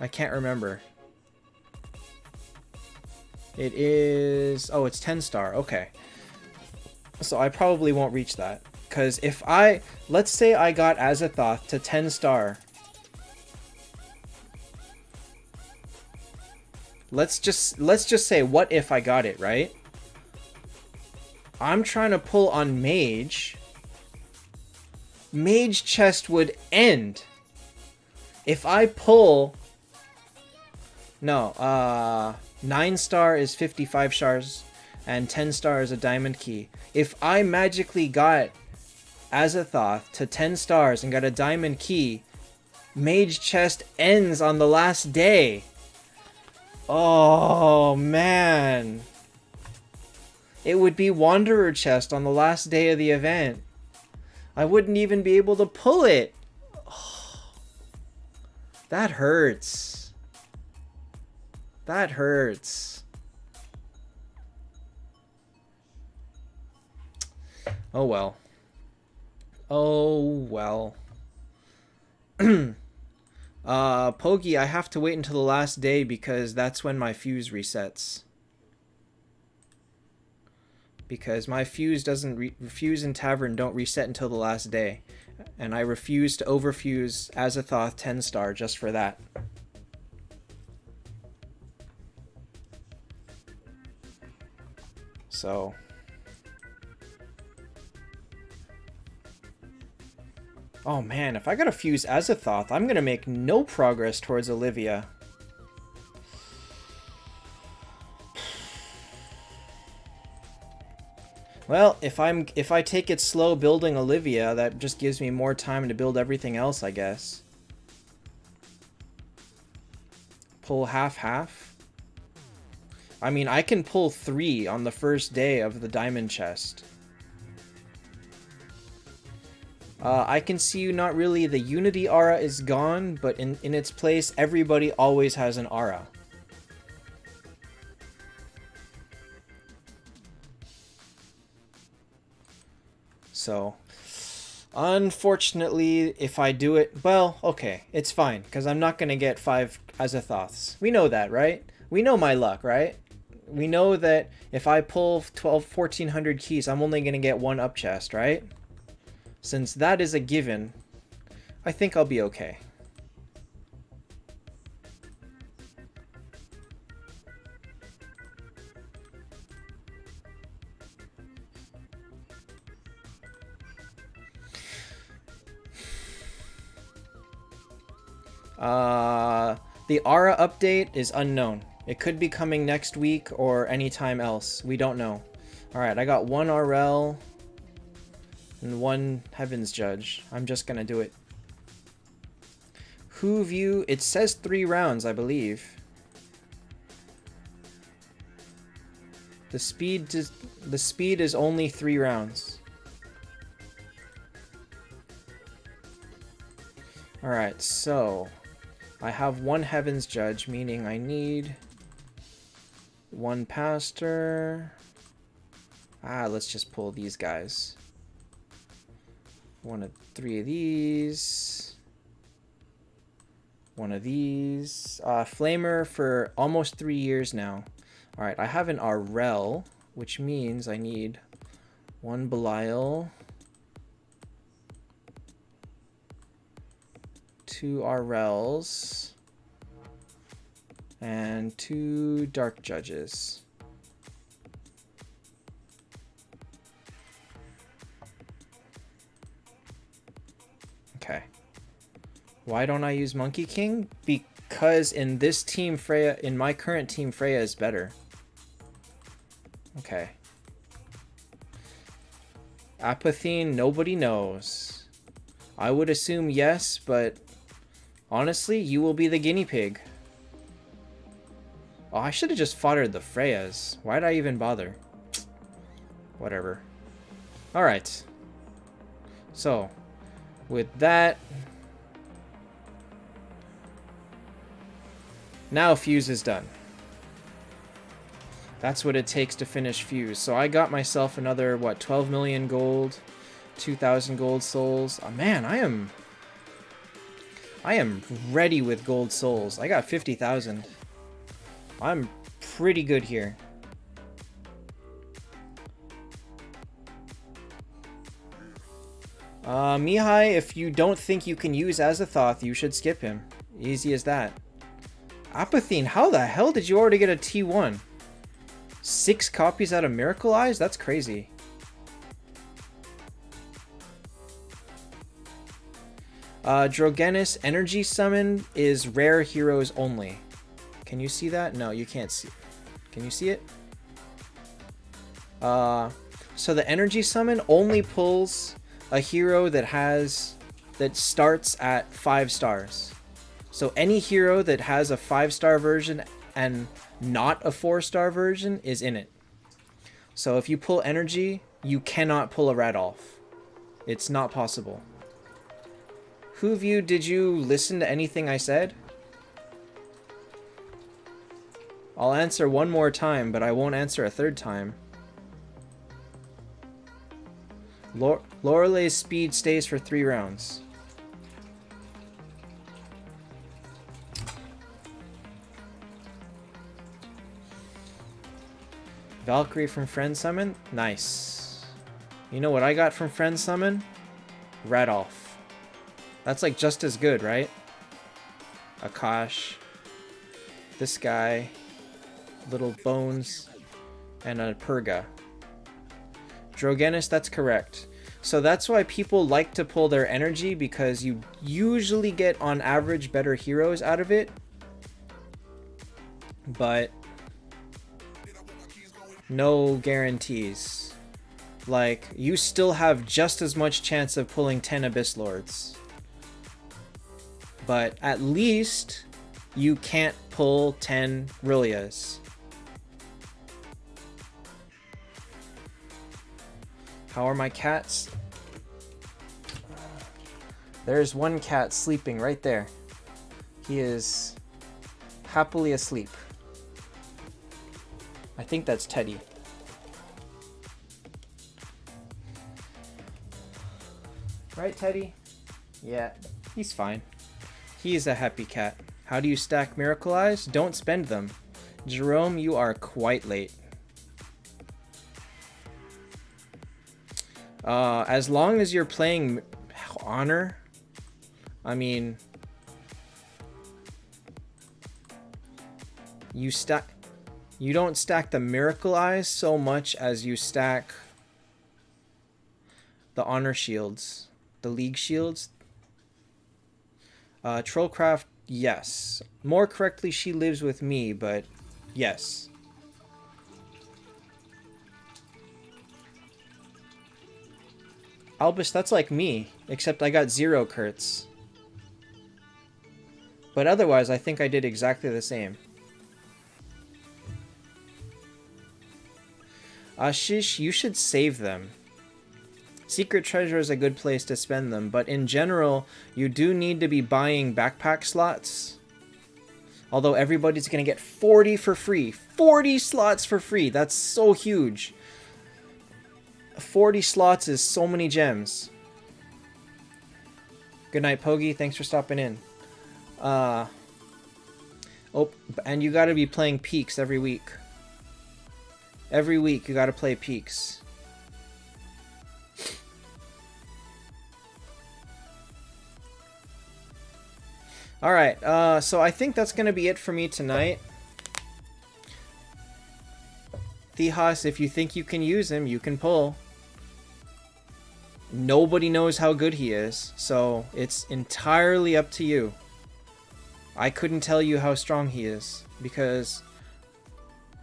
[SPEAKER 1] I can't remember. It is... Oh, it's 10-star. Okay. So I probably won't reach that. Because if I... Let's say I got Azathoth to 10-star. Let's just say, what if I got it, right? I'm trying to pull on Mage. Mage chest would end. If I pull... No, 9-star is 55 stars, and 10-star is a diamond key. If I magically got Azathoth to 10 stars and got a diamond key, Mage chest ends on the last day. Oh, man. It would be Wanderer chest on the last day of the event. I wouldn't even be able to pull it. Oh, that hurts. That hurts. Oh, well. Oh, well. Pogi, I have to wait until the last day because that's when my fuse resets. Because my fuse doesn't fuse and tavern don't reset until the last day, and I refuse to overfuse Azathoth 10-star just for that. So oh man, if I gotta fuse Azathoth, I'm gonna make no progress towards Olivia. Well, if I take it slow building Olivia, that just gives me more time to build everything else, I guess. Pull half. I mean, I can pull 3 on the first day of the diamond chest. I can see you not really. The Unity aura is gone, but in its place, everybody always has an aura. So, unfortunately, if I do it, well, okay, it's fine, because I'm not going to get 5 Azathoths. We know that, right? We know my luck, right? We know that if I pull 1,400 keys, I'm only going to get 1 up chest, right? Since that is a given, I think I'll be okay. The aura update is unknown. It could be coming next week or anytime else. We don't know. Alright, I got 1 RL and 1 Heaven's Judge. I'm just gonna do it. Who view? It says 3 rounds, I believe. The speed is only 3 rounds. Alright, so I have 1 Heaven's Judge, meaning I need 1 Pastor. Let's just pull these guys. 1 of 3 of these. 1 of these. Flamer for almost 3 years now. Alright, I have an RL, which means I need 1 Belial. 2 RLs and 2 Dark Judges. Okay. Why don't I use Monkey King? Because in this team, Freya, in my current team, Freya is better. Okay. Apathine, nobody knows. I would assume yes, but honestly, you will be the guinea pig. Oh, I should have just foddered the Freyas. Why did I even bother? Whatever. Alright. So, with that... now Fuse is done. That's what it takes to finish Fuse. So I got myself another, what, 12 million gold, 2,000 gold souls. Oh man, I am ready with gold souls. I got 50,000. I'm pretty good here. Mihai, if you don't think you can use Azathoth, you should skip him. Easy as that. Apathine, how the hell did you already get a T1? 6 copies out of Miracle Eyes? That's crazy. Drogenis Energy Summon is rare heroes only. Can you see that? No, you can't see. Can you see it? So the Energy Summon only pulls a hero that starts at 5 stars. So any hero that has a 5-star version and not a 4-star version is in it. So if you pull Energy, you cannot pull a Radolf. It's not possible. Who of you, did you listen to anything I said? I'll answer one more time, but I won't answer a third time. Lorelei's speed stays for 3 rounds. Valkyrie from Friend Summon? Nice. You know what I got from Friend Summon? Radolf. That's like just as good, right? Akash. This guy. Little Bones. And a Purga. Drogenis, that's correct. So that's why people like to pull their energy, because you usually get, on average, better heroes out of it. But no guarantees. Like, you still have just as much chance of pulling 10 Abyss Lords. But at least you can't pull 10 Rillias. How are my cats? There's one cat sleeping right there. He is happily asleep. I think that's Teddy. Right, Teddy? Yeah, he's fine. He is a happy cat. How do you stack Miracle Eyes? Don't spend them. Jerome, you are quite late. As long as you're playing Honor, I mean, you don't stack the Miracle Eyes so much as you stack the Honor Shields, the League Shields. Trollcraft, yes. More correctly, she lives with me, but yes. Albus, that's like me, except I got 0 crits. But otherwise, I think I did exactly the same. Ashish, you should save them. Secret Treasure is a good place to spend them, but in general, you do need to be buying backpack slots. Although everybody's going to get 40 for free. 40 slots for free! That's so huge. 40 slots is so many gems. Good night, Pogi. Thanks for stopping in. Oh, and you gotta be playing Peaks every week. Every week you gotta play Peaks. Alright, so I think that's gonna be it for me tonight. Theos, if you think you can use him, you can pull. Nobody knows how good he is, so it's entirely up to you. I couldn't tell you how strong he is, because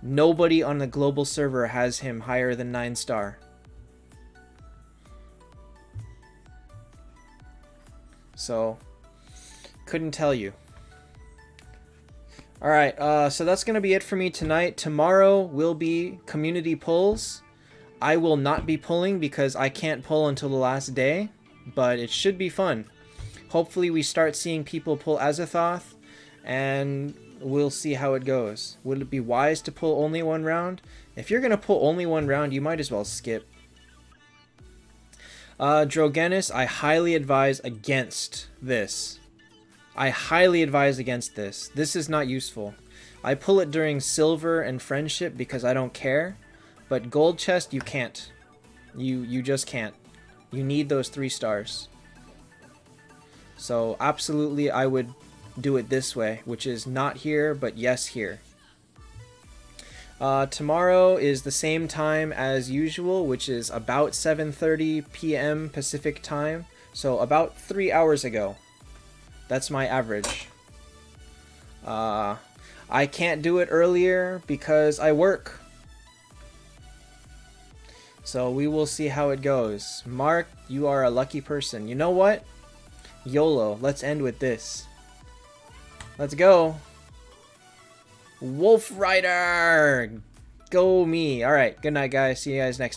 [SPEAKER 1] nobody on the global server has him higher than 9-star. So, couldn't tell you. Alright, so that's going to be it for me tonight. Tomorrow will be community pulls. I will not be pulling because I can't pull until the last day, but it should be fun. Hopefully we start seeing people pull Azathoth, and we'll see how it goes. Would it be wise to pull only 1 round? If you're going to pull only 1 round, you might as well skip. Drogenis, I highly advise against this. I highly advise against this. This is not useful. I pull it during Silver and Friendship because I don't care. But Gold Chest, you can't. You just can't. You need those 3 stars. So absolutely I would do it this way, which is not here, but yes here. Tomorrow is the same time as usual, which is about 7:30 p.m. Pacific time. So about 3 hours ago. That's my average. I can't do it earlier because I work. So we will see how it goes. Mark, you are a lucky person. You know what? YOLO. Let's end with this. Let's go. Wolf Rider! Go me. Alright, good night guys. See you guys next time.